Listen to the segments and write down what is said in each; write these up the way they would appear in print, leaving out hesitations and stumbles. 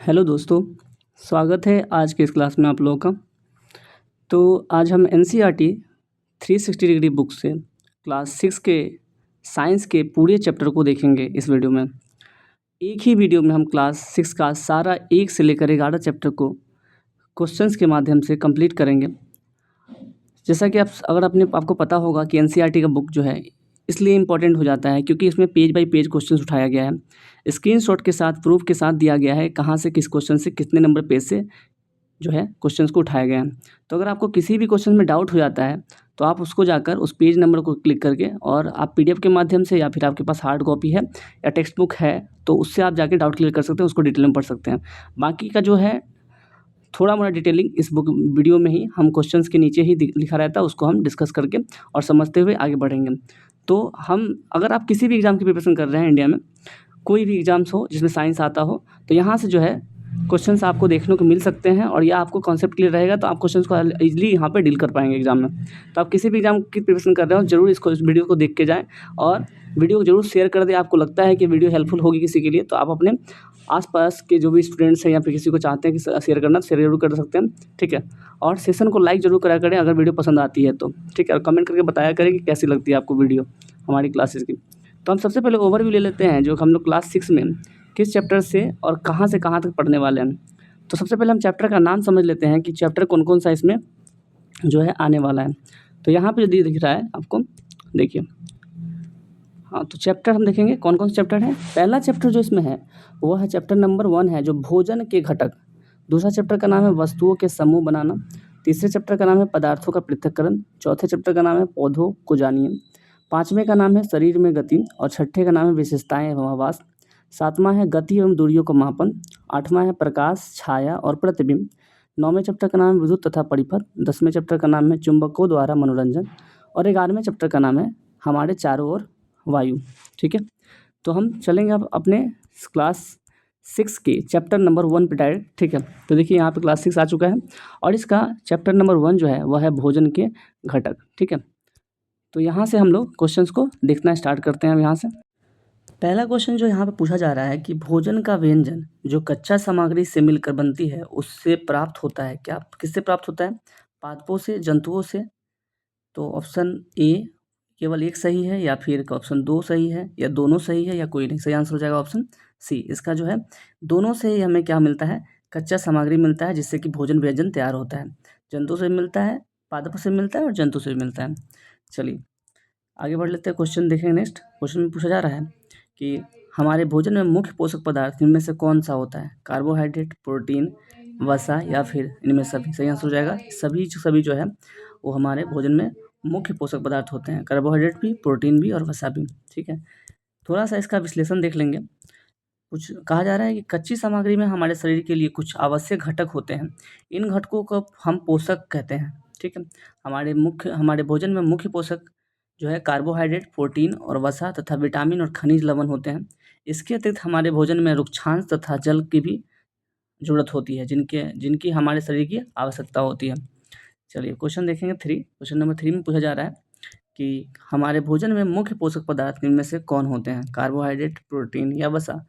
Hello दोस्तों, स्वागत है आज के इस क्लास में आप लोगों का। तो आज हम एनसीईआरटी 360 डिग्री बुक से क्लास 6 के साइंस के पूरे चैप्टर को देखेंगे इस वीडियो में। एक ही वीडियो में हम क्लास 6 का सारा 1 से लेकर 11 चैप्टर को क्वेश्चंस के माध्यम से कंप्लीट करेंगे। जैसा कि आपको पता होगा कि एनसीईआरटी का बुक जो है इसलिए इम्पोर्टेंट हो जाता है क्योंकि इसमें पेज बाय पेज क्वेश्चंस उठाया गया है। स्क्रीनशॉट के साथ प्रूफ के साथ दिया गया है कहाँ से किस क्वेश्चन से कितने नंबर पेज से जो है क्वेश्चंस को उठाया गया है। तो अगर आपको किसी भी क्वेश्चन में डाउट हो जाता है तो आप उसको जाकर उस पेज नंबर को क्लिक करके और आप पीडीएफ के माध्यम से या फिर आपके पास हार्ड कॉपी है या टेक्स्ट बुक है तो उससे आप जाके डाउट क्लियर कर सकते हैं, उसको डिटेल में पढ़ सकते हैं। बाकी का जो है थोड़ा मोड़ा डिटेलिंग इस बुक वीडियो में ही हम क्वेश्चंस के नीचे ही लिखा रहता है, उसको हम डिस्कस करके और समझते हुए आगे बढ़ेंगे। तो अगर आप किसी भी एग्ज़ाम की प्रिपरेशन कर रहे हैं इंडिया में, कोई भी एग्ज़ाम्स हो जिसमें साइंस आता हो, तो यहाँ से जो है क्वेश्चंस आपको देखने को मिल सकते हैं और या आपको कॉन्सेप्ट क्लियर रहेगा तो आप क्वेश्चंस को ईज़िली यहाँ पे डील कर पाएंगे एग्ज़ाम में। तो आप किसी भी एग्ज़ाम की प्रिपरेशन कर रहे हो ज़रूर इस वीडियो को देख के जाएँ और वीडियो को ज़रूर शेयर कर दें। आपको लगता है कि वीडियो हेल्पफुल होगी किसी के लिए तो आप अपने आस-पास के जो भी स्टूडेंट्स हैं या फिर किसी को चाहते हैं कि शेयर करना, शेयर ज़रूर कर सकते हैं, ठीक है। और सेशन को लाइक ज़रूर करा करें अगर वीडियो पसंद आती है तो, ठीक है। और कमेंट करके बताया करें कि कैसी लगती है आपको वीडियो हमारी क्लासेस की। तो हम सबसे पहले ओवरव्यू ले लेते हैं जो हम लोग क्लास 6 में किस चैप्टर से और कहाँ से कहाँ तक पढ़ने वाले हैं। तो सबसे पहले हम चैप्टर का नाम समझ लेते हैं कि चैप्टर कौन-कौन सा इसमें जो है आने वाला है। तो यहाँ पे जो दिख रहा है आपको, देखिए। हाँ, तो चैप्टर हम देखेंगे कौन-कौन से चैप्टर हैं। पहला चैप्टर जो इसमें है वो है चैप्टर नंबर 1 है जो भोजन के घटक। दूसरा चैप्टर का नाम है वस्तुओं के समूह बनाना। तीसरे चैप्टर का नाम है पदार्थों का पृथक्करण। चौथे चैप्टर का नाम है पौधों को जानिए। पाँचवें का नाम है शरीर में गति और छठे का नाम है विशेषताएँ एवं आवास। सातवां है गति एवं दूरियों का मापन। आठवां है प्रकाश, छाया और प्रतिबिंब। नौवें चैप्टर का नाम है विद्युत तथा परिपथ। 10वें चैप्टर का नाम है चुंबकों द्वारा मनोरंजन और 11वें चैप्टर का नाम है हमारे चारों ओर वायु, ठीक है। तो हम चलेंगे अब अपने क्लास 6 के चैप्टर नंबर 1 पे डायरेक्ट, ठीक है। तो देखिए यहाँ पे क्लास 6 आ चुका है और इसका चैप्टर नंबर 1 जो है वह है भोजन के घटक, ठीक है। तो यहाँ से हम लोग क्वेश्चंस को देखना स्टार्ट करते हैं अब यहाँ से। पहला क्वेश्चन जो यहाँ पे पूछा जा रहा है कि भोजन का व्यंजन जो कच्चा सामग्री से मिलकर बनती है उससे प्राप्त होता है क्या? किससे प्राप्त होता है? पादपों से, जंतुओं से? तो ऑप्शन ए केवल एक सही है या फिर ऑप्शन 2 सही है या दोनों सही है या कोई नहीं। सही आंसर हो जाएगा ऑप्शन सी। इसका जो है दोनों से ही हमें क्या मिलता है? कच्चा सामग्री मिलता है जिससे कि भोजन व्यंजन तैयार होता है। जंतु से मिलता है, पादप से मिलता है और जंतु से मिलता है। चलिए आगे बढ़ लेते हैं, क्वेश्चन देखेंगे। नेक्स्ट क्वेश्चन में पूछा जा रहा है कि हमारे भोजन में मुख्य पोषक पदार्थ इनमें से कौन सा होता है? कार्बोहाइड्रेट, प्रोटीन, वसा या फिर इनमें सभी? सही आंसर हो जाएगा सभी जो है वो हमारे भोजन में मुख्य पोषक पदार्थ होते हैं। कार्बोहाइड्रेट भी, प्रोटीन भी और वसा भी, ठीक है। थोड़ा सा इसका विश्लेषण देख लेंगे। कुछ कहा जा रहा है कि कच्ची सामग्री में हमारे शरीर के लिए कुछ आवश्यक घटक होते हैं। इन घटकों को हम पोषक कहते हैं, ठीक है। हमारे भोजन में मुख्य पोषक जो है कार्बोहाइड्रेट, प्रोटीन और वसा तथा विटामिन और खनिज लवण होते हैं। इसके अतिरिक्त हमारे भोजन में रुक्षांश तथा जल की भी ज़रूरत होती है जिनकी हमारे शरीर की आवश्यकता होती है। चलिए क्वेश्चन देखेंगे 3। क्वेश्चन नंबर 3 में पूछा जा रहा है कि हमारे भोजन में मुख्य पोषक पदार्थ इनमें से कौन होते हैं? कार्बोहाइड्रेट, प्रोटीन या वसा?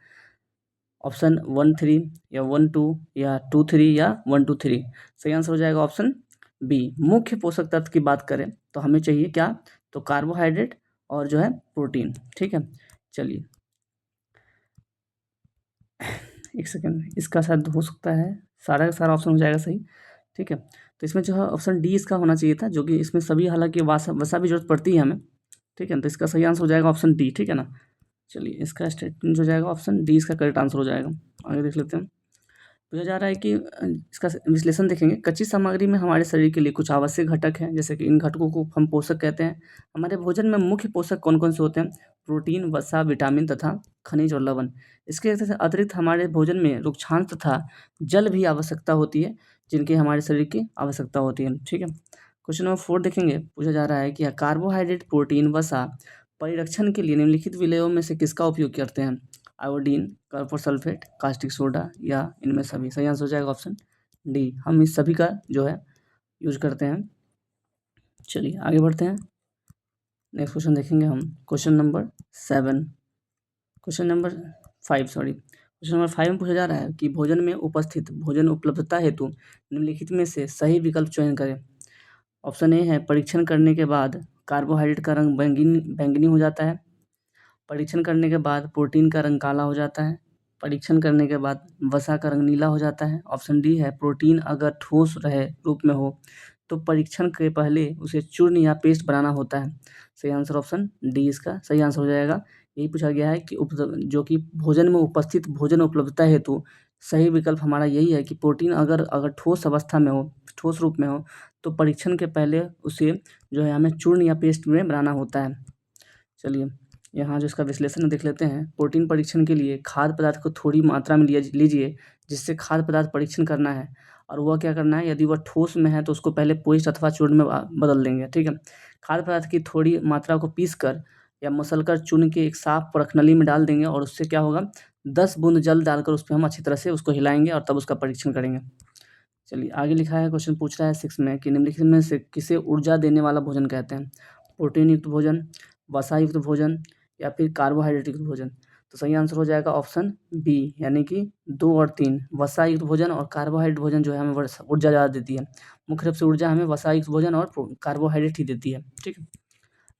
ऑप्शन 1 3 या 1 2 या 2 3 या 1 2 3? सही आंसर हो जाएगा ऑप्शन बी। मुख्य पोषक तत्व की बात करें तो हमें चाहिए क्या? तो कार्बोहाइड्रेट और जो है प्रोटीन, ठीक है। चलिए एक सेकेंड, इसका शायद हो सकता है सारा का सारा ऑप्शन हो जाएगा सही, ठीक है। तो इसमें जो है ऑप्शन डी इसका होना चाहिए था, जो कि इसमें सभी हालांकि वसा भी जरूरत पड़ती है हमें, ठीक है। तो इसका सही आंसर हो जाएगा ऑप्शन डी, ठीक है ना। चलिए इसका स्टेटमेंट हो जाएगा ऑप्शन डी, इसका करेक्ट आंसर हो जाएगा। आगे देख लेते हैं। पूछा जा रहा है कि इसका विश्लेषण देखेंगे। कच्ची सामग्री में हमारे शरीर के लिए कुछ आवश्यक घटक हैं, जैसे कि इन घटकों को हम पोषक कहते हैं। हमारे भोजन में मुख्य पोषक कौन-कौन से होते हैं? प्रोटीन, वसा, विटामिन तथा खनिज और लवण। इसके अतिरिक्त हमारे भोजन में रुक्षांश तथा जल भी आवश्यकता होती है, जिनकी हमारे शरीर की आवश्यकता होती है, ठीक है। क्वेश्चन नंबर 4 देखेंगे। पूछा जा रहा है कि कार्बोहाइड्रेट, प्रोटीन, वसा परिरक्षण के लिए निम्नलिखित विलेयों में से किसका उपयोग करते हैं? Iodine, copper sulphate, caustic soda या इनमें सभी? सही आंसर हो जाएगा ऑप्शन डी। हम इस सभी का जो है यूज करते हैं। चलिए आगे बढ़ते हैं। नेक्स्ट क्वेश्चन देखेंगे हम। Question number 5 sorry. Question question number 5 में पूछा जा रहा है कि भोजन में उपस्थित भोजन उपलब्धता हेतु निम्नलिखित में से सही विकल्प चयन करें। ऑप्शन ए है परीक्षण करने के बाद कार्बोहाइड्रेट का रंग बैंगनी हो जाता है। परीक्षण करने के बाद प्रोटीन का रंग काला हो जाता है। परीक्षण करने के बाद वसा का रंग नीला हो जाता है। ऑप्शन डी है प्रोटीन अगर ठोस रहे रूप में हो तो परीक्षण के पहले उसे चूर्ण या पेस्ट बनाना होता है। सही आंसर ऑप्शन डी इसका सही आंसर हो जाएगा। यही पूछा गया है कि जो कि भोजन में उपस्थित भोजन उपलब्धता हेतु सही विकल्प हमारा यही है कि प्रोटीन अगर ठोस अवस्था में हो, ठोस रूप में हो तो परीक्षण के पहले उसे जो है हमें चूर्ण या पेस्ट में बनाना होता है। चलिए यहाँ जो इसका विश्लेषण देख लेते हैं। प्रोटीन परीक्षण के लिए खाद्य पदार्थ को थोड़ी मात्रा में लीजिए जिससे खाद्य पदार्थ परीक्षण करना है और वह क्या करना है, यदि वह ठोस में है तो उसको पहले पेस्ट अथवा चूर्ण में बदल देंगे। ठीक है, खाद्य पदार्थ की थोड़ी मात्रा को पीस कर या मसलकर चुन के एक साफ परखनली में डाल देंगे और उससे क्या होगा 10 बूंद जल डालकर उस पर हम अच्छी तरह से उसको हिलाएंगे और तब उसका परीक्षण करेंगे। चलिए आगे लिखा है, क्वेश्चन पूछ रहा है 6 में कि निम्नलिखित में से किसे ऊर्जा देने वाला भोजन कहते हैं। प्रोटीन युक्त भोजन, वसा युक्त भोजन या फिर कार्बोहाइड्रेट युक्त भोजन। तो सही आंसर हो जाएगा ऑप्शन बी यानी कि 2 और 3 वसा युक्त भोजन और कार्बोहाइड्रेट भोजन जो है हमें ऊर्जा ज़्यादा देती है। मुख्य रूप से ऊर्जा हमें वसा युक्त भोजन और कार्बोहाइड्रेट ही देती है। ठीक है,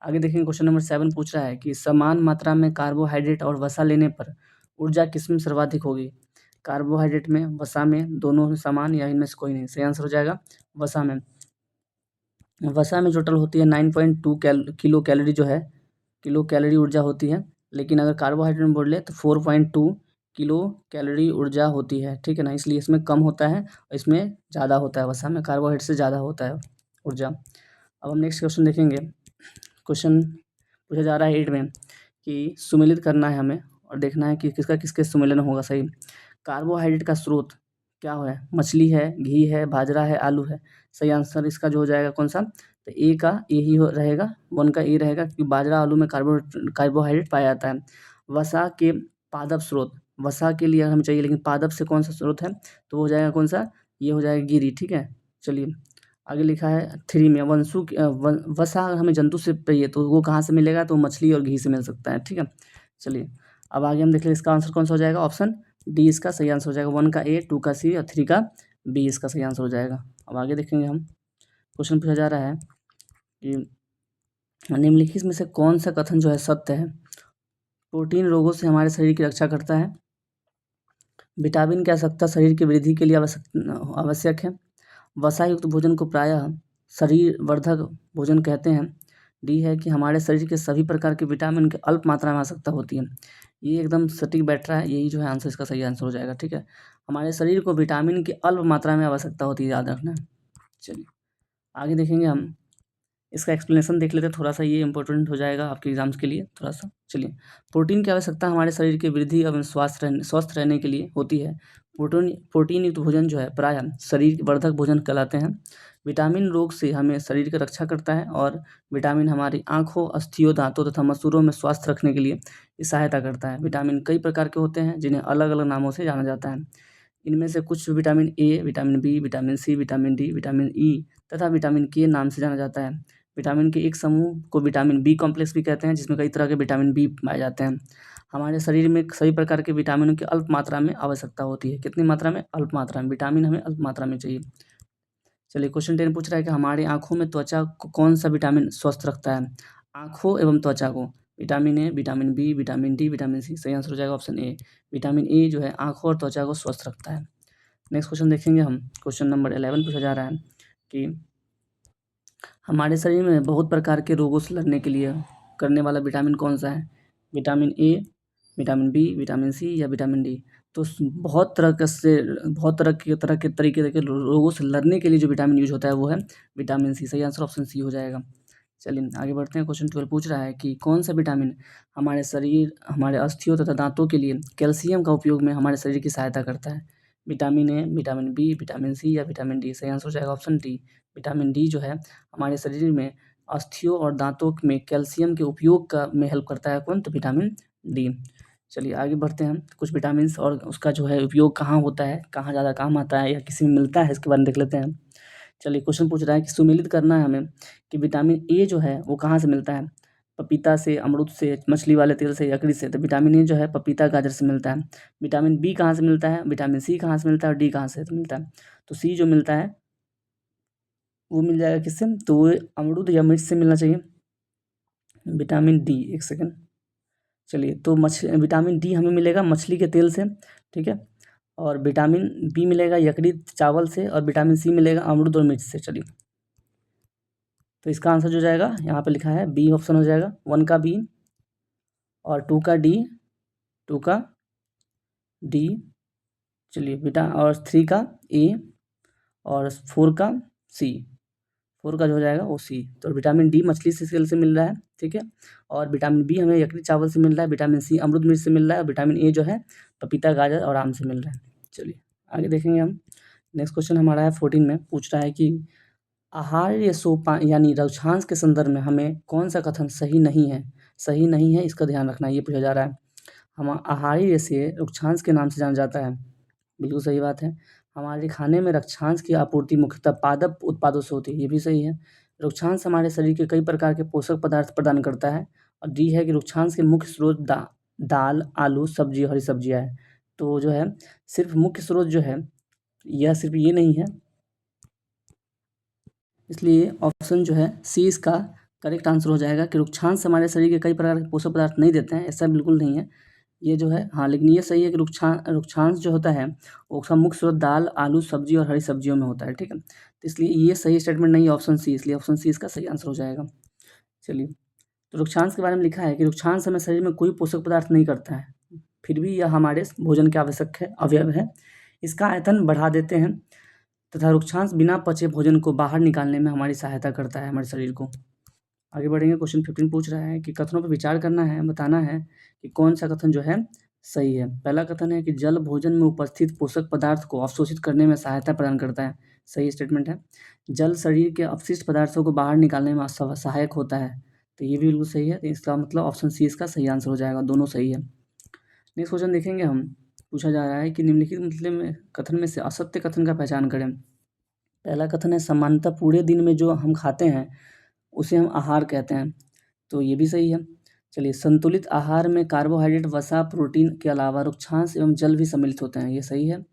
आगे देखेंगे क्वेश्चन नंबर 7 पूछ रहा है कि समान मात्रा में कार्बोहाइड्रेट और वसा लेने पर ऊर्जा किसमें सर्वाधिक होगी। कार्बोहाइड्रेट में, वसा में, दोनों में समान या इनमें से कोई नहीं। सही आंसर हो जाएगा वसा में। वसा में टोटल होती है 9.2 किलो कैलोरी जो है किलो कैलोरी ऊर्जा होती है, लेकिन अगर कार्बोहाइड्रेट में बोल ले तो 4.2 किलो कैलोरी ऊर्जा होती है। ठीक है ना, इसलिए इसमें कम होता है और इसमें ज़्यादा होता है। वसा में कार्बोहाइड्रेट से ज़्यादा होता है ऊर्जा। अब हम नेक्स्ट क्वेश्चन देखेंगे। क्वेश्चन पूछा जा रहा है 8 में कि सुमेलित करना है हमें और देखना है कि किसका किसके सुमेलन होगा सही। कार्बोहाइड्रेट का स्रोत क्या है, मछली है, घी है, बाजरा है, आलू है। सही आंसर इसका जो हो जाएगा कौन सा, तो ए का ए ही रहेगा, 1 का ए रहेगा क्योंकि बाजरा आलू में कार्बोहाइड्रेट पाया जाता है। वसा के पादप स्रोत, वसा के लिए हमें चाहिए लेकिन पादप से कौन सा स्रोत है तो हो जाएगा कौन सा, ये हो जाएगा गिरी। ठीक है, चलिए आगे लिखा है 3 में वसा हमें जंतु से चाहिए तो वो कहाँ से मिलेगा, तो मछली और घी से मिल सकता है। ठीक है, चलिए अब आगे हम देख लें इसका आंसर कौन सा हो जाएगा। ऑप्शन डी इसका सही आंसर हो जाएगा। 1 का ए, 2 का सी और 3 का बी इसका सही आंसर हो जाएगा। अब आगे देखेंगे हम। क्वेश्चन पूछा जा रहा है कि निम्नलिखित में से कौन सा कथन जो है सत्य है। प्रोटीन रोगों से हमारे शरीर की रक्षा करता है। विटामिन की आवश्यकता शरीर की वृद्धि के लिए आवश्यक है। वसा युक्त भोजन को प्रायः शरीर वर्धक भोजन कहते हैं। डी है कि हमारे शरीर के सभी प्रकार के विटामिन की अल्प मात्रा में आवश्यकता होती है। ये एकदम सटीक बैठ रहा है, यही जो है आंसर इसका सही आंसर हो जाएगा। ठीक है, हमारे शरीर को विटामिन की अल्प मात्रा में आवश्यकता होती है, याद रखना। चलिए आगे देखेंगे हम। इसका एक्सप्लेनेशन देख लेते हैं थोड़ा सा, ये इंपॉर्टेंट हो जाएगा आपके एग्जाम्स के लिए थोड़ा सा। चलिए, प्रोटीन की आवश्यकता हमारे शरीर की वृद्धि एवं स्वस्थ रहने के लिए होती है। प्रोटीन युक्त भोजन जो है प्रायः शरीर वर्धक भोजन कहलाते हैं। विटामिन रोग से हमें शरीर की रक्षा करता है और विटामिन हमारी आँखों, अस्थियों, दांतों तथा मसूड़ों में स्वास्थ्य रखने के लिए सहायता करता है। विटामिन कई प्रकार के होते हैं जिन्हें अलग अलग नामों से जाना जाता है। इनमें से कुछ vitamin A, vitamin B, vitamin C, vitamin D, vitamin E तथा विटामिन के नाम से जाना जाता है। विटामिन के एक समूह को विटामिन बी कॉम्प्लेक्स भी कहते हैं, जिसमें कई तरह के विटामिन बी पाए जाते हैं। हमारे शरीर में सभी प्रकार के विटामिनों की अल्प मात्रा में आवश्यकता होती है। कितनी मात्रा में, अल्प मात्रा में। विटामिन हमें अल्प मात्रा में चाहिए। चलिए क्वेश्चन 10 पूछ रहा है कि हमारी आँखों में त्वचा को कौन सा विटामिन स्वस्थ रखता है। आँखों एवं त्वचा को vitamin A, vitamin B, vitamin D, vitamin C. सही आंसर हो जाएगा ऑप्शन ए। विटामिन ए जो है आँखों और त्वचा को स्वस्थ रखता है। नेक्स्ट क्वेश्चन देखेंगे हम। क्वेश्चन नंबर 11 पूछा जा रहा है कि हमारे शरीर में बहुत प्रकार के रोगों से लड़ने के लिए करने वाला विटामिन कौन सा है। Vitamin A, vitamin B, vitamin C या विटामिन डी। तो बहुत तरह के तरीके के रोगों से लड़ने के लिए जो विटामिन यूज होता है वो है विटामिन सी। सही आंसर ऑप्शन सी हो जाएगा। चलिए आगे बढ़ते हैं। क्वेश्चन 12 पूछ रहा है कि कौन सा विटामिन हमारे शरीर, हमारे अस्थियों तथा दांतों के लिए कैल्शियम का उपयोग में हमारे शरीर की सहायता करता है। Vitamin A, vitamin B, vitamin C या विटामिन डी। सही आंसर हो जाएगा ऑप्शन डी। विटामिन डी जो है हमारे शरीर में अस्थियों और दांतों में कैल्शियम के उपयोग का में हेल्प करता है कौन, तो विटामिन डी। चलिए आगे बढ़ते हैं। कुछ विटामिन और उसका जो है उपयोग कहाँ होता है, कहाँ ज़्यादा काम आता है या किसी में मिलता है, इसके बारे में देख लेते हैं। चलिए क्वेश्चन पूछ रहा है कि सुमेलित करना है हमें कि विटामिन ए जो है वो कहाँ से मिलता है। पपीता से, अमरूद से, मछली वाले तेल से, यकड़ी से। तो विटामिन ए जो है पपीता, गाजर से मिलता है। विटामिन बी कहाँ से मिलता है, विटामिन सी कहाँ से मिलता है और डी कहाँ से मिलता है। तो सी जो मिलता है वो मिल जाएगा किससे, तो वो अमरूद या मिर्च से मिलना चाहिए। विटामिन डी, एक सेकेंड, चलिए, तो विटामिन डी हमें मिलेगा मछली के तेल से, ठीक है। और विटामिन बी मिलेगा यकड़ी चावल से, और विटामिन सी मिलेगा अमरूद और मिर्च से। चलिए, तो इसका आंसर जो जाएगा यहाँ पे लिखा है बी ऑप्शन हो जाएगा। 1 का बी और 2 का डी, 2 का डी, चलिए बेटा, और 3 का ए और 4 का सी, 4 का जो हो जाएगा वो सी। तो विटामिन डी मछली से सेल से मिल रहा है, ठीक है। और विटामिन बी हमें यकड़ी चावल से मिल रहा है। विटामिन सी अमरूद मिर्च से मिल रहा है। और विटामिन ए जो है पपीता, गाजर और आम से मिल रहा है। चलिए आगे देखेंगे हम। नेक्स्ट क्वेश्चन हमारा है 14 में, पूछ रहा है कि आहार या सोपान यानी रक्षांश के संदर्भ में हमें कौन सा कथन सही नहीं है, सही नहीं है, इसका ध्यान रखना, ये पूछा जा रहा है। हम आहार्य से रक्षांश के नाम से जाना जाता है, बिल्कुल सही बात है। हमारे खाने में रक्षांश की आपूर्ति मुख्यतः पादप उत्पादों से होती है, ये भी सही है। रक्षांश हमारे शरीर के कई प्रकार के पोषक पदार्थ प्रदान करता है। और डी है कि रक्षांश के मुख्य स्रोत दाल, आलू, सब्जी, हरी सब्जियाँ है। तो जो है सिर्फ मुख्य स्रोत जो है यह सिर्फ ये नहीं है, इसलिए ऑप्शन जो है सी इसका करेक्ट आंसर हो जाएगा कि रक्षांश हमारे शरीर के कई प्रकार के पोषक पदार्थ नहीं देते हैं, ऐसा बिल्कुल नहीं है। ये जो है, हाँ, लेकिन ये सही है कि रक्षांश जो होता है वो उसका मुख्य स्रोत दाल, आलू, सब्जी और हरी सब्जियों में होता है, ठीक है। तो इसलिए ये सही स्टेटमेंट नहीं है ऑप्शन सी, इसलिए ऑप्शन सी इसका सही आंसर हो जाएगा। चलिए, तो रक्षांश के बारे में लिखा है कि रक्षांश हमें शरीर में कोई पोषक पदार्थ नहीं करता है, फिर भी यह हमारे भोजन के आवश्यक है, अवयव है। इसका आयतन बढ़ा देते हैं तथा रक्षांश बिना पचे भोजन को बाहर निकालने में हमारी सहायता करता है, हमारे शरीर को। आगे बढ़ेंगे। क्वेश्चन 15 पूछ रहा है कि कथनों पर विचार करना है, बताना है कि कौन सा कथन जो है सही है। पहला कथन है कि जल भोजन में उपस्थित पोषक पदार्थ को अवशोषित करने में सहायता प्रदान करता है, सही स्टेटमेंट है। जल शरीर के अपशिष्ट पदार्थों को बाहर निकालने में सहायक होता है, तो ये भी बिल्कुल सही है। तो इसका मतलब ऑप्शन सी इसका सही आंसर हो जाएगा, दोनों सही है। नेक्स्ट क्वेश्चन देखेंगे हम। पूछा जा रहा है कि निम्नलिखित मतलब में कथन में से असत्य कथन का पहचान करें। पहला कथन है सामान्यतः पूरे दिन में जो हम खाते हैं उसे हम आहार कहते हैं, तो ये भी सही है। चलिए, संतुलित आहार में कार्बोहाइड्रेट, वसा, प्रोटीन के अलावा रक्षांश एवं जल भी सम्मिलित होते हैं, ये सही है।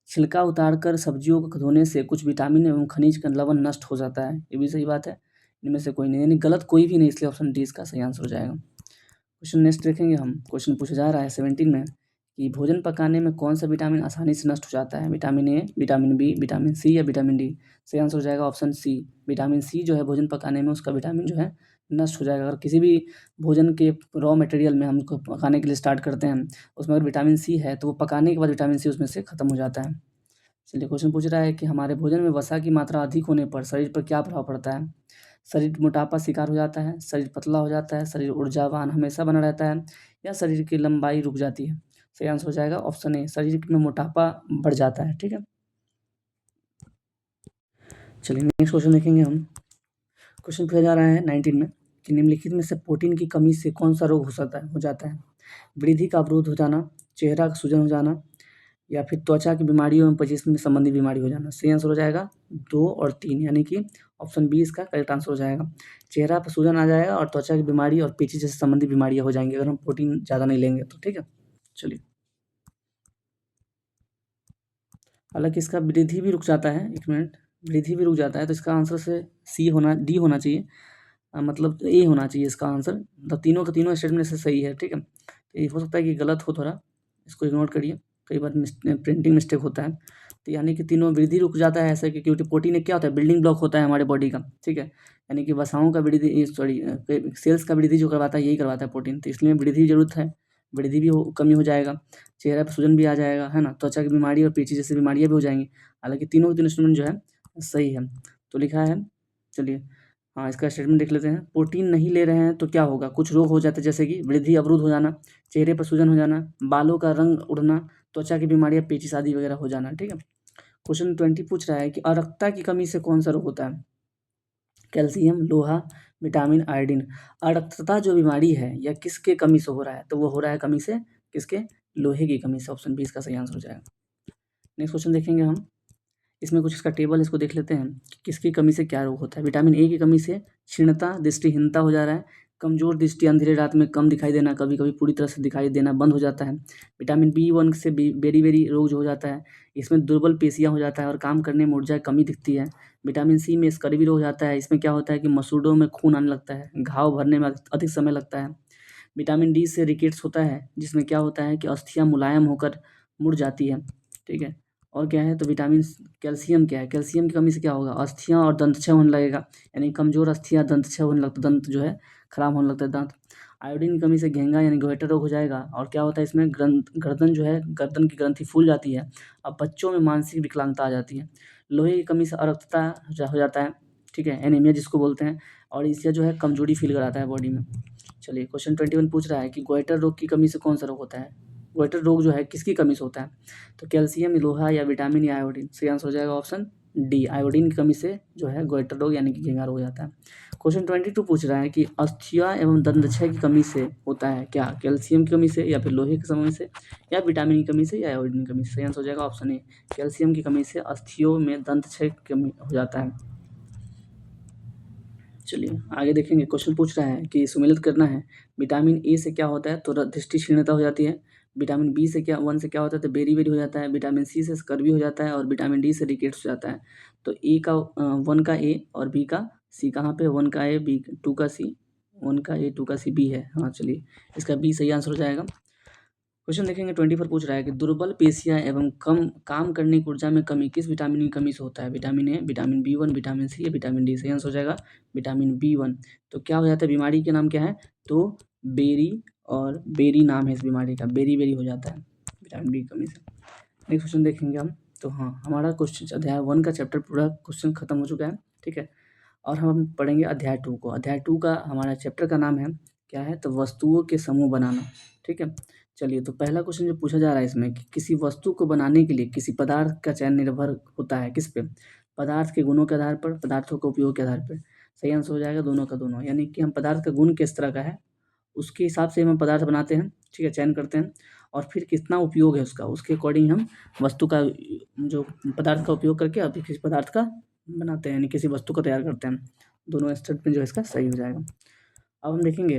छिलका उतारकर सब्जियों को धोने से कुछ विटामिन एवं खनिज का लवण नष्ट हो जाता है, ये भी सही बात है। इनमें से कोई नहीं, यानी गलत कोई भी नहीं, इसलिए ऑप्शन डी इसका सही आंसर हो जाएगा। क्वेश्चन नेक्स्ट देखेंगे हम। क्वेश्चन पूछा जा रहा है 17 में कि भोजन पकाने में कौन सा विटामिन आसानी से नष्ट हो जाता है, vitamin A, vitamin B, vitamin C या विटामिन डी। सही आंसर हो जाएगा ऑप्शन सी, विटामिन सी जो है भोजन पकाने में उसका विटामिन जो है नष्ट हो जाएगा। अगर किसी भी भोजन के रॉ मटेरियल में हम उसको पकाने के लिए स्टार्ट करते हैं, उसमें अगर विटामिन सी है तो वो पकाने के बाद विटामिन सी उसमें से खत्म हो जाता है। चलिए, क्वेश्चन पूछ रहा है कि हमारे भोजन में वसा की मात्रा अधिक होने पर शरीर पर क्या प्रभाव पड़ता है। शरीर मोटापा शिकार हो जाता है, शरीर पतला हो जाता है, शरीर ऊर्जावान हमेशा बना रहता है, या शरीर की लंबाई रुक जाती है। सही आंसर हो जाएगा ऑप्शन ए, शरीर में मोटापा बढ़ जाता है, ठीक है। चलिए, नेक्स्ट क्वेश्चन देखेंगे हम। क्वेश्चन पूछा जा रहा है 19 में कि निम्नलिखित में से प्रोटीन की कमी से कौन सा रोग हो जाता है। वृद्धि का अवरोध हो जाना, चेहरा का सूजन हो जाना, या फिर त्वचा की बीमारियों एवं पचीस में संबंधी बीमारी हो जाना। सही आंसर हो जाएगा 2 और 3, यानी कि ऑप्शन बी इसका करेक्ट आंसर हो जाएगा। चेहरा पर सूजन आ जाएगा और त्वचा की बीमारी और पेचिश जैसे संबंधी बीमारियां हो जाएंगी अगर हम प्रोटीन ज़्यादा नहीं लेंगे तो, ठीक है। चलिए, हालांकि इसका वृद्धि भी रुक जाता है, एक मिनट, वृद्धि भी रुक जाता है, तो इसका आंसर से डी होना चाहिए, मतलब ए होना चाहिए इसका आंसर। मतलब तीनों के तीनों स्टेटमेंट से सही है, ठीक है। तो ये हो सकता है कि गलत हो थोड़ा, इसको इग्नोर करिए, कई बार प्रिंटिंग मिस्टेक होता है। तो यानी कि तीनों वृद्धि रुक जाता है ऐसे, क्योंकि प्रोटीन एक क्या होता है, बिल्डिंग ब्लॉक होता है हमारे बॉडी का, ठीक है। यानी कि वसाओं का वृद्धि, सॉरी, सेल्स का वृद्धि जो करवाता है यही करवाता है प्रोटीन, तो इसलिए वृद्धि की जरूरत है, वृद्धि भी कमी हो जाएगा, चेहरे पर सूजन भी आ जाएगा, है ना, त्वचा की बीमारी और पेची जैसी बीमारियाँ भी हो जाएंगी। हालांकि तीनों के तीनों इंस्ट्रूमेंट जो है सही है, तो लिखा है। चलिए, हाँ, इसका स्टेटमेंट देख लेते हैं। प्रोटीन नहीं ले रहे हैं तो क्या होगा, कुछ रोग हो जाते हैं, जैसे कि वृद्धि अवरुद्ध हो जाना, चेहरे पर सूजन हो जाना, बालों का रंग उड़ना, त्वचा की बीमारियां, पेचिश आदि वगैरह हो जाना, ठीक है। क्वेश्चन 20 पूछ रहा है कि अरक्ता की कमी से कौन सा रोग होता है। कैल्शियम, लोहा, विटामिन, आयोडीन। अरक्तता जो बीमारी है यह किसके कमी से हो रहा है, तो वो हो रहा है कमी से किसके, लोहे की कमी से। ऑप्शन बी इसका सही आंसर हो जाएगा। नेक्स्ट क्वेश्चन देखेंगे हम। इसमें कुछ इसका टेबल, इसको देख लेते हैं कि किसकी कमी से क्या रोग होता है। विटामिन ए की कमी से क्षीणता, दृष्टिहीनता हो जा रहा है, कमज़ोर दृष्टि, अंधेरे रात में कम दिखाई देना, कभी कभी पूरी तरह से दिखाई देना बंद हो जाता है। विटामिन B1 से बेरी बेरी रोग हो जाता है, इसमें दुर्बल पेशियाँ हो जाता है और काम करने में ऊर्जा कमी दिखती है। विटामिन C में स्कर्वी रोग हो जाता है, इसमें क्या होता है कि मसूड़ों में खून आने लगता है, घाव भरने में अधिक समय लगता है। विटामिन डी से रिकेट्स होता है, जिसमें क्या होता है कि अस्थियाँ मुलायम होकर मुड़ जाती है, ठीक है। और क्या है तो विटामिन कैल्शियम क्या है, कैल्शियम की कमी से क्या होगा, अस्थियाँ और दंतक्षय होने लगेगा, यानी कमज़ोर अस्थियाँ, दंतक्षय होने लगता, दंत जो है खराब होने लगता है दाँत। आयोडीन की कमी से घेंगा यानी गोइटर रोग हो जाएगा। और क्या होता है इसमें गर्दन जो है, गर्दन की ग्रंथि फूल जाती है। अब बच्चों में मानसिक विकलांगता आ जाती है। लोहे की कमी से अरक्तता हो जाता है, ठीक है, एनीमिया जिसको बोलते हैं। और इससे जो है कमजोरी फील कराता है बॉडी में। चलिए क्वेश्चन 21 पूछ रहा है कि गोइटर रोग की कमी से कौन सा रोग होता है। गोइटर रोग जो है किसकी कमी से होता है, तो कैल्शियम, लोहा या विटामिन या आयोडीन। सही आंसर हो जाएगा ऑप्शन डी, आयोडीन की कमी से जो है गोइटर रोग यानी कि घेंगा रोग हो जाता है। क्वेश्चन 22 पूछ रहा है कि अस्थियाँ एवं दंतक्षय की कमी से होता है क्या, कैल्शियम की कमी से या फिर लोहे की कमी से या विटामिन की कमी से या आयोडीन की कमी से। सही आंसर हो जाएगा ऑप्शन ए, कैल्शियम की कमी से अस्थियों में दंतक्षय की कमी हो जाता है। चलिए आगे देखेंगे, क्वेश्चन पूछ रहा है कि सुमेलित करना है। विटामिन ए से क्या होता है तो दृष्टि क्षीणता हो जाती है। विटामिन बी से क्या, 1 से क्या होता है तो बेरी बेरी हो जाता है। विटामिन सी से स्कर्वी हो जाता है और विटामिन डी से रिकेट्स हो जाता है। तो ए का 1 का ए और बी का सी, कहाँ पे 1 का ए बी 2 का सी, 1 का ए 2 का सी बी है। हाँ चलिए इसका बी सही आंसर हो जाएगा। क्वेश्चन देखेंगे 24 पूछ रहा है कि दुर्बल पेशियां एवं कम काम करने की ऊर्जा में कमी किस विटामिन की कमी से होता है। Vitamin A, vitamin B1, vitamin C या विटामिन डी। सही आंसर हो जाएगा विटामिन B1। तो क्या हो जाता है, बीमारी के नाम क्या है तो बेरी, और बेरी नाम है इस बीमारी का, बेरी बेरी हो जाता है विटामिन बी की कमी से। नेक्स्ट क्वेश्चन देखेंगे हम। तो हाँ हमारा क्वेश्चन अध्याय 1 का चैप्टर पूरा क्वेश्चन खत्म हो चुका है, ठीक है। और हम पढ़ेंगे अध्याय 2 को। अध्याय 2 का हमारा चैप्टर का नाम है क्या है तो वस्तुओं के समूह बनाना, ठीक है। चलिए तो पहला क्वेश्चन जो पूछा जा रहा है इसमें कि किसी वस्तु को बनाने के लिए किसी पदार्थ का चयन निर्भर होता है किस पे, पदार्थ के गुणों के आधार पर, पदार्थों के उपयोग के आधार पर। सही आंसर हो जाएगा दोनों का दोनों, यानी कि हम पदार्थ का गुण किस तरह का है उसके हिसाब से हम पदार्थ बनाते हैं, ठीक है, चयन करते हैं। और फिर कितना उपयोग है उसका, उसके अकॉर्डिंग हम वस्तु का जो पदार्थ का उपयोग करके और फिर किसी पदार्थ का बनाते हैं, यानी किसी वस्तु को तैयार करते हैं। दोनों स्टेटमेंट जो है इसका सही हो जाएगा। अब हम देखेंगे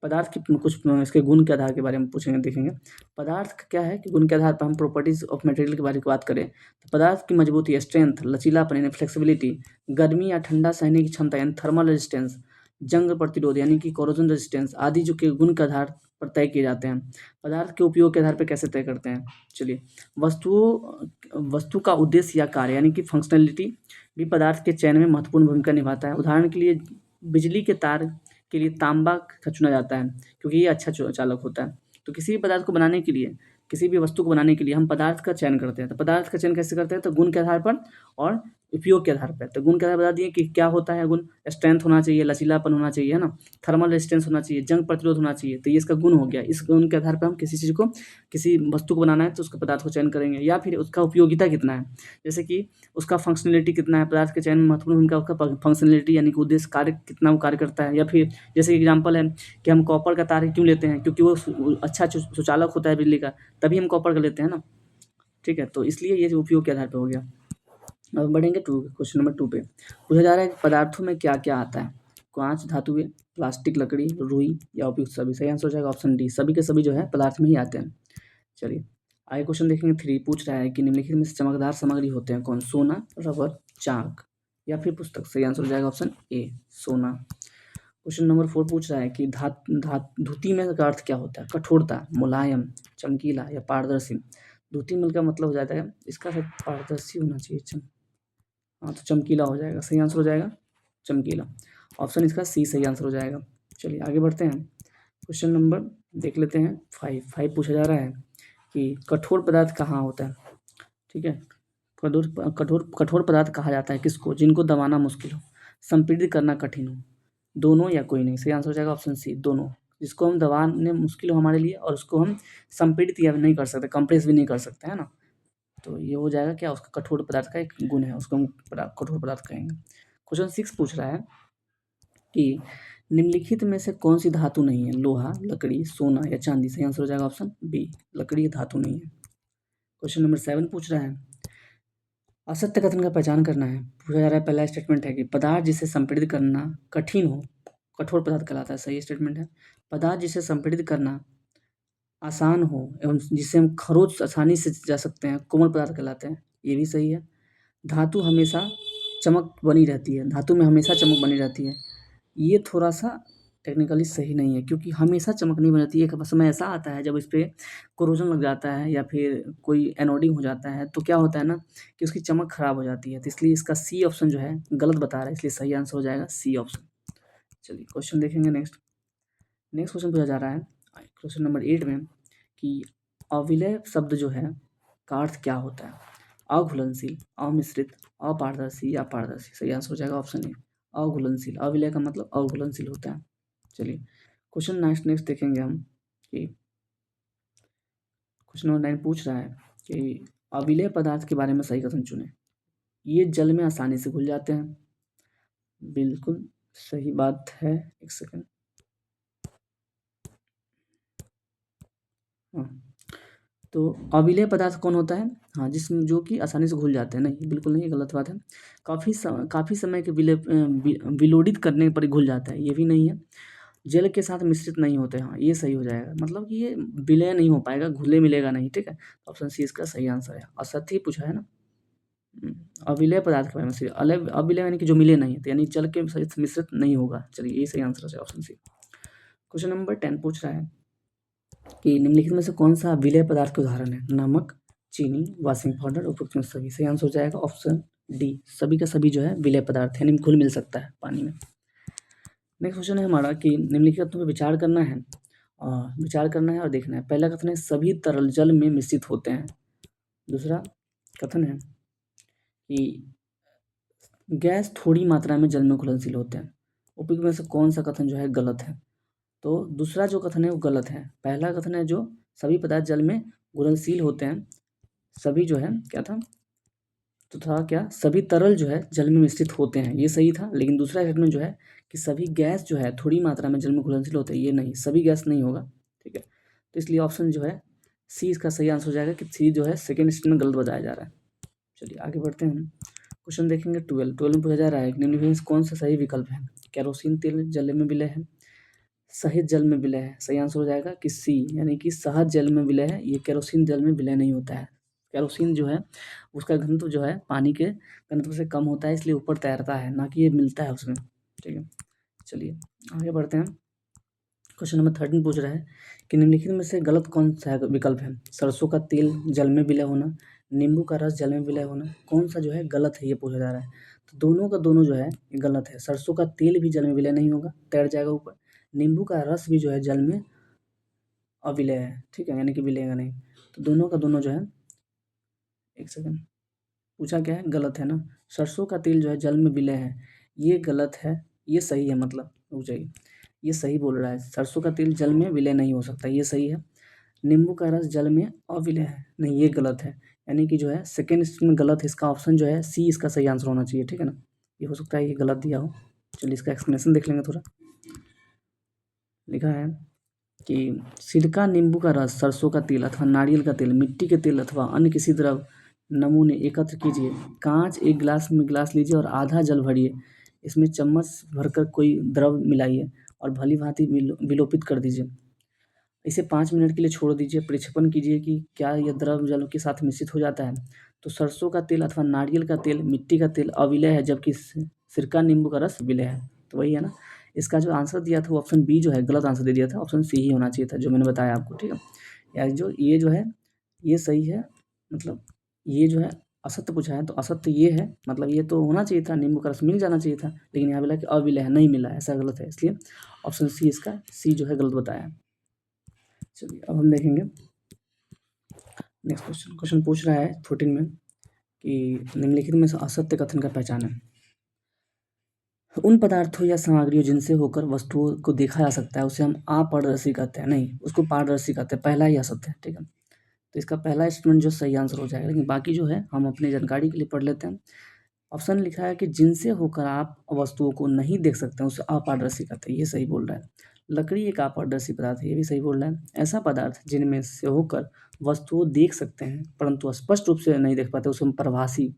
पदार्थ की कुछ इसके गुण के आधार के बारे में पूछेंगे, देखेंगे पदार्थ का क्या है कि गुण के आधार पर हम प्रॉपर्टीज ऑफ मटेरियल के बारे में बात करें तो पदार्थ की मजबूती, स्ट्रेंथ, लचीलापन यानी फ्लेक्सिबिलिटी, गर्मी या ठंडा सहने की क्षमता यानी थर्मल रेजिस्टेंस, जंग प्रतिरोध यानी कि कोरोजन रेजिस्टेंस आदि जो के गुण के आधार पर तय किए जाते हैं। पदार्थ के उपयोग के आधार पर कैसे तय करते हैं, चलिए वस्तु का उद्देश्य या कार्य यानी कि फंक्शनलिटी भी पदार्थ के चयन में महत्वपूर्ण भूमिका निभाता है। उदाहरण के लिए बिजली के तार के लिए तांबा का चुना जाता है क्योंकि ये अच्छा चालक होता है। तो किसी भी पदार्थ को बनाने के लिए, किसी भी वस्तु को बनाने के लिए हम पदार्थ का चयन करते हैं। तो पदार्थ का चयन कैसे करते हैं तो गुण के आधार पर और उपयोग के आधार पर। तो गुण के आधार पर बता दिए कि क्या होता है गुण, स्ट्रेंथ होना चाहिए, लचीलापन होना चाहिए, है ना, थर्मल रेजिस्टेंस होना चाहिए, जंग प्रतिरोध होना चाहिए। तो ये इसका गुण हो गया। इस गुण के आधार पर हम किसी चीज़ को, किसी वस्तु को बनाना है तो उसके पदार्थ को चयन करेंगे। या फिर उसका उपयोगिता कितना है, जैसे कि उसका फंक्शनलिटी कितना है, पदार्थ के चयन में महत्वपूर्ण भूमिका उसका फंक्शनलिटी यानी कि उद्देश्य, कार्य कितना वो कार्य करता है। या फिर जैसे एग्जाम्पल है कि हम कॉपर का तार क्यों लेते हैं, क्योंकि वो अच्छा सुचालक होता है बिजली का, तभी हम कॉपर का लेते हैं ना, ठीक है। तो इसलिए ये जो उपयोग के आधार पर हो गया। अब बढ़ेंगे क्वेश्चन नंबर 2 पे। पूछा जा रहा है कि पदार्थों में क्या क्या आता है, कांच, धातुएं, प्लास्टिक, लकड़ी, रुई या उपयुक्त सभी। सही आंसर हो जाएगा ऑप्शन डी, सभी के सभी जो है पदार्थ में ही आते हैं। चलिए आगे क्वेश्चन देखेंगे 3। पूछ रहा है कि निम्नलिखित में से चमकदार सामग्री होते हैं कौन, सोना, रबर, चाक या फिर पुस्तक। सही आंसर हो जाएगा ऑप्शन ए, सोना। क्वेश्चन नंबर 4 पूछ रहा है कि धुती में का अर्थ क्या होता है, कठोरता, मुलायम, चमकीला या पारदर्शी। धुती में का मतलब हो जाता है इसका शायद पारदर्शी होना चाहिए, हाँ तो चमकीला हो जाएगा। सही आंसर हो जाएगा चमकीला, ऑप्शन इसका सी सही आंसर हो जाएगा। चलिए आगे बढ़ते हैं, क्वेश्चन नंबर देख लेते हैं 5 पूछा जा रहा है कि कठोर पदार्थ कहाँ होता है, ठीक है। कठोर पदार्थ कहा जाता है किसको, जिनको दबाना मुश्किल हो, संपीड़ित करना कठिन हो, दोनों या कोई नहीं। सही आंसर हो जाएगा ऑप्शन सी, दोनों। जिसको हम दबाने मुश्किल हो हमारे लिए और उसको हम संपीड़ित या नहीं कर सकते, कंप्रेस भी नहीं कर सकते, है ना। तो ये हो जाएगा क्या, उसका कठोर पदार्थ का एक गुण है, उसको हम कठोर पदार्थ कहेंगे। क्वेश्चन 6 पूछ रहा है कि निम्नलिखित में से कौन सी धातु नहीं है, लोहा, लकड़ी, सोना या चांदी। सही आंसर हो जाएगा ऑप्शन बी, लकड़ी धातु नहीं है। क्वेश्चन नंबर 7 पूछ रहा है असत्य कथन का पहचान करना है। पूछा जा रहा है, पहला स्टेटमेंट है कि पदार्थ जिसे संपीड़ित करना कठिन हो कठोर पदार्थ कहलाता है, सही स्टेटमेंट है। पदार्थ जिसे संपीड़ित करना आसान हो एवं जिसे हम खरोच आसानी से जा सकते हैं, कोमल पदार्थ कहलाते हैं, ये भी सही है। धातु हमेशा चमक बनी रहती है, धातु में हमेशा चमक बनी रहती है, ये थोड़ा-सा टेक्निकली सही नहीं है, क्योंकि हमेशा चमक नहीं बनी रहती है। एक समय ऐसा आता है जब इसपे कोरोजन लग जाता है या फिर कोई एनोडिंग हो जाता है, तो क्या होता है ना कि उसकी चमक खराब हो जाती है। तो इसलिए इसका सी ऑप्शन जो है गलत बता रहा है, इसलिए सही आंसर हो जाएगा सी ऑप्शन। चलिए क्वेश्चन देखेंगे नेक्स्ट। नेक्स्ट क्वेश्चन पूछा जा रहा है क्वेश्चन नंबर 8 में कि अविलय शब्द जो है का अर्थ क्या होता है? अघुलनशील, अमिश्रित, अपारदर्शी या पारदर्शी। सही आंसर हो जाएगा ऑप्शन ए, अघुलनशील। अविलय का मतलब अघुलनशील होता है। चलिए क्वेश्चन नेक्स्ट देखेंगे हम कि क्वेश्चन नंबर 9 पूछ रहा है कि अविलय पदार्थ के बारे में सही कथन चुनें। ये जल में आसानी से घुल जाते हैं, बिल्कुल सही बात है। एक सेकंड, हाँ, तो अविलय पदार्थ कौन होता है? हाँ, जिसमें जो कि आसानी से घुल जाते हैं। नहीं, बिल्कुल नहीं, ये गलत बात है। काफ़ी समय के विलोडित करने पर घुल जाता है, ये भी नहीं है। जल के साथ मिश्रित नहीं होते, हाँ, ये सही हो जाएगा। मतलब कि ये विलय नहीं हो पाएगा, घुले मिलेगा नहीं, ठीक है। ऑप्शन सी इसका सही आंसर है। असत्य पूछा है ना। अविलय पदार्थ के बारे में सही, अविलय यानी कि जो मिले नहीं, तो यानी जल के साथ मिश्रित नहीं होगा। चलिए ये सही आंसर है, ऑप्शन सी। क्वेश्चन नंबर 10 पूछ रहा है कि निम्नलिखित में से कौन सा विलय पदार्थ के उदाहरण है? नमक, चीनी, वॉशिंग पाउडर, उपरोक्त में सभी। सही आंसर हो जाएगा ऑप्शन डी, सभी का सभी जो है विलय पदार्थ यानी घुल मिल सकता है पानी में। नेक्स्ट क्वेश्चन है हमारा कि निम्नलिखित तत्वों पर विचार करना है और देखना है। पहला कथन है सभी तरल जल में मिश्रित होते हैं। दूसरा कथन है कि गैस थोड़ी मात्रा में जल में घुलनशील होते हैं। उपयुक्त में से कौन सा कथन जो है गलत है? तो दूसरा जो कथन है वो गलत है। पहला कथन है जो सभी पदार्थ जल में घुलनशील होते हैं, सभी जो है क्या था, तो था क्या सभी तरल जो है जल में मिश्रित होते हैं, ये सही था। लेकिन दूसरा स्टेटमेंट जो है कि सभी गैस जो है थोड़ी मात्रा में जल में घुलनशील होते हैं, ये नहीं, सभी गैस नहीं होगा, ठीक है। तो इसलिए ऑप्शन जो है सी इसका सही आंसर हो जाएगा कि सी जो है सेकेंड स्टेटमेंट गलत बताया जा रहा है। चलिए आगे बढ़ते हैं। क्वेश्चन देखेंगे 12 में पूछा जा रहा है कि निम्नलिखित में कौन सा सही विकल्प है? केरोसिन तेल जल में विलय है, सहित जल में विलय है। सही आंसर हो जाएगा कि सी, यानी कि सहज जल में विलय है, ये केरोसिन जल में विलय नहीं होता है। केरोसिन जो है उसका घनत्व जो है पानी के घनत्व से कम होता है, इसलिए ऊपर तैरता है, ना कि ये मिलता है उसमें, ठीक है। चलिए आगे बढ़ते हैं। क्वेश्चन नंबर 13 पूछ रहा है कि निम्नलिखित में से गलत कौन सा विकल्प है? सरसों का तेल जल में विलय होना, नींबू का रस जल में विलय होना, कौन सा जो है गलत है ये पूछा जा रहा है। तो दोनों का दोनों जो है ये गलत है। सरसों का तेल भी जल में विलय नहीं होगा, तैर जाएगा ऊपर। नींबू का रस भी जो है जल में अविलय है, ठीक है, यानी कि विलयेगा नहीं। तो दोनों का दोनों जो है, एक सेकंड, पूछा क्या है? गलत है ना। सरसों का तेल जो है जल में विलय है, ये गलत है, ये सही है। मतलब रुक जाइए, ये सही बोल रहा है, सरसों का तेल जल में विलय नहीं हो सकता, ये सही है। नींबू का रस जल में अविलय है, नहीं, ये गलत है। यानी कि जो है सेकेंड स्टेटमेंट गलत है, इसका ऑप्शन जो है सी इसका सही आंसर होना चाहिए, ठीक है ना। ये हो सकता है ये गलत दिया हो। चलिए इसका एक्सप्लेनेशन देख लेंगे थोड़ा। लिखा है कि सिरका, नींबू का रस, सरसों का तेल अथवा नारियल का तेल, मिट्टी के तेल अथवा अन्य किसी द्रव नमूने एकत्र कीजिए। कांच एक गिलास में गिलास लीजिए और आधा जल भरिए, इसमें चम्मच भरकर कोई द्रव मिलाइए और भली भांति विलोपित कर दीजिए। इसे 5 मिनट के लिए छोड़ दीजिए। प्रक्षेपण कीजिए कि क्या यह द्रव जल के साथ मिश्रित हो जाता है। तो सरसों का तेल अथवा नारियल का तेल, मिट्टी का तेल अविलय है, जबकि सिरका, नींबू का रस विलय है। तो वही है ना। इसका जो आंसर दिया था वो ऑप्शन बी जो है गलत आंसर दे दिया था, ऑप्शन सी ही होना चाहिए था जो मैंने बताया आपको, ठीक है। या ये जो है ये सही है, मतलब ये जो है असत्य पूछा है, तो असत्य ये है, मतलब ये तो होना चाहिए था, नींबू का रस मिल जाना चाहिए था, लेकिन यहाँ बोला कि अविलय है, नहीं मिला, ऐसा गलत है, इसलिए ऑप्शन सी इसका सी जो है गलत बताया है। चलिए अब हम देखेंगे नेक्स्ट क्वेश्चन पूछ रहा है 14 में कि निम्नलिखित में से असत्य कथन का पहचान है। उन पदार्थों या सामग्रियों जिनसे होकर वस्तुओं को देखा जा सकता है उसे हम अपारदर्शी कहते हैं, नहीं, उसको पारदर्शी कहते हैं। पहला ही असत्य है, ठीक है। तो इसका पहला स्टेटमेंट जो सही आंसर हो जाएगा, लेकिन बाकी जो है हम अपनी जानकारी के लिए पढ़ लेते हैं। ऑप्शन लिखा है कि जिनसे होकर आप वस्तुओं को नहीं देख सकते हैं उसे अपारदर्शी कहते हैं, ये सही बोल रहा है। लकड़ी एक अपारदर्शी पदार्थ है, ये भी सही बोल रहा है। ऐसा पदार्थ जिनमें से होकर वस्तुओं देख सकते हैं परंतु स्पष्ट रूप से नहीं देख पाते उसे हम परभासी,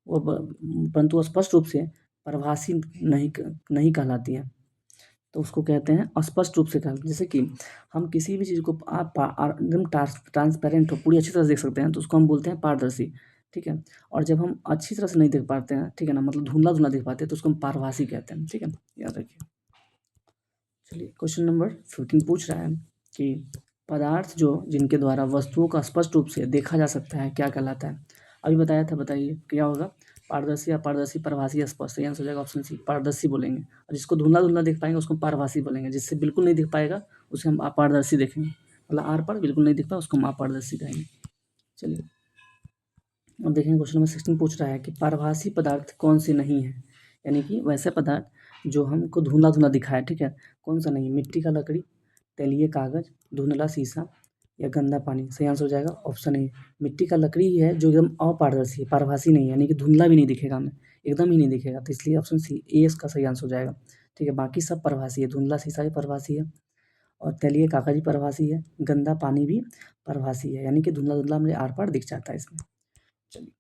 परंतु स्पष्ट रूप से परभासी नहीं कहलाती है। तो उसको कहते हैं स्पष्ट रूप से कहते हैं। जैसे कि हम किसी भी चीज़ को आप एकदम ट्रांसपेरेंट हो, पूरी अच्छी तरह से देख सकते हैं, तो उसको हम बोलते हैं पारदर्शी, ठीक है। और जब हम अच्छी तरह से नहीं देख पाते हैं, ठीक है ना, मतलब धुंधला-धुंधला देख पाते हैं, तो उसको हम पारभासी कहते हैं, ठीक है, याद रखिए। चलिए क्वेश्चन नंबर 15 पूछ रहा है कि पदार्थ जो जिनके द्वारा वस्तुओं का स्पष्ट रूप से देखा जा सकता है क्या कहलाता है? अभी बताया था, बताइए क्या होगा? पारदर्शी, अपारदर्शी, परभासी, अस्पष्ट। सही आंसर हो जाएगा ऑप्शन सी, पारदर्शी बोलेंगे। और जिसको धुंधला-धुंधला देख पाएंगे उसको पारभासी बोलेंगे। जिससे बिल्कुल नहीं दिख पाएगा उसे हम अपारदर्शी देखेंगे। मतलब आर पार बिल्कुल नहीं दिख पाए उसको हम अपारदर्शी कहेंगे। चलिए अब देखेंगे क्वेश्चन नंबर 16 पूछ रहा है कि पारभासी पदार्थ कौन से नहीं है? यानी कि वैसे पदार्थ जो हमको धुंधला-धुंधला दिखाए, ठीक है? कौन सा नहीं? मिट्टी का लकड़ी, तैलीय कागज, धुंधला शीशा या गंदा पानी। सही आंसर हो जाएगा ऑप्शन ए। मिट्टी का लकड़ी ही है जो एकदम अपारदर्शी है, पारभासी नहीं है, यानी कि धुंधला भी नहीं दिखेगा हमें, एकदम ही नहीं दिखेगा, तो इसलिए ऑप्शन सी ए इसका सही आंसर हो जाएगा। ठीक है, बाकी सब परभासी है, धुंधला शीशा भी परभासी है और तैलीय कागज भी परभासी है, गंदा पानी भी परभासी है, यानी कि धुंधला-धुंधला मुझे आर पार दिख जाता है इसमें। चलिए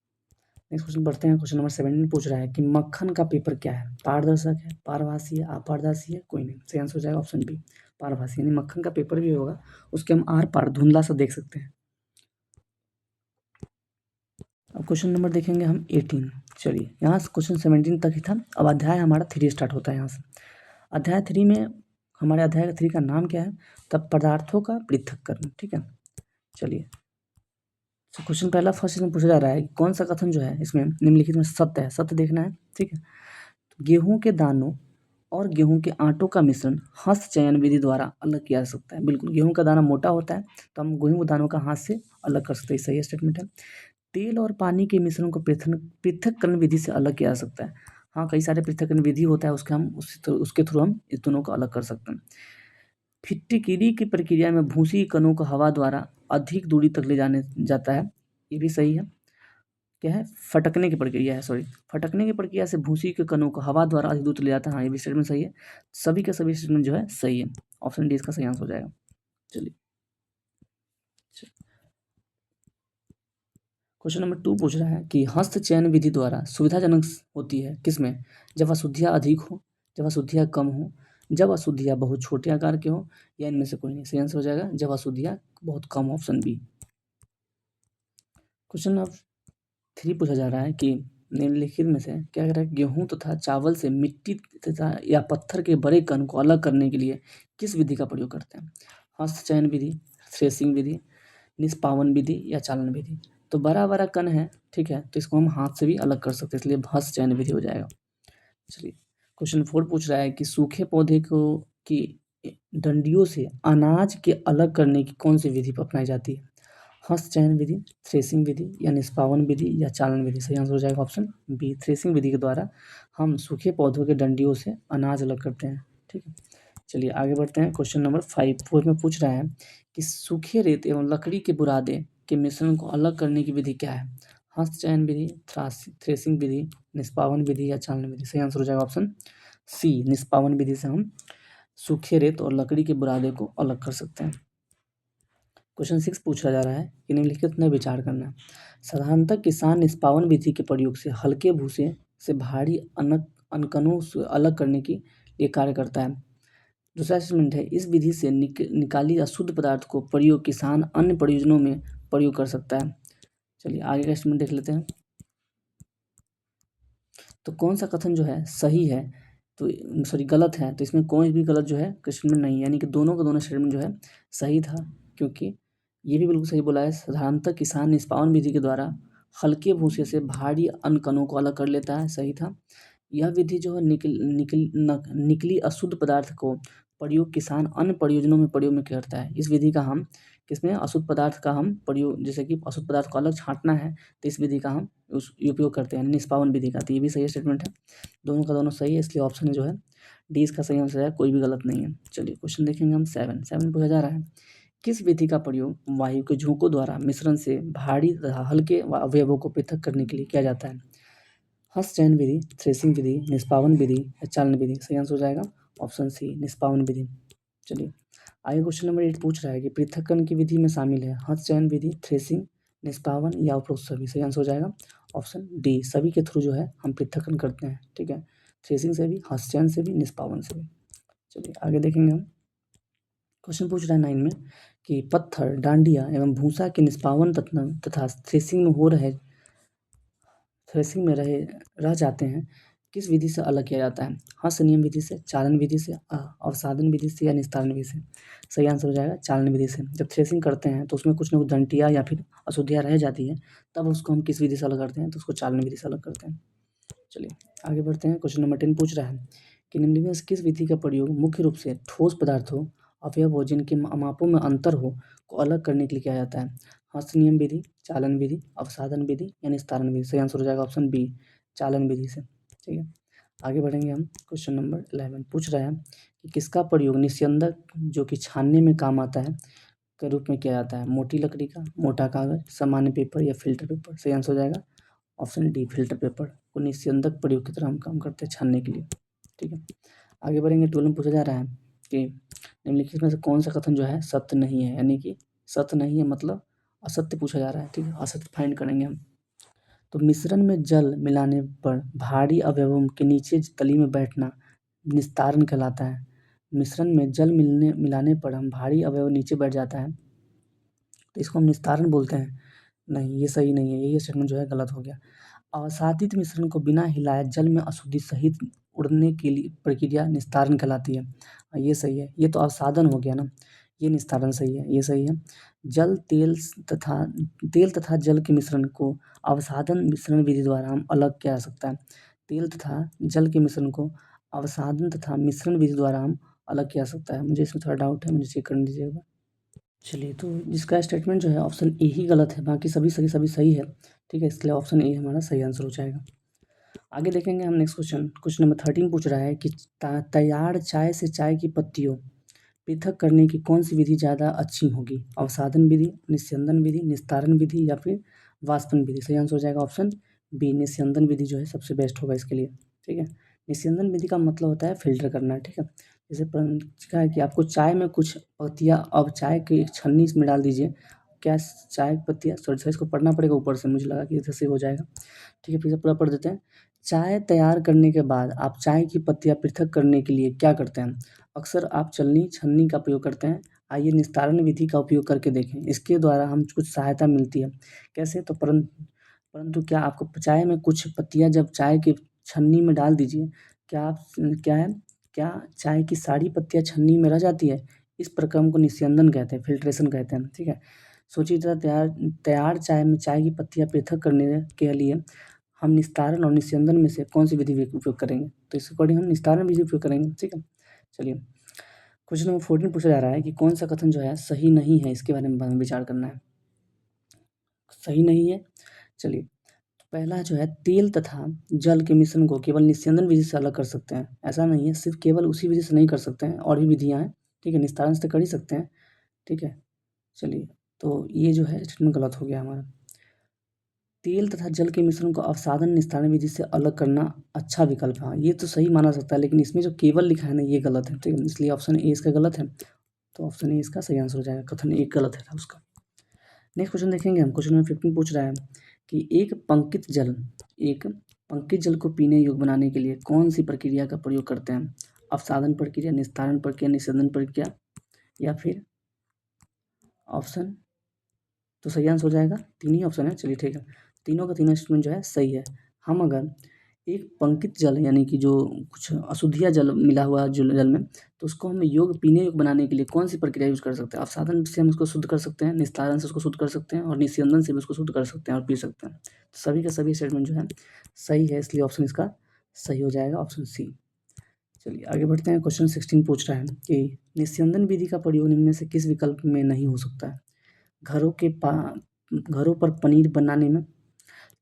नेक्स्ट क्वेश्चन पढ़ते हैं। क्वेश्चन नंबर 17 पूछ रहा है कि मक्खन का पेपर क्या है? पारदर्शक है, पारभासी है, अपारदर्शी है, कोई नहीं। सही आंसर हो जाएगा ऑप्शन बी, पारभासी। यानी मक्खन का पेपर भी होगा, उसके हम आर पार धुंधला सा देख सकते हैं। अब क्वेश्चन नंबर देखेंगे हम 18। चलिए यहाँ से क्वेश्चन 17 तक ही था। अब अध्याय हमारा 3 स्टार्ट होता है यहाँ से। अध्याय 3 में हमारे अध्याय 3 का नाम क्या है? तब पदार्थों का पृथक्करण। ठीक है, चलिए क्वेश्चन पहला फर्स्ट इसमें पूछा जा रहा है कि कौन सा कथन जो है इसमें निम्नलिखित में सत्य है, सत्य देखना है। ठीक है, तो गेहूं के दानों और गेहूं के आटों का मिश्रण हस्त चयन विधि द्वारा अलग किया जा सकता है। बिल्कुल, गेहूं का दाना मोटा होता है तो हम गेहूं के दानों का हाथ से अलग कर सकते हैं, सही स्टेटमेंट है। तेल और पानी के मिश्रण को पृथक्करण विधि से अलग किया जा सकता है। हाँ, कई सारे पृथक्करण विधि होता है, उसके थ्रू हम इस दोनों को अलग कर सकते हैं। फिटकिरी की प्रक्रिया में भूसी के कणों को हवा द्वारा अधिक दूरी तक ले जाने जाता है, ये भी सही है। क्या है? फटकने की प्रक्रिया है, सॉरी, फटकने की प्रक्रिया से भूसी के कणों को हवा द्वारा अधिक दूर ले जाता है। हाँ, ये भी स्टेटमेंट सही है। सभी के सभी स्टेटमेंट जो है सही है, ऑप्शन डी इसका सही आंसर हो जाएगा। चलिए क्वेश्चन नंबर 2 पूछ रहा है कि हस्त चयन विधि द्वारा सुविधाजनक होती है किसमें? जब अशुद्धियाँ अधिक हो, जब अशुद्धियाँ कम हो, जब अशुद्धियाँ बहुत छोटे आकार के हो, या इनमें से कोई नहीं। सही आंसर हो जाएगा जब अशुद्धियाँ बहुत कम, ऑप्शन बी। क्वेश्चन नंबर 3 पूछा जा रहा है कि निम्नलिखित में से क्या कह रहा है? गेहूं तथा चावल से मिट्टी तथा या पत्थर के बड़े कण को अलग करने के लिए किस विधि का प्रयोग करते हैं? हस्त चयन विधि, थ्रेसिंग विधि, निष्पावन विधि या चालन विधि। तो बड़ा बड़ा कण है, ठीक है, तो इसको हम हाथ से भी अलग कर सकते हैं, इसलिए हस्त चयन विधि हो जाएगा। चलिए क्वेश्चन 4 पूछ रहा है कि सूखे पौधे को की डंडियों से अनाज के अलग करने की कौन सी विधि अपनाई जाती है? हस्त चयन विधि, थ्रेसिंग विधि या निष्पावन विधि या चालन विधि। सही आंसर हो जाएगा ऑप्शन बी, थ्रेसिंग विधि के द्वारा हम सूखे पौधों के डंडियों से अनाज अलग करते हैं। ठीक है, चलिए आगे बढ़ते हैं। क्वेश्चन नंबर 4 में पूछ रहा है कि सूखे रेत एवं लकड़ी के बुरादे के मिश्रण को अलग करने की विधि क्या है? हस्त चयन विधि, थ्रेसिंग विधि, निष्पावन विधि या चालन विधि। सही आंसर हो जाएगा ऑप्शन सी, निष्पावन विधि से हम सूखे रेत और लकड़ी के बुरादे को अलग कर सकते हैं। क्वेश्चन 6 पूछा जा रहा है कि निम्नलिखित में विचार करना। साधारणतः किसान निष्पावन विधि के प्रयोग से हल्के भूसे से भारी अनकनों से अलग करने की लिए कार्य करता है। दूसरा स्टेटमेंट है इस विधि से निकाली अशुद्ध पदार्थ को प्रयोग किसान अन्य प्रयोजनों में प्रयोग कर सकता है। चलिए आगे का स्टेटमेंट देख लेते हैं। तो कौन सा कथन जो है सही है, तो सॉरी गलत है, तो इसमें कोई भी गलत जो है स्टेटमेंट नहीं है, यानी कि दोनों का दोनों स्टेटमेंट जो है सही था, क्योंकि ये भी बिल्कुल सही बोला है। साधारणतः किसान निष्पावन विधि के द्वारा हल्के भूसे से भारी अन्न कणों को अलग कर लेता है, सही था। यह विधि जो है निकली अशुद्ध पदार्थ को प्रयोग किसान अन्य प्रयोजनों में प्रयोग में करता है। इस विधि का हम किसमें अशुद्ध पदार्थ का हम प्रयोग, जैसे कि अशुद्ध पदार्थ को अलग छांटना है, तो इस विधि का हम उपयोग करते हैं, निष्पावन विधि का। तो ये भी सही स्टेटमेंट है, दोनों का दोनों सही है, इसलिए ऑप्शन जो है डी इसका सही आंसर है, कोई भी गलत नहीं है। चलिए क्वेश्चन देखेंगे हम 7 पूछा जा रहा है किस विधि का प्रयोग वायु के झोंकों द्वारा मिश्रण से भारी तथा हल्के अवयवों को पृथक करने के लिए किया जाता है? हस्त चयन विधि, थ्रेसिंग विधि, निष्पावन विधि या चालन विधि। सही आंसर हो जाएगा ऑप्शन सी, निष्पावन विधि। चलिए आगे क्वेश्चन नंबर 8 पूछ रहा है कि पृथक्करण की विधि में शामिल है हस्त चयन विधि, थ्रेसिंग, निष्पावन या उपरोक्त सभी। सही आंसर हो जाएगा ऑप्शन डी, सभी के थ्रू जो है हम पृथक्करण करते हैं। ठीक है, थ्रेसिंग से भी, हस्त चयन से भी, निष्पावन से भी। चलिए आगे देखेंगे हम। क्वेश्चन पूछ रहा है 9 में कि पत्थर, डांडिया एवं भूसा के निष्पादन तथा थ्रेसिंग में रह जाते हैं किस विधि से अलग किया जाता है? हस्त नियम विधि से, चालन विधि से, अवसादन विधि से या निस्तारण विधि से? सही आंसर हो जाएगा चालन विधि से। जब थ्रेसिंग करते हैं तो उसमें कुछ न कुछ डंटियाँ या फिर अशुद्धियाँ रह जाती है, तब उसको हम किस विधि से अलग करते हैं? तो उसको चालन विधि से अलग करते हैं। चलिए आगे बढ़ते हैं। क्वेश्चन नंबर 10 पूछ रहा है कि निम्नलिखित में से किस विधि का प्रयोग मुख्य रूप से ठोस पदार्थों, अवयवों जिनके मापों में अंतर हो को अलग करने के लिए किया जाता है? हस्त नियम विधि, चालन विधि, अवसादन विधि या निस्तारण विधि? सही आंसर हो जाएगा ऑप्शन बी, चालन विधि से। ठीक है, आगे बढ़ेंगे हम। क्वेश्चन नंबर 11 पूछ रहा है कि किसका प्रयोग निस्यंदक जो कि छानने में काम आता है के रूप में किया जाता है? मोटी लकड़ी का, मोटा कागज, सामान्य पेपर या फिल्टर पेपर? सही आंसर हो जाएगा ऑप्शन डी, फिल्टर पेपर को निस्यंदक प्रयोग की तरह हम काम करते हैं छानने के लिए। ठीक है, आगे बढ़ेंगे। 12 में पूछा जा रहा है कि निम्नलिखित में से कौन सा कथन जो है सत्य नहीं है, यानी कि सत्य नहीं है मतलब असत्य पूछा जा रहा है। ठीक है, असत्य फाइंड करेंगे हम। तो मिश्रण में जल मिलाने पर भारी अवयवों के नीचे तली में बैठना निस्तारण कहलाता है। मिश्रण में जल मिलाने पर हम भारी अवयव नीचे बैठ जाता है तो इसको हम निस्तारण बोलते हैं। नहीं, ये सही नहीं है, ये स्टेटमेंट जो है गलत हो गया। अवसादित मिश्रण को बिना हिलाए जल में अशुद्धि सहित उड़ने के लिए प्रक्रिया निस्तारण कहलाती है। ये सही है, ये तो अवसादन हो गया ना, ये निस्तारण सही है, ये सही है। तेल तथा जल के मिश्रण को अवसादन मिश्रण विधि द्वारा हम अलग किया जा सकता है। तेल तथा जल के मिश्रण को अवसादन तथा मिश्रण विधि द्वारा हम अलग किया जा सकता है। मुझे इसमें थोड़ा डाउट है, मुझे चेक कर दीजिएगा। चलिए, तो इसका स्टेटमेंट जो है ऑप्शन ए ही गलत है, बाकी सभी सही है। ठीक है, इसलिए ऑप्शन ए हमारा सही आंसर हो जाएगा। आगे देखेंगे हम नेक्स्ट क्वेश्चन। क्वेश्चन नंबर 13 पूछ रहा है कि तैयार चाय से चाय की पत्तियों पृथक करने की कौन सी विधि ज़्यादा अच्छी होगी? अवसादन विधि, निस्यंदन विधि, निस्तारण विधि या फिर वाष्पन विधि? सही आंसर हो जाएगा ऑप्शन बी, निस्यंदन विधि जो है सबसे बेस्ट होगा इसके लिए। ठीक है, निस्यंदन विधि का मतलब होता है फिल्टर करना। ठीक है, जैसे क्या है कि आपको चाय में कुछ पत्तियाँ, अब चाय की एक छन्नी इसमें डाल दीजिए। क्या चाय की पत्तियाँ, सॉरी इसको पढ़ना पड़ेगा ऊपर से, मुझे लगा कि इधर से हो जाएगा। ठीक है, फिर से पूरा पढ़ देते हैं। चाय तैयार करने के बाद आप चाय की पत्तियाँ पृथक करने के लिए क्या करते हैं? अक्सर आप छन्नी का प्रयोग करते हैं। आइए निस्तारण विधि का उपयोग करके देखें। इसके द्वारा हम कुछ सहायता मिलती है। कैसे? तो परंतु क्या आपको चाय में कुछ पत्तियाँ जब चाय की छन्नी में डाल दीजिए, क्या चाय की सारी पत्तियाँ छन्नी में रह जाती है? इस प्रक्रम को निस्यंदन कहते हैं, फिल्ट्रेशन कहते हैं। ठीक है, सोचिए जरा, तैयार चाय में चाय की पत्तियाँ पृथक करने के लिए हम निस्तारण और निस्यंदन में से कौन सी विधि उपयोग करेंगे? तो इस अकॉर्डिंग हम निस्तारण विधि उपयोग करेंगे। ठीक है, चलिए क्वेश्चन नंबर 14 पूछा जा रहा है कि कौन सा कथन जो है सही नहीं है, इसके बारे में हमें विचार करना है। सही नहीं है, चलिए तो पहला जो है, तेल तथा जल के मिश्रण को केवल निस्यंदन विधि से अलग कर सकते हैं। ऐसा नहीं है, सिर्फ केवल उसी विधि से नहीं कर सकते हैं, और भी विधियाँ हैं। ठीक है, निस्तारण से कर ही सकते हैं। ठीक है, चलिए तो ये जो है स्टेटमेंट गलत हो गया हमारा। तेल तथा जल के मिश्रण को अवसादन निस्तारण विधि से अलग करना अच्छा विकल्प है। ये तो सही माना सकता है, लेकिन इसमें जो केवल लिखा है ना, ये गलत है। ठीक है, इसलिए ऑप्शन ए इसका गलत है। तो ऑप्शन ए इसका सही आंसर हो जाएगा, कथन एक गलत है उसका। नेक्स्ट क्वेश्चन देखेंगे हम। क्वेश्चन नंबर 15 पूछ रहा है कि एक पंकित जल को पीने योग्य बनाने के लिए कौन सी प्रक्रिया का प्रयोग करते हैं? अवसादन प्रक्रिया, निस्तारण प्रक्रिया, निस्यंदन प्रक्रिया या फिर ऑप्शन? तो सही आंसर हो जाएगा, तीन ही ऑप्शन है। चलिए ठीक है, तीनों का तीनों स्टेटमेंट जो है सही है। हम अगर एक पंकित जल, यानी कि जो कुछ अशुद्धियाँ जल मिला हुआ जल में, तो उसको हम पीने योग्य बनाने के लिए कौन सी प्रक्रिया यूज़ कर सकते हैं? अवसादन से हम उसको शुद्ध कर सकते हैं, निस्तारण से उसको शुद्ध कर सकते हैं और निस्यंदन से भी उसको शुद्ध कर सकते हैं और पी सकते हैं। तो सभी का सभी स्टेटमेंट जो है सही है, इसलिए ऑप्शन इसका सही हो जाएगा, ऑप्शन सी। चलिए आगे बढ़ते हैं। क्वेश्चन 16 पूछ रहा है कि निस्यंदन विधि का प्रयोग निम्न में से किस विकल्प में नहीं हो सकता है? घरों पर पनीर बनाने में,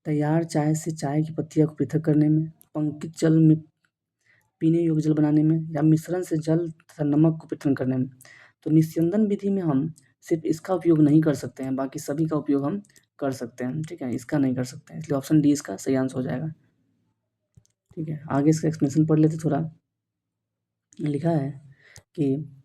तैयार चाय से चाय की पत्तियों को पृथक करने में, पंकित जल में पीने योग्य जल बनाने में या मिश्रण से जल तथा नमक को पृथक करने में। तो निस्यंदन विधि में हम सिर्फ इसका उपयोग नहीं कर सकते हैं, बाकी सभी का उपयोग हम कर सकते हैं। ठीक है, इसका नहीं कर सकते हैं, इसलिए ऑप्शन डी इसका सही आंसर हो जाएगा। ठीक है, आगे इसका एक्सप्लेनेशन पढ़ लेते थोड़ा। लिखा है कि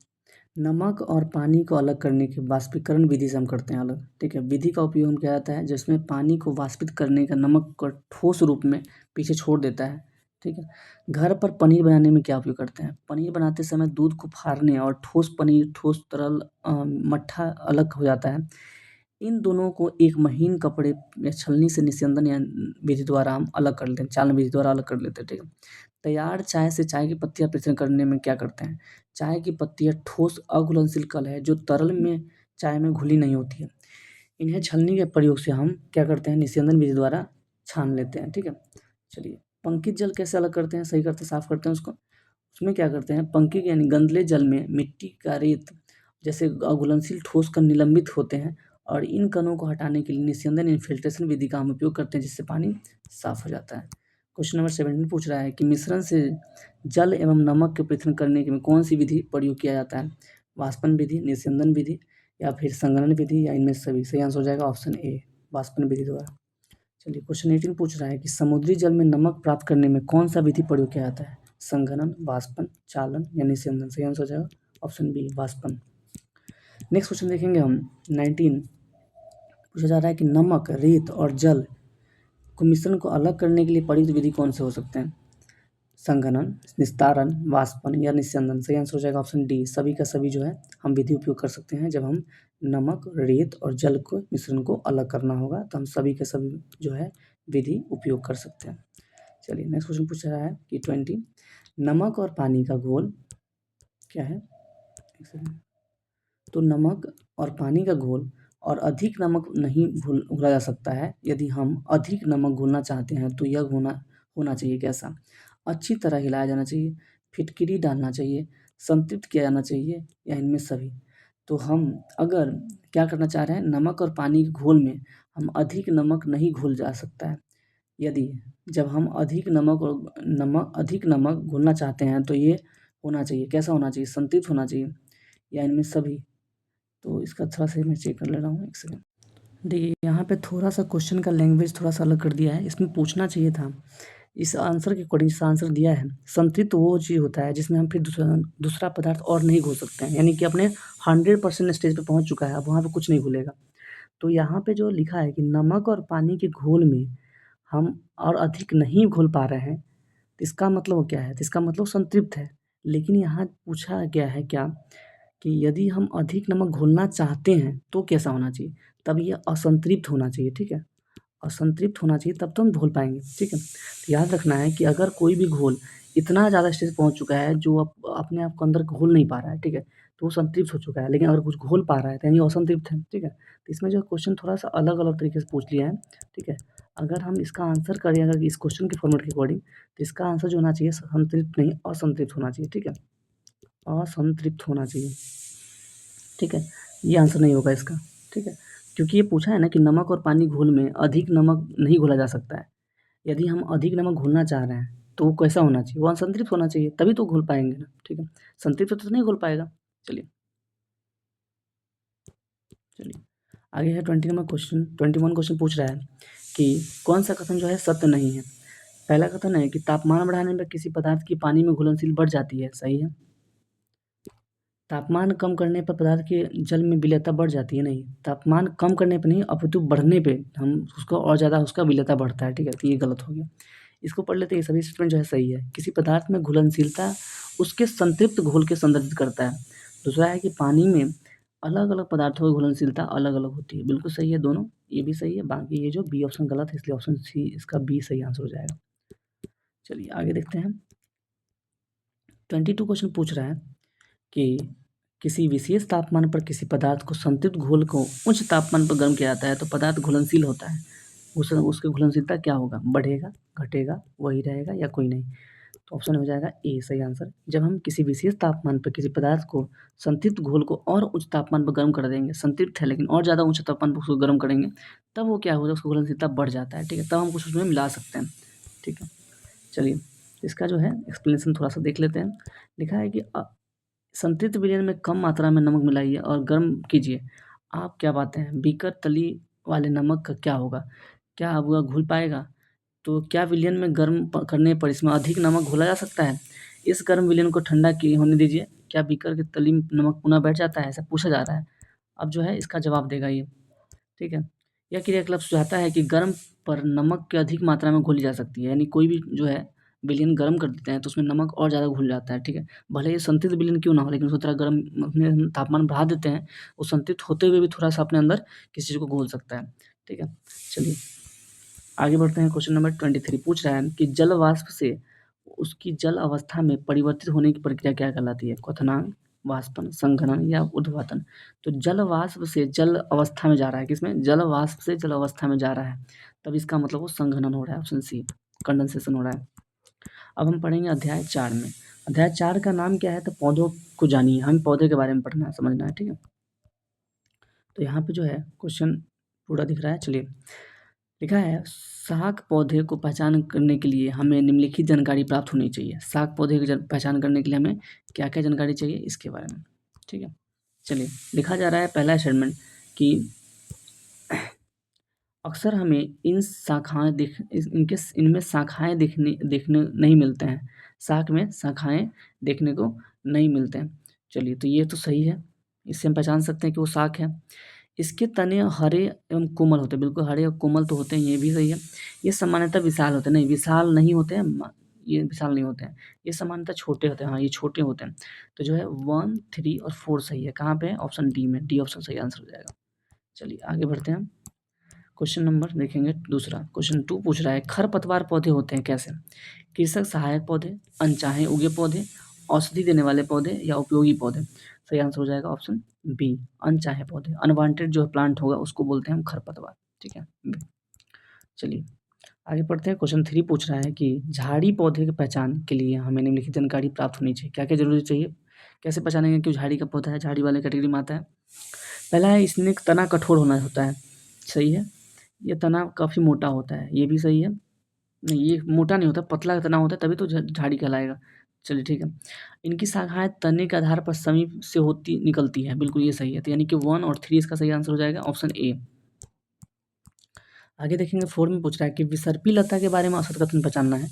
नमक और पानी को अलग करने की वाष्पीकरण विधि से हम करते हैं अलग। ठीक है, विधि का उपयोग हम किया जाता है जिसमें पानी को वाष्पित करने का नमक को ठोस रूप में पीछे छोड़ देता है। ठीक है। घर पर पनीर बनाने में क्या उपयोग करते हैं? पनीर बनाते समय दूध को फाड़ने और ठोस पनीर, ठोस तरल मट्ठा अलग हो जाता है। इन दोनों को एक महीन कपड़े या छलनी से निस्यंदन या विधि द्वारा हम अलग कर लेते हैं, चालन विधि द्वारा अलग कर लेते हैं, ठीक है। तैयार चाय से चाय की पत्तियाँ पृथक करने में क्या करते हैं? चाय की पत्तियाँ ठोस अघुलनशील कल है जो तरल में चाय में घुली नहीं होती है। इन्हें छलनी के प्रयोग से हम क्या करते हैं? निस्यंदन विधि द्वारा छान लेते हैं, ठीक है। चलिए, पंकित जल कैसे अलग करते हैं? सही करते हैं, साफ करते हैं उसको। उसमें क्या करते हैं? पंकित यानी गंदले जल में मिट्टी का रेत जैसे अघुलनशील ठोस कण निलंबित होते हैं और इन कणों को हटाने के लिए निस्यंदन यानी फिल्ट्रेशन विधि का हम उपयोग करते हैं जिससे पानी साफ हो जाता है। क्वेश्चन नंबर 17 पूछ रहा है कि मिश्रण से जल एवं नमक के पृथक करने में कौन सी विधि प्रयोग किया जाता है? वाष्पन विधि, निस्यंदन विधि या फिर संघनन विधि या इनमें से सभी? सही आंसर हो जाएगा ऑप्शन ए, वाष्पन विधि द्वारा। चलिए, क्वेश्चन 18 पूछ रहा है कि समुद्री जल में नमक प्राप्त करने में कौन सा विधि प्रयोग किया जाता है? संघनन, वाष्पन, चालन या निस्यंदन? सही आंसर हो जाएगा ऑप्शन बी, वाष्पन। नेक्स्ट क्वेश्चन देखेंगे हम 19। पूछा जा रहा है कि नमक, रेत और जल को मिश्रण को अलग करने के लिए प्रयुक्त विधि कौन से हो सकते हैं? संघनन, निस्तारण, वाष्पन या निस्यंदन? सही आंसर हो जाएगा ऑप्शन डी, सभी का सभी जो है हम विधि उपयोग कर सकते हैं। जब हम नमक, रेत और जल को मिश्रण को अलग करना होगा तो हम सभी के सभी जो है विधि उपयोग कर सकते हैं। चलिए, नेक्स्ट क्वेश्चन पूछ रहा है कि 20 नमक और पानी का घोल क्या है? एक सेकंड। तो नमक और पानी का घोल और अधिक नमक नहीं घोला जा सकता है। यदि हम अधिक नमक घोलना चाहते हैं तो यह होना चाहिए कैसा? अच्छी तरह हिलाया जाना चाहिए, फिटकिरी डालना चाहिए, संतृप्त किया जाना चाहिए या इनमें सभी? तो हम अगर क्या करना चाह रहे हैं, नमक और पानी के घोल में हम अधिक नमक नहीं घोल जा सकता है। यदि जब हम अधिक नमक घोलना चाहते हैं तो ये होना चाहिए, कैसा होना चाहिए? संतृप्त होना चाहिए या इनमें सभी? तो इसका थोड़ा-सा मैं चेक कर ले रहा हूँ, एक सेकंड। देखिए, यहाँ पे थोड़ा-सा क्वेश्चन का लैंग्वेज थोड़ा-सा अलग कर दिया है। इसमें पूछना चाहिए था, इस आंसर के अकॉर्डिंग जिस आंसर दिया है, संतृप्त वो चीज़ होता है जिसमें हम फिर दूसरा पदार्थ और नहीं घोल सकते हैं। यानी कि अपने 100% स्टेज पे पहुँच चुका है, अब वहाँ पे कुछ नहीं घुलेगा। तो यहाँ पे जो लिखा है कि नमक और पानी के घोल में हम और अधिक नहीं घोल पा रहे हैं, तो इसका मतलब क्या है? तो इसका मतलब संतृप्त है। लेकिन यहाँ पूछा गया है क्या कि यदि हम अधिक नमक घोलना चाहते हैं तो कैसा होना चाहिए? तब ये असंतृप्त होना चाहिए, ठीक है? असंतृप्त होना चाहिए तब तो हम घोल पाएँगे, ठीक है? तो याद रखना है कि अगर कोई भी घोल इतना ज़्यादा स्टेज पहुँच चुका है जो अपने आप को अंदर घोल नहीं पा रहा है, ठीक है? तो वो संतृप्त हो चुका है, लेकिन अगर कुछ घोल पा रहा है तो यानी वो असंतृप्त है, ठीक है? तो इसमें जो क्वेश्चन थोड़ा-सा अलग-अलग तरीके से पूछ लिया है, ठीक है? अगर हम इसका आंसर करें अगर इस क्वेश्चन के फॉर्मेट के अकॉर्डिंग तो इसका आंसर जो होना चाहिए संतृप्त नहीं असंतृप्त होना चाहिए, ठीक है? असंतृप्त होना चाहिए, ठीक है? ये आंसर नहीं होगा इसका, ठीक है? क्योंकि ये पूछा है ना कि नमक और पानी घोल में अधिक नमक नहीं घोला जा सकता है। यदि हम अधिक नमक घोलना चाह रहे हैं, तो वो कैसा होना चाहिए? वो असंतृप्त होना चाहिए, तभी तो घोल पाएँगे ना, ठीक है? संतृप्त तो नहीं घोल पाएगा। चलिए, चलिए आगे है 20 नंबर क्वेश्चन 21 क्वेश्चन पूछ रहा है कि कौन-सा कथन जो है सत्य नहीं है? पहला कथन है कि तापमान बढ़ाने पर किसी पदार्थ की पानी में घुलनशील बढ़ जाती है, सही है। तापमान कम करने पर पदार्थ के जल में विलेयता बढ़ जाती है, नहीं। तापमान कम करने पे नहीं अपितु बढ़ने पे हम उसको और ज़्यादा उसका विलेयता बढ़ता है, ठीक है? तो ये गलत हो गया। इसको पढ़ लेते हैं, ये सभी स्टेटमेंट जो है सही है। किसी पदार्थ में घुलनशीलता उसके संतृप्त घोल के संदर्भित करता है। दूसरा है कि पानी में अलग-अलग पदार्थों की घुलनशीलता अलग-अलग होती है। बिल्कुल सही है दोनों, ये भी सही है। बाकी ये जो बी ऑप्शन गलत है इसलिए ऑप्शन सी इसका बी सही आंसर हो जाएगा। चलिए आगे देखते हैं। 22 क्वेश्चन पूछ रहा है कि किसी विशेष तापमान पर किसी पदार्थ को संतृप्त घोल को उच्च तापमान पर गर्म किया जाता है तो पदार्थ घुलनशील होता है। उसकी घुलनशीलता क्या होगा? बढ़ेगा, घटेगा, वही रहेगा या कोई नहीं? तो ऑप्शन हो जाएगा ए सही आंसर। जब हम किसी विशेष तापमान पर किसी पदार्थ को संतृप्त घोल को और उच्च तापमान पर गर्म कर देंगे, संतृप्त है लेकिन और ज़्यादा ऊँचे तापमान पर उसको गर्म करेंगे, तब वो क्या होगा? उसकी घुलनशीलता बढ़ जाता है, ठीक है? तब हम कुछ उसमें मिला सकते हैं, ठीक है? चलिए, इसका जो है एक्सप्लेनेशन थोड़ा-सा देख लेते हैं। लिखा है कि संतृप्त विलयन में कम मात्रा में नमक मिलाइए और गर्म कीजिए। आप क्या पाते हैं? बीकर तली वाले नमक का क्या होगा? क्या अब वह घुल पाएगा? तो क्या विलयन में गर्म करने पर इसमें अधिक नमक घोला जा सकता है? इस गर्म विलयन को ठंडा किए होने दीजिए। क्या बीकर की तली में नमक पुनः बैठ जाता है? ऐसा पूछा जा रहा है। अब जो है इसका जवाब देगा ये, ठीक है? यह क्रियाकलाप सुझाता है कि गर्म पर नमक की अधिक मात्रा में घोली जा सकती है। यानी कोई भी जो है विलयन गर्म कर देते हैं तो उसमें नमक और ज़्यादा घुल जाता है, ठीक है। भले ही संतृप्त विलयन क्यों ना हो, लेकिन उसको थोड़ा गर्म अपने हम तापमान बढ़ा देते हैं, वो संतृप्त होते हुए भी थोड़ा-सा अपने अंदर किसी चीज़ को घोल सकता है, ठीक है। चलिए आगे बढ़ते हैं। क्वेश्चन नंबर 23 पूछ रहा है कि जल वाष्प से उसकी जल अवस्था में परिवर्तित होने की प्रक्रिया क्या कहलाती है? क्वथनांक, वाष्पन, संघनन या ऊर्ध्वपतन। तो जल वाष्प से जल अवस्था में जा रहा है, किसमें? जल वाष्प से जल अवस्था में जा रहा है, तब इसका मतलब वो संघनन हो रहा है, ऑप्शन सी, कंडेंसेशन हो रहा है। अब हम पढ़ेंगे अध्याय 4 में। अध्याय 4 का नाम क्या है? तो पौधों को जानिए। हमें पौधे के बारे में पढ़ना है, समझना है, ठीक है। तो यहाँ पे जो है क्वेश्चन पूरा दिख रहा है, चलिए। लिखा है शाक पौधे को पहचान करने के लिए हमें निम्नलिखित जानकारी प्राप्त होनी चाहिए। शाक पौधे की पहचान करने के लिए हमें क्या-क्या जानकारी चाहिए इसके बारे में, ठीक है। चलिए लिखा जा रहा है पहला स्टेटमेंट कि अक्सर हमें इन शाखाएँ दिख इस इनके इनमें शाखाएँ देखने देखने नहीं मिलते हैं। शाक में शाखाएँ देखने को नहीं मिलते हैं। चलिए तो ये तो सही है, इससे हम पहचान सकते हैं कि वो शाक है। इसके तने हरे एवं कोमल होते हैं, बिल्कुल हरे और कोमल तो होते हैं, ये भी सही है। ये सामान्यतः विशाल होते हैं, नहीं विशाल नहीं होते हैं, ये विशाल नहीं होते हैं, ये सामान्यतः छोटे होते हैं, हाँ ये छोटे होते हैं। तो जो है 1, 3 और 4 सही है, कहाँ पे है? ऑप्शन डी में, डी ऑप्शन सही आंसर हो जाएगा। चलिए आगे बढ़ते हैं। क्वेश्चन नंबर देखेंगे दूसरा, क्वेश्चन 2 पूछ रहा है खरपतवार पौधे होते हैं कैसे? कृषक सहायक पौधे, अनचाहे उगे पौधे, औषधि देने वाले पौधे या उपयोगी पौधे। सही आंसर हो जाएगा ऑप्शन बी, अनचाहे पौधे। अनवांटेड जो प्लांट होगा उसको बोलते हैं हम खरपतवार, ठीक है। चलिए आगे पढ़ते हैं। क्वेश्चन 3 पूछ रहा है कि झाड़ी पौधे की पहचान के लिए हमें निम्नलिखित जानकारी प्राप्त होनी चाहिए। क्या-क्या ज़रूरी चाहिए? कैसे पहचानेंगे कि वो झाड़ी का पौधा है, झाड़ी वाले कैटेगरी में आता है? पहला है इसमें तना कठोर होना होता है, सही है। ये तना काफ़ी मोटा होता है, ये भी सही है। नहीं ये मोटा नहीं होता, पतला तना होता है तभी तो झाड़ी कहलाएगा। चलिए ठीक है। इनकी शाखाएँ तने के आधार पर समीप से होती निकलती है, बिल्कुल ये सही है। तो यानी कि 1 और 3 इसका सही आंसर हो जाएगा, ऑप्शन ए। आगे देखेंगे 4 में पूछ रहा है कि विसर्पी लता के बारे में औसत कथन पहचानना है।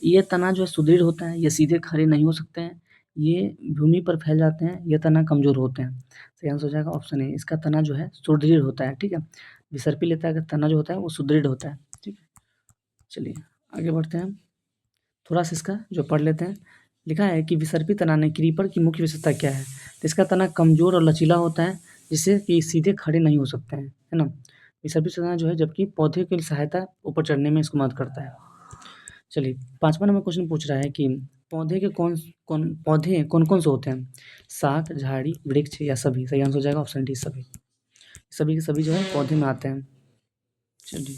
ये तना जो है सुदृढ़ होता है, ये सीधे खड़े नहीं हो सकते हैं, ये भूमि पर फैल जाते हैं, ये तना कमज़ोर होते हैं। सही आंसर हो जाएगा ऑप्शन ए, इसका तना जो है सुदृढ़ होता है, ठीक है। विसर्पी लता का तना जो होता है वो सुदृढ़ होता है, ठीक है। चलिए आगे बढ़ते हैं, थोड़ा-सा इसका जो पढ़ लेते हैं। लिखा है कि विसर्पी तना में क्रीपर की मुख्य विशेषता क्या है? तो इसका तना कमज़ोर और लचीला होता है, जिससे कि सीधे खड़े नहीं हो सकते हैं, है ना? विसर्पी तना जो है जबकि पौधे की सहायता ऊपर चढ़ने में इसको मदद करता है। चलिए 5वां नंबर क्वेश्चन पूछ रहा है कि पौधे के कौन-कौन से होते हैं? शाक, झाड़ी, वृक्ष या सभी? सही आंसर हो जाएगा ऑप्शन डी सभी। सभी के सभी जो है पौधे में आते हैं। चलिए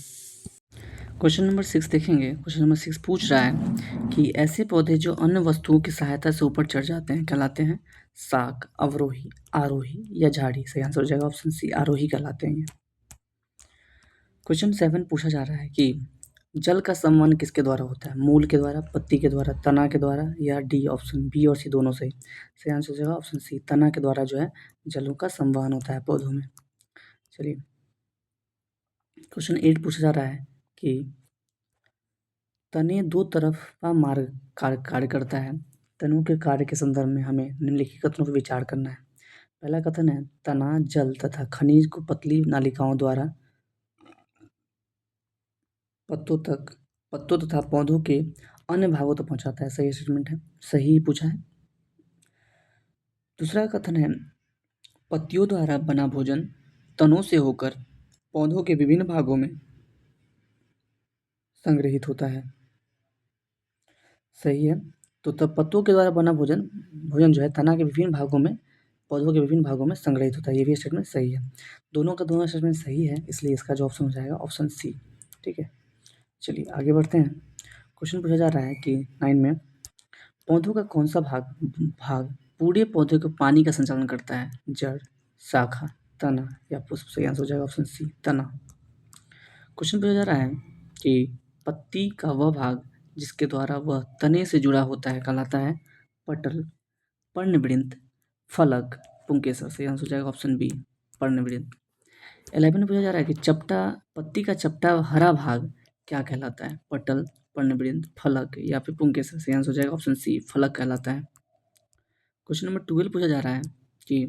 क्वेश्चन नंबर 6 देखेंगे। क्वेश्चन नंबर 6 पूछ रहा है कि ऐसे पौधे जो अन्य वस्तुओं की सहायता से ऊपर चढ़ जाते हैं कहलाते हैं शाक, अवरोही, आरोही या झाड़ी? सही आंसर हो जाएगा ऑप्शन सी, आरोही कहलाते हैं ये। क्वेश्चन 7 पूछा जा रहा है कि जल का संवहन किसके द्वारा होता है? मूल के द्वारा, पत्ती के द्वारा, तना के द्वारा या डी ऑप्शन बी और सी दोनों सही? सही आंसर हो जाएगा ऑप्शन सी, तना के द्वारा जो है जलों का संवहन होता है पौधों में। चलिए क्वेश्चन 8 पूछा जा रहा है कि तने दो तरफ़ा मार्ग कार्य करता है। तनों के कार्य के संदर्भ में हमें निम्नलिखित कथनों पर विचार करना है। पहला कथन है तना जल तथा खनिज को पतली नालिकाओं द्वारा पत्तों तथा पौधों के अन्य भागों तक पहुँचाता है। सही स्टेटमेंट है, सही पूछा है। दूसरा कथन है पत्तियों द्वारा बना भोजन तनों से होकर पौधों के विभिन्न भागों में संग्रहित होता है। सही है। तो तब पत्तों के द्वारा बना भोजन जो है तना के विभिन्न भागों में, पौधों के विभिन्न भागों में संग्रहित होता है। ये भी स्टेटमेंट सही है। दोनों का दोनों स्टेटमेंट सही है, इसलिए इसका जो ऑप्शन हो जाएगा ऑप्शन सी, ठीक है। चलिए आगे बढ़ते हैं। क्वेश्चन पूछा जा रहा है कि 9 में पौधों का कौन सा भाग पूरे पौधे को पानी का संचालन करता है? जड़, शाखा, तना या पुष्प? सही आंसर हो जाएगा ऑप्शन सी, तना। क्वेश्चन पूछा जा रहा है कि पत्ती का वह भाग जिसके द्वारा वह तने से जुड़ा होता है कहलाता है पटल, पर्णवृंत, फलक, पुंकेसर? सही आंसर हो जाएगा ऑप्शन बी, पर्णवृंत। 11 में पूछा जा रहा है कि पत्ती का चपटा हरा भाग क्या कहलाता है? पटल, पर्णवृंत, फलक या फिर पुंकेसर? सही आंसर हो जाएगा ऑप्शन सी, फलक कहलाता है। क्वेश्चन नंबर 12 पूछा जा रहा है कि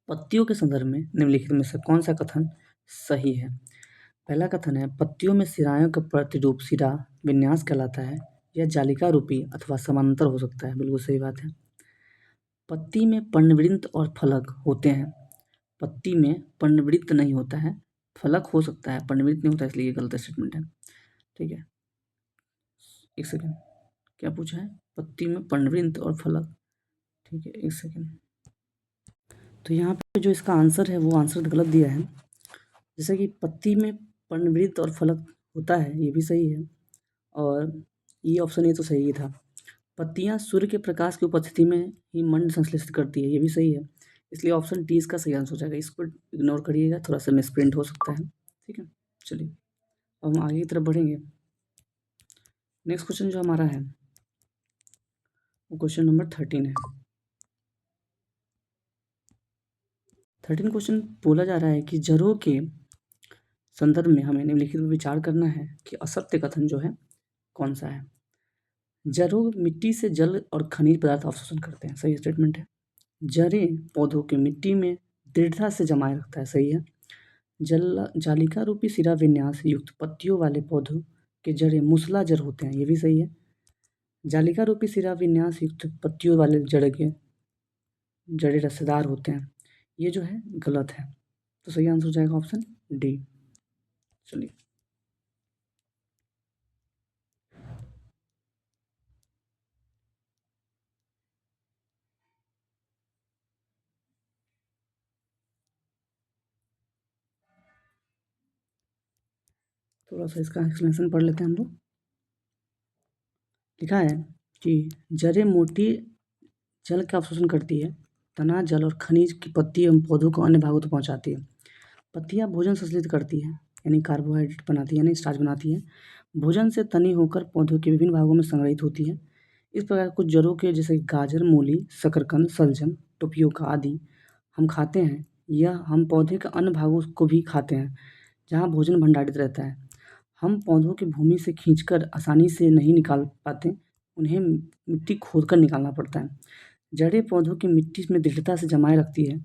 पत्तियों के संदर्भ में निम्नलिखित में से कौन सा कथन सही है? पहला कथन है पत्तियों में सिराओं का प्रतिरूप सिरा विन्यास कहलाता है। यह जालिका रूपी अथवा समानांतर हो सकता है। बिल्कुल सही बात है। पत्ती में पर्णवृंत और फलक होते हैं। पत्ती में पर्णवृत्त नहीं होता है, फलक हो सकता है, पर्णवृत्त नहीं होता, इसलिए ये गलत स्टेटमेंट है। ठीक है, एक सेकेंड, क्या पूछा है? पत्ती में पर्णवृंत और फलक। ठीक है, एक सेकेंड। तो यहाँ पे जो इसका आंसर है वो आंसर गलत दिया है। जैसे कि पत्ती में पर्णवृत्त और फलक होता है, ये भी सही है, और ये ऑप्शन ये तो सही ही था। पत्तियां सूर्य के प्रकाश की उपस्थिति में ही मंड संश्लेषित करती है, ये भी सही है, इसलिए ऑप्शन डी इसका सही आंसर हो जाएगा। इसको इग्नोर करिएगा, थोड़ा सा मिसप्रिंट हो सकता है। ठीक है, चलिए अब हम आगे की तरफ बढ़ेंगे। नेक्स्ट क्वेश्चन जो हमारा है वो क्वेश्चन नंबर 13 है। 13 क्वेश्चन बोला जा रहा है कि जड़ों के संदर्भ में हमें निम्नलिखित में विचार करना है कि असत्य कथन जो है कौन सा है। जड़ों मिट्टी से जल और खनिज पदार्थ अवशोषण करते हैं, सही स्टेटमेंट है। जड़ें पौधों के मिट्टी में दृढ़ता से जमाए रखता है, सही है। जालिका रूपी सिरा विन्यास युक्त पत्तियों वाले पौधों के जड़ें मूसलाधार होते हैं, ये भी सही है। जालिका रूपी सिरा विन्यास युक्त पत्तियों वाले जड़ें रसेदार होते हैं, ये जो है गलत है, तो सही आंसर हो जाएगा ऑप्शन डी। चलिए थोड़ा सा इसका एक्सप्लेनेशन पढ़ लेते हैं हम लोग। लिखा है कि जड़ें मोटी जल का अवशोषण करती है, तना जल और खनिज की पत्ती एवं पौधों को अन्य भागों तक पहुंचाती है। पत्तियां भोजन संश्लेषित करती है, यानी कार्बोहाइड्रेट बनाती है, यानी स्टार्च बनाती है। भोजन से तनी होकर पौधों के विभिन्न भागों में संग्रहित होती है। इस प्रकार कुछ जड़ों के जैसे गाजर, मूली, शकरकंद, सलजम, टोपियोका आदि हम खाते हैं, यह हम पौधे के अन्य भागों को भी खाते हैं जहाँ भोजन भंडारित रहता है। हम पौधों की भूमि से खींचकर आसानी से नहीं निकाल पाते, उन्हें मिट्टी खोदकर निकालना पड़ता है। जड़ें पौधों की मिट्टी में दृढ़ता से जमाए रखती है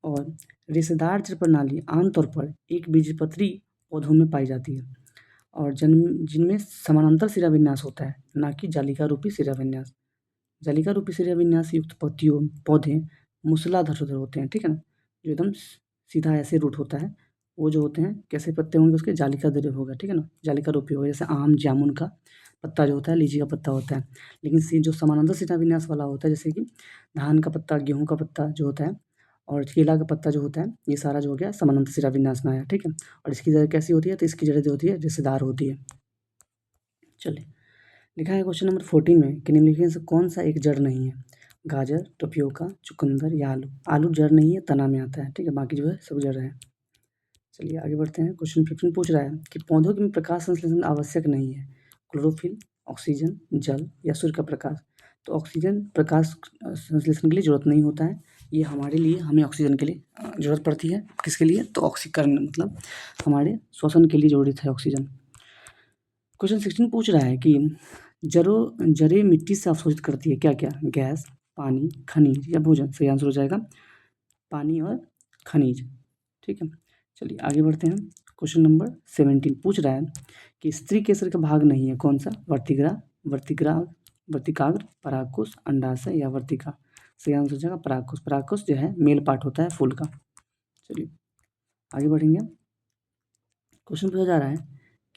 और रेशेदार जड़ प्रणाली आमतौर पर एक बीजपत्री पौधों में पाई जाती है और जिनमें समानांतर सिरा विन्यास होता है, ना कि जालिका रूपी सिरा विन्यास। जालिका रूपी सिरा विन्यास युक्त पत्तियों पौधे मूसलाधार होते हैं, ठीक है ना, जो एकदम सीधा ऐसे रूट होता है। वो जो होते हैं कैसे पत्ते होंगे उसके, जालिका दर होगा, ठीक है ना, जालिका रूपी होगा। जैसे आम जामुन का पत्ता जो होता है, लीची का पत्ता होता है। लेकिन जो समानांतर सिरा विन्यास वाला होता है, जैसे कि धान का पत्ता, गेहूँ का पत्ता जो होता है और केला का पत्ता जो होता है, ये सारा जो हो गया समानांतर सिरा विन्यास में आया, ठीक है। और इसकी जड़ कैसी होती है, तो इसकी जड़ जो होती है रेशेदार होती है। चलिए लिखा है क्वेश्चन नंबर 14 में कि निम्नलिखित में से कौन सा एक जड़ नहीं है। गाजर, टोपियोका, चुकंदर या आलू। आलू जड़ नहीं है, तना में आता है, ठीक है, बाकी जो है सब जड़ है। चलिए आगे बढ़ते हैं। क्वेश्चन 15 पूछ रहा है कि पौधों में प्रकाश संश्लेषण आवश्यक नहीं है। क्लोरोफिल, ऑक्सीजन, जल या सूर्य का प्रकाश। तो ऑक्सीजन प्रकाश संश्लेषण के लिए ज़रूरत नहीं होता है, ये हमारे लिए, हमें ऑक्सीजन के लिए ज़रूरत पड़ती है। किसके लिए, तो ऑक्सीकरण मतलब हमारे श्वसन के लिए ज़रूरत है ऑक्सीजन। क्वेश्चन 16 पूछ रहा है कि जड़ें मिट्टी से अवशोषित करती है क्या क्या, गैस, पानी, खनिज या भोजन। सही आंसर हो जाएगा पानी और खनिज, ठीक है। चलिए आगे बढ़ते हैं। क्वेश्चन नंबर 17 पूछ रहा है कि स्त्री केसर का भाग नहीं है, कौन सा, वर्तिकाग्र, परागकोश, अंडाशय या वर्तिका। सही आंसर हो जाएगा परागकोश। परागकोश जो है मेल पार्ट होता है फूल का। चलिए आगे बढ़ेंगे। क्वेश्चन पूछा जा रहा है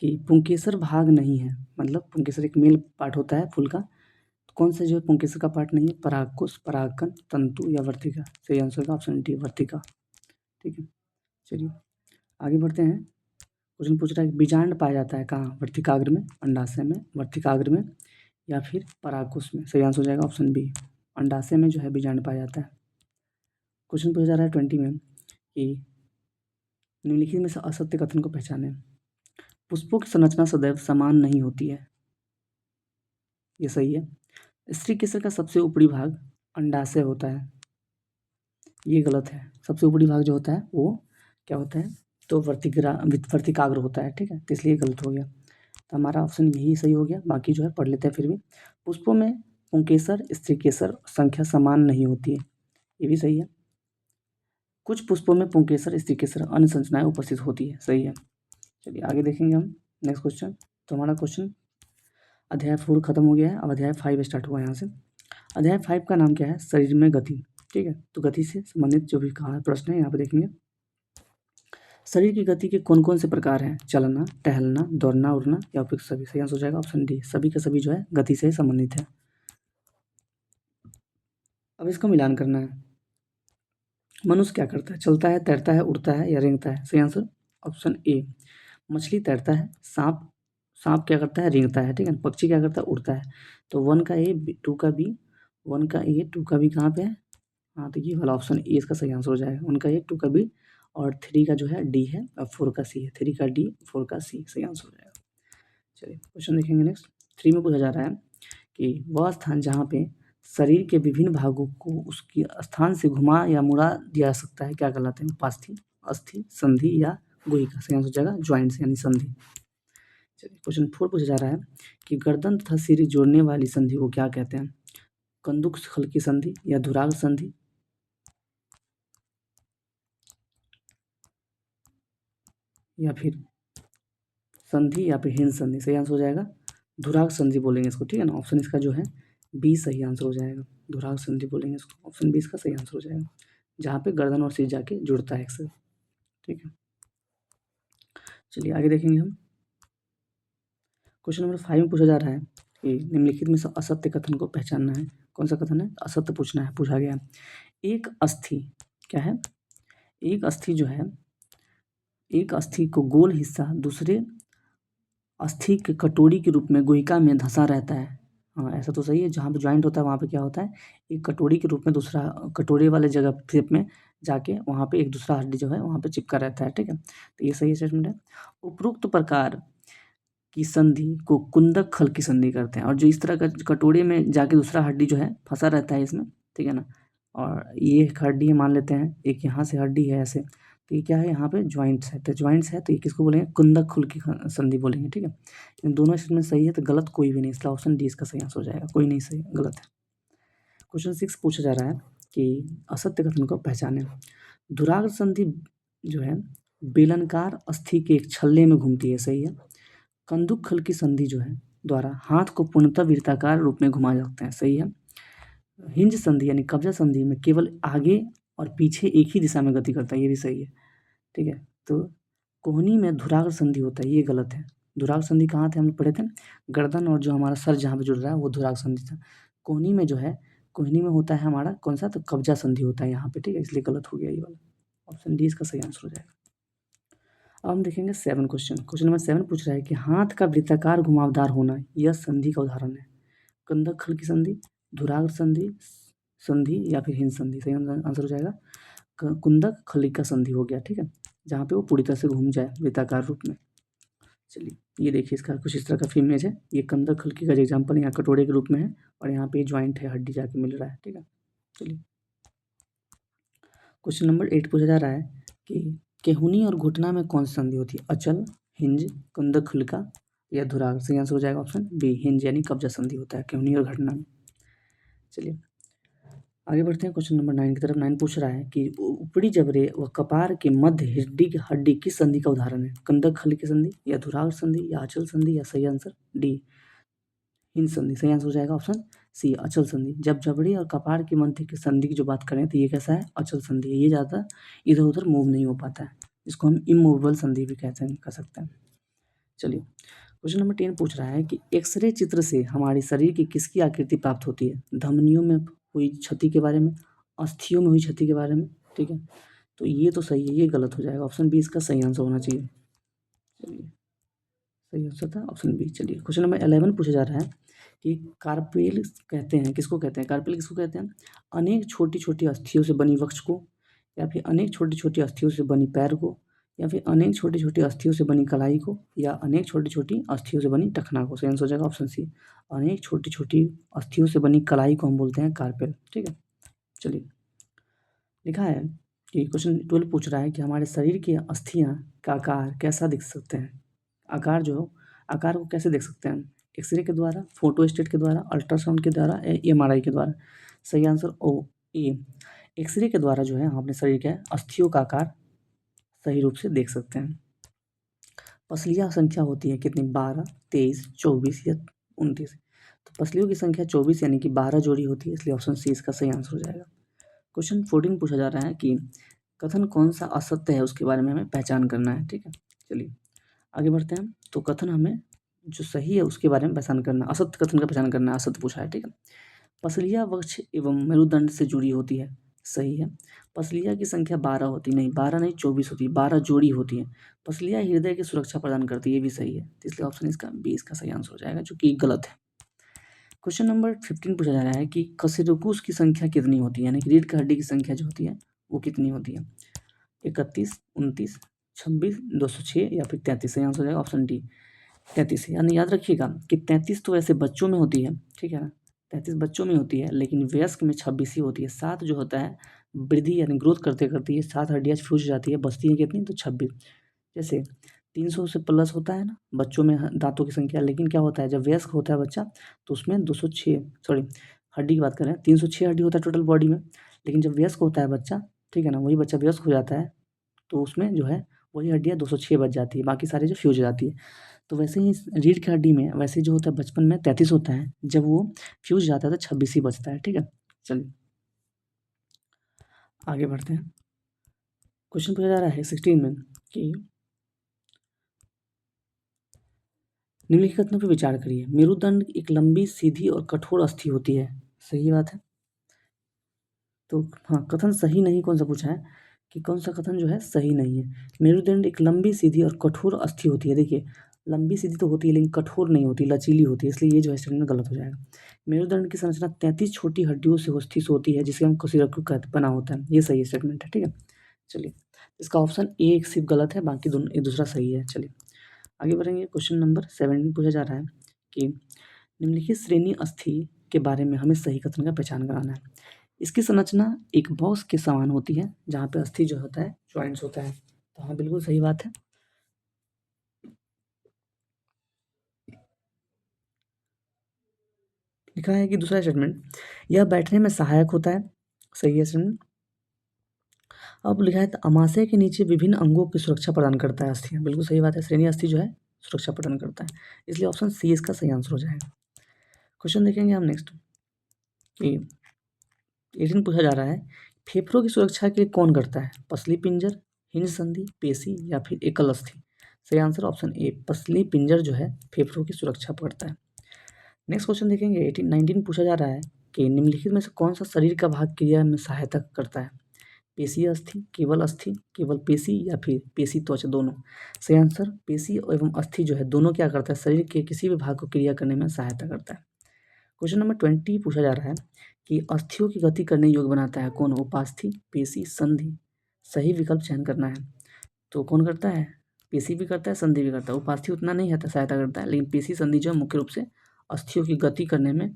कि पुंकेसर भाग नहीं है, मतलब पुंकेसर एक मेल पार्ट होता है फूल का, तो कौन सा जो है पुंकेसर का पार्ट नहीं है, परागकोश, परागकण, तंतु या वर्तिका। सही आंसर होगा ऑप्शन डी, वर्तिका, ठीक है। चलिए आगे बढ़ते हैं। क्वेश्चन पूछ रहा है कि बीजांड पाया जाता है कहाँ, वर्तिकाग्र में, अंडाशय में, वर्तिकाग्र में या फिर परागकोश में। सही आंसर हो जाएगा ऑप्शन बी, अंडाशय में जो है बीजांड पाया जाता है। क्वेश्चन पूछा जा रहा है 20 में कि निम्नलिखित में से असत्य कथन को पहचानें। पुष्पों की संरचना सदैव समान नहीं होती है, ये सही है। स्त्री केसर का सबसे ऊपरी भाग अंडाशय होता है, ये गलत है। सबसे ऊपरी भाग जो होता है वो क्या होता है, तो वर्तिकाग्र होता है, ठीक है, तो इसलिए गलत हो गया। तो हमारा ऑप्शन यही सही हो गया, बाकी जो है पढ़ लेते हैं फिर भी। पुष्पों में पुंकेसर, स्त्री केसर संख्या समान नहीं होती है, ये भी सही है। कुछ पुष्पों में पुंकेसर, स्त्री केसर अन्य संरचनाएं उपस्थित होती है, सही है। चलिए आगे देखेंगे हम नेक्स्ट क्वेश्चन। तो हमारा क्वेश्चन अध्याय 4 खत्म हो गया है, अब अध्याय 5 स्टार्ट हुआ है यहाँ से। अध्याय 5 का नाम क्या है? शरीर में गति। ठीक है, तो गति से संबंधित जो भी कहा प्रश्न है यहाँ पे देखेंगे। शरीर की गति के कौन कौन से प्रकार हैं? चलना, टहलना, दौड़ना, उड़ना या फिर सभी? सही आंसर हो जाएगा ऑप्शन डी, सभी के सभी जो है गति से संबंधित है। अब इसका मिलान करना है। मनुष्य क्या करता है? चलता है, तैरता है, उड़ता है या रेंगता है? सही आंसर ऑप्शन ए। मछली तैरता है, सांप क्या करता है? रेंगता है। ठीक है, पक्षी क्या करता है? उड़ता है। तो 1 का ए, 2 का बी, 1 का ए, 2 का बी कहाँ पे है? हाँ, तो ये वाला ऑप्शन ए इसका सही आंसर हो जाएगा। 1 का ए, 2 का बी और 3 का जो है डी है और 4 का सी है। 3 का डी, 4 का सी सही आंसर हो जाएगा। चलिए क्वेश्चन देखेंगे नेक्स्ट। 3 में पूछा जा रहा है कि वह स्थान जहाँ पे शरीर के विभिन्न भागों को उसके स्थान से घुमा या मुड़ा दिया जा सकता है क्या कहलाते हैं? उपास्थि, अस्थि, संधि या गुहिका? सही आंसर हो जाएगा जॉइंट्स यानी संधि। चलिए क्वेश्चन 4 पूछा जा रहा है कि गर्दन तथा सिर जोड़ने वाली संधि को क्या कहते हैं? कंदुक खल की संधि या धुराग संधि या फिर संधि या फिर हिंद संधि? सही आंसर हो जाएगा धुराग संधि बोलेंगे इसको। ठीक है ना, ऑप्शन इसका जो है बी सही आंसर हो जाएगा। धुराग संधि बोलेंगे इसको, ऑप्शन बी इसका सही आंसर हो जाएगा, जहाँ पे गर्दन और सिर जाके जुड़ता है एक साथ। ठीक है, चलिए आगे देखेंगे हम। क्वेश्चन नंबर 5 में पूछा जा रहा है कि निम्नलिखित में से असत्य कथन को पहचानना है। कौन सा कथन है? असत्य पूछा गया है। एक अस्थि क्या है? एक अस्थि जो है, एक अस्थि को गोल हिस्सा दूसरे अस्थि के कटोरी के रूप में गुहिका में धंसा रहता है। हाँ, ऐसा तो सही है। जहाँ पे ज्वाइंट होता है वहाँ पे क्या होता है? एक कटोरी के रूप में दूसरा कटोरी वाले जगह शेप में जाके वहाँ पे एक दूसरा हड्डी जो है वहाँ पे चिपका रहता है। ठीक है, तो ये सही स्टेटमेंट है। उपरोक्त प्रकार की संधि को कुंदक खल की संधि करते हैं। और जो इस तरह का कटोरे में जाके दूसरा हड्डी जो है फंसा रहता है इसमें, ठीक है ना, और ये एक हड्डी है मान लेते हैं, एक यहाँ से हड्डी है ऐसे, तो ये क्या है? यहाँ पे ज्वाइंट्स है, तो ज्वाइंट्स है तो ये किसको बोलेंगे? कुंदक खुल की संधि बोलेंगे। ठीक है, इन दोनों इसमें सही है तो गलत कोई भी नहीं, इसलिए ऑप्शन डी इसका सही आंसर हो जाएगा। कोई नहीं सही, गलत है। क्वेश्चन 6 पूछा जा रहा है कि असत्य कथन को पहचाने। धुराग संधि जो है बेलनकार अस्थि के एक छल्ले में घूमती है। सही है। कंदुक खल की संधि जो है द्वारा हाथ को पूर्णतः वृत्ताकार रूप में घुमा सकते हैं। सही है। हिंज संधि यानी कब्जा संधि में केवल आगे और पीछे एक ही दिशा में गति करता है, ये भी सही है। ठीक है, तो कोहनी में धुराग संधि होता है, ये गलत है। धुराग संधि कहाँ थे? हम लोग पढ़े थे, गर्दन और जो हमारा सर जहाँ पे जुड़ रहा है वो धुराग संधि था। कोहनी में जो है, कोहनी में होता है हमारा कौन सा? तो कब्जा संधि होता है यहाँ पे। ठीक है, इसलिए गलत हो गया ये वाला, ऑप्शन डी इसका सही आंसर हो जाएगा। अब हम देखेंगे 7 क्वेश्चन। क्वेश्चन नंबर 7 पूछ रहा है कि हाथ का वृत्ताकार घुमावदार होना यह संधि का उदाहरण है। कंदक खल की संधि, धुराग संधि, संधि या फिर हिंद संधि? सही आंसर हो जाएगा कुंदक खलिका संधि हो गया। ठीक है, जहाँ पे वो पूरी तरह से घूम जाए वृत्ताकार रूप में। चलिए ये देखिए, इसका कुछ इस तरह का इमेज है। ये कंदक खलकी का एग्जाम्पल यहाँ कटोरे के रूप में है और यहाँ पे ज्वाइंट है, हड्डी जाके मिल रहा है। ठीक है, चलिए क्वेश्चन नंबर 8 पूछा जा रहा है कि केहूनी और घुटना में कौन सी संधि होती है? अचल, हिंज, कंदक खलिका या धुराग? सही आंसर हो जाएगा ऑप्शन बी, हिंज यानी कब्जा संधि होता है केहूनी और घुटना में। चलिए आगे बढ़ते हैं क्वेश्चन नंबर 9 की तरफ। 9 पूछ रहा है कि ऊपरी जबड़े व कपार के मध्य हड्डी किस संधि का उदाहरण है? कंदक खल की संधि या धुराग संधि या अचल संधि या सही आंसर डी हिंद संधि? सही आंसर हो जाएगा ऑप्शन सी, अचल संधि। जब जबड़े और कपार के मध्य की संधि की जो बात करें तो ये कैसा है? अचल संधि है। ये ज़्यादा इधर उधर मूव नहीं हो पाता है, इसको हम इमूवेबल संधि भी कह सकते हैं। चलिए क्वेश्चन नंबर 10 पूछ रहा है कि एक्सरे चित्र से हमारे शरीर की किसकी आकृति प्राप्त होती है? धमनियों में हुई क्षति के बारे में, अस्थियों में हुई क्षति के बारे में। ठीक है, तो ये तो सही है, ये गलत हो जाएगा, ऑप्शन बी इसका सही आंसर होना चाहिए। चलिए सही आंसर था ऑप्शन बी। चलिए क्वेश्चन नंबर 11 पूछा जा रहा है कि कार्पेल कहते हैं, किसको कहते हैं? कार्पेल किसको कहते हैं? अनेक छोटी छोटी अस्थियों से बनी वक्ष को, या फिर अनेक छोटी छोटी अस्थियों से बनी पैर को, या फिर अनेक छोटी छोटी अस्थियों से बनी कलाई को, या अनेक छोटी छोटी अस्थियों से बनी टखना को? सही आंसर हो जाएगा ऑप्शन सी, अनेक छोटी छोटी अस्थियों से बनी कलाई को हम बोलते हैं कार्पेल। ठीक है, चलिए लिखा है कि क्वेश्चन 12 पूछ रहा है कि हमारे शरीर की अस्थियां का आकार कैसा दिख सकते हैं? आकार आकार को कैसे देख सकते हैं? एक्सरे के द्वारा, फोटोस्टेट के द्वारा, अल्ट्रासाउंड के द्वारा, एमआरआई के द्वारा? सही आंसर ओ ए, एक्सरे के द्वारा जो है हम अपने शरीर के अस्थियों का आकार सही रूप से देख सकते हैं। पसलियाँ संख्या होती है कितनी? 12, 23, 24 या 29। तो पसलियों की संख्या 24 यानी कि 12 जोड़ी होती है, इसलिए ऑप्शन सी इसका सही आंसर हो जाएगा। क्वेश्चन 14 पूछा जा रहा है कि कथन कौन सा असत्य है उसके बारे में हमें पहचान करना है। ठीक है, चलिए आगे बढ़ते हैं। तो कथन हमें जो सही है उसके बारे में पहचान करना, असत्य कथन का पहचान करना है, असत्य पूछा है। ठीक है, पसलियाँ वक्ष एवं मेरुदंड से जुड़ी होती है, सही है। पसलियाँ की संख्या 12 होती, नहीं 12 नहीं 24 होती है, 12 जोड़ी होती है। पसलियाँ हृदय की सुरक्षा प्रदान करती है, ये भी सही है, तो इसलिए ऑप्शन इसका बी इसका सही आंसर हो जाएगा, जो कि गलत है। क्वेश्चन नंबर 15 पूछा जा रहा है कि कशेरुकस की संख्या कितनी होती है, यानी कि रीढ़ की हड्डी की संख्या जो होती है वो कितनी होती है। 31, 29, 26, 206 या फिर 33, सही आंसर हो जाएगा ऑप्शन डी 33। यानी याद रखिएगा कि 33 तो ऐसे बच्चों में होती है, ठीक है ना, 33 बच्चों में होती है, लेकिन वयस्क में 26 ही होती है। 7 जो होता है वृद्धि यानी ग्रोथ करते करते ये 7 हड्डियाँ फ्यूज हो जाती है, बचती है कितनी, तो 26। जैसे 300 से प्लस होता है ना बच्चों में दांतों की संख्या, लेकिन क्या होता है जब वयस्क होता है बच्चा तो उसमें 206, सॉरी हड्डी की बात करें 306 हड्डी होता है टोटल बॉडी में, लेकिन जब वयस्क होता है बच्चा, ठीक है ना, वही बच्चा वयस्क हो जाता है तो उसमें जो है वही हड्डियाँ 206 बच जाती है, बाकी सारी जो फ्यूज हो जाती है। तो वैसे ही रीढ़ की हड्डी में वैसे जो होता है बचपन में 33 होता है, जब वो फ्यूज जाता है तो 26 ही बचता है। ठीक है, चलिए आगे बढ़ते हैं। क्वेश्चन पूछा जा रहा है 16 में कि निम्नलिखित कथनों पर विचार करिए। मेरुदंड एक लंबी सीधी और कठोर अस्थि होती है, सही बात है। तो हाँ, कथन सही नहीं कौन सा पूछा है कि कौन सा कथन जो है सही नहीं है। मेरुदंड एक लंबी सीधी और कठोर अस्थि होती है, देखिए लंबी सीधी तो होती है लेकिन कठोर नहीं होती, लचीली होती है, इसलिए ये जो है स्टेटमेंट गलत हो जाएगा। मेरुदंड की संरचना 33 छोटी हड्डियों से होती है, जिसे हम कशेरुक कहते बना होता है, ये सही स्टेटमेंट है। ठीक है, चलिए इसका ऑप्शन ए एक सिर्फ गलत है, बाकी दोनों एक दूसरा सही है। चलिए आगे बढ़ेंगे। क्वेश्चन नंबर 17 पूछा जा रहा है कि निम्नलिखित श्रेणी अस्थि के बारे में हमें सही कथन का पहचान कराना है। इसकी संरचना एक बॉक्स के समान होती है, जहाँ पे अस्थि जो होता है जॉइंट्स होता है, तो हाँ बिल्कुल सही बात है। लिखा है कि दूसरा स्टेटमेंट यह बैठने में सहायक होता है, सही है स्टेटमेंट। अब लिखा है अमाशय के नीचे विभिन्न अंगों की सुरक्षा प्रदान करता है अस्थियाँ, बिल्कुल सही बात है, श्रेणी अस्थि जो है सुरक्षा प्रदान करता है, इसलिए ऑप्शन सी इसका सही आंसर हो जाएगा। क्वेश्चन देखेंगे हम नेक्स्ट कि 18 पूछा जा रहा है फेफड़ों की सुरक्षा के लिए कौन करता है, पसली पिंजर, हिंज संधि, पेशी या फिर एकल अस्थि। सही आंसर ऑप्शन ए पसली पिंजर जो है फेफड़ों की सुरक्षा करता है। नेक्स्ट क्वेश्चन देखेंगे 19 पूछा जा रहा है कि निम्नलिखित में से कौन सा शरीर का भाग क्रिया में सहायता करता है, पेशी अस्थि, केवल पेशी या फिर पेशी त्वचा दोनों। सही आंसर पेशी एवं अस्थि जो है दोनों क्या करता है, शरीर के किसी भी भाग को क्रिया करने में सहायता करता है। क्वेश्चन नंबर 20 पूछा जा रहा है कि अस्थियों की गति करने योग्य बनाता है कौन, उपास्थि, पेशी, संधि। सही विकल्प चयन करना है। तो कौन करता है, पेशी भी करता है संधि भी करता है, उपास्थि उतना नहीं है सहायता करता है, लेकिन पेशी संधि जो है मुख्य रूप से अस्थियों की गति करने में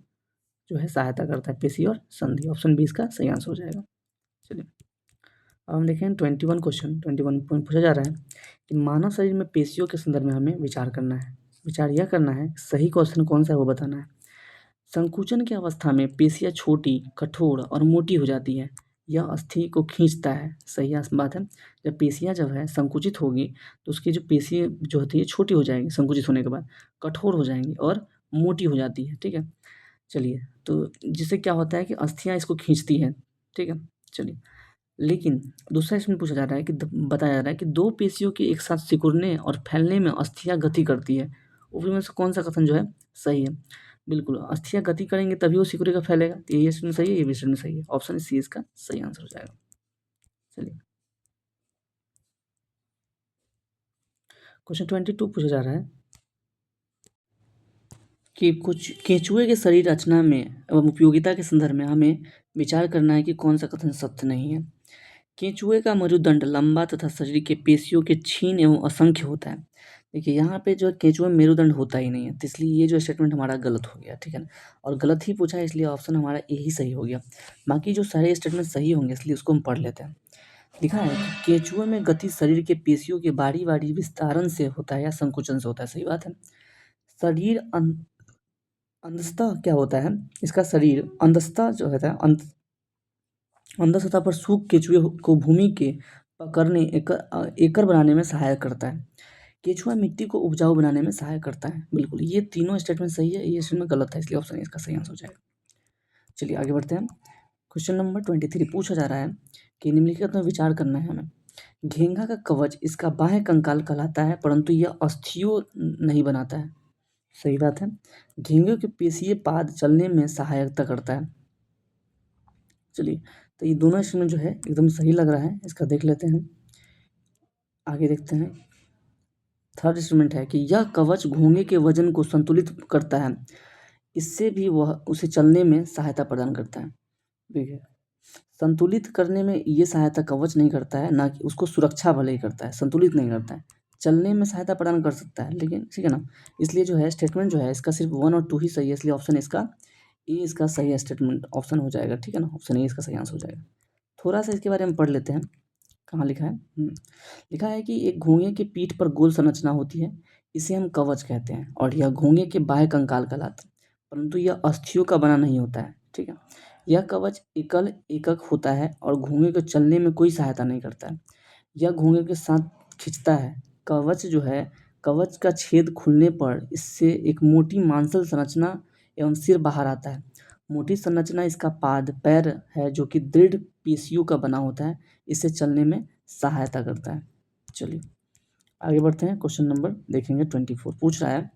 जो है सहायता करता है, पेशी और संधि। ऑप्शन बी इसका सही आंसर हो जाएगा। चलिए अब हम देखें 21 क्वेश्चन 21 पॉइंट पूछा जा रहा है कि मानव शरीर में पेशियों के संदर्भ में हमें विचार करना है। विचार यह करना है सही क्वेश्चन कौन सा है वो बताना है। संकुचन की अवस्था में पेशियाँ छोटी, कठोर और मोटी हो जाती है, यह अस्थि को खींचता है, सही बात है। जब पेशियाँ जब है संकुचित होगी तो उसकी जो पेशी जो होती है छोटी हो जाएगी, संकुचित होने के बाद कठोर हो जाएंगी और मोटी हो जाती है। ठीक है, चलिए तो जिससे क्या होता है कि अस्थियाँ इसको खींचती हैं। ठीक है, चलिए लेकिन दूसरा इसमें पूछा जा रहा है कि बताया जा रहा है कि दो पेशियों के एक साथ सिकुड़ने और फैलने में अस्थियाँ गति करती है, उनमें से कौन सा कथन जो है सही है। बिल्कुल अस्थियाँ गति करेंगे तभी वो सिकुड़ेगा फैलेगा, तो ये इसमें सही है, ये भी इसमें सही है, ऑप्शन सी इसका सही आंसर हो जाएगा। चलिए क्वेश्चन 22 पूछा जा रहा है कि कुछ केंचुए के शरीर रचना में एवं उपयोगिता के संदर्भ में हमें विचार करना है कि कौन सा कथन सत्य नहीं है। केंचुए का मेरुदंड लंबा तथा शरीर के पेशियों के क्षीण एवं असंख्य होता है। देखिए यहाँ पे जो है केंचुए में मेरुदंड होता ही नहीं है, तो इसलिए ये जो स्टेटमेंट हमारा गलत हो गया। ठीक है ना, और गलत ही पूछा है इसलिए ऑप्शन हमारा ए ही सही हो गया। बाकी जो सारे स्टेटमेंट सही होंगे इसलिए उसको हम पढ़ लेते हैं। लिखा है कि केंचुए में गति शरीर के पेशियों के बारी बारी विस्तारन से होता है या संकुचन से होता है, सही बात है। शरीर अंततः क्या होता है, इसका शरीर अंततः जो होता है अंदर सतह पर सूख केंचुए को भूमि के पकड़ने एकर बनाने में सहायक करता है। केचुआ मिट्टी को उपजाऊ बनाने में सहायक करता है। बिल्कुल, ये तीनों स्टेटमेंट सही है, ये स्टेटमेंट गलत है, इसलिए ऑप्शन ए इसका सही आंसर हो जाएगा। चलिए आगे बढ़ते हैं। क्वेश्चन नंबर 23 पूछा जा रहा है कि निम्नलिखित में विचार करना है हमें। घेंघा का कवच इसका बाह्य कंकाल कहलाता है, परंतु यह अस्थियों नहीं बनाता है। सही बात है। घेंघे के पेशीय पाद चलने में सहायता करता है। चलिए, तो ये दोनों स्टेटमेंट जो है एकदम सही लग रहा है, इसका देख लेते हैं। आगे देखते हैं। थर्ड स्टेटमेंट है कि यह कवच घोंघे के वजन को संतुलित करता है, इससे भी वह उसे चलने में सहायता प्रदान करता है। ठीक है, संतुलित करने में ये सहायता कवच नहीं करता है, ना कि उसको सुरक्षा भले ही करता है, संतुलित नहीं करता है। चलने में सहायता प्रदान कर सकता है, लेकिन ठीक है ना। इसलिए जो है स्टेटमेंट जो है इसका सिर्फ 1 और 2 ही सही है, इसलिए ऑप्शन इसका ए इसका सही स्टेटमेंट ऑप्शन हो जाएगा। ठीक है ना, ऑप्शन ए इसका सही आंसर हो जाएगा। थोड़ा सा इसके बारे में पढ़ लेते हैं। कहाँ लिखा है? लिखा है कि एक घोंघे की पीठ पर गोल संरचना होती है, इसे हम कवच कहते हैं, और यह घोंघे के बाह्य कंकाल कहलाता है, परंतु यह अस्थियों का बना नहीं होता है। ठीक है, यह कवच एकल एकक होता है और घोंघे को चलने में कोई सहायता नहीं करता है। यह घोंघे के साथ खींचता है। कवच जो है, कवच का छेद खुलने पर इससे एक मोटी मांसल संरचना एवं सिर बाहर आता है। मोटी संरचना इसका पाद पैर है, जो कि दृढ़ पेशियों का बना होता है, इससे चलने में सहायता करता है। चलिए आगे बढ़ते हैं। क्वेश्चन नंबर देखेंगे 24 पूछ रहा है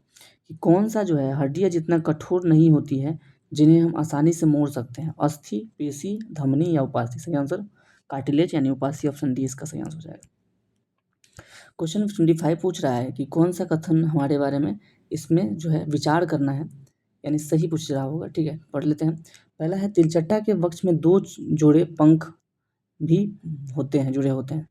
कि कौन सा जो है हड्डियाँ जितना कठोर नहीं होती है, जिन्हें हम आसानी से मोड़ सकते हैं। अस्थि, पेशी, धमनी या उपास्थि। सही आंसर कार्टिलेज यानी उपास्थि, ऑप्शन डी इसका सही आंसर हो जाएगा। क्वेश्चन 25 पूछ रहा है कि कौन सा कथन हमारे बारे में इसमें जो है विचार करना है, यानी सही पूछ रहा होगा। ठीक है, पढ़ लेते हैं। पहला है तिलचट्टा के वक्ष में 2 जोड़े पंख भी होते हैं, जुड़े होते हैं।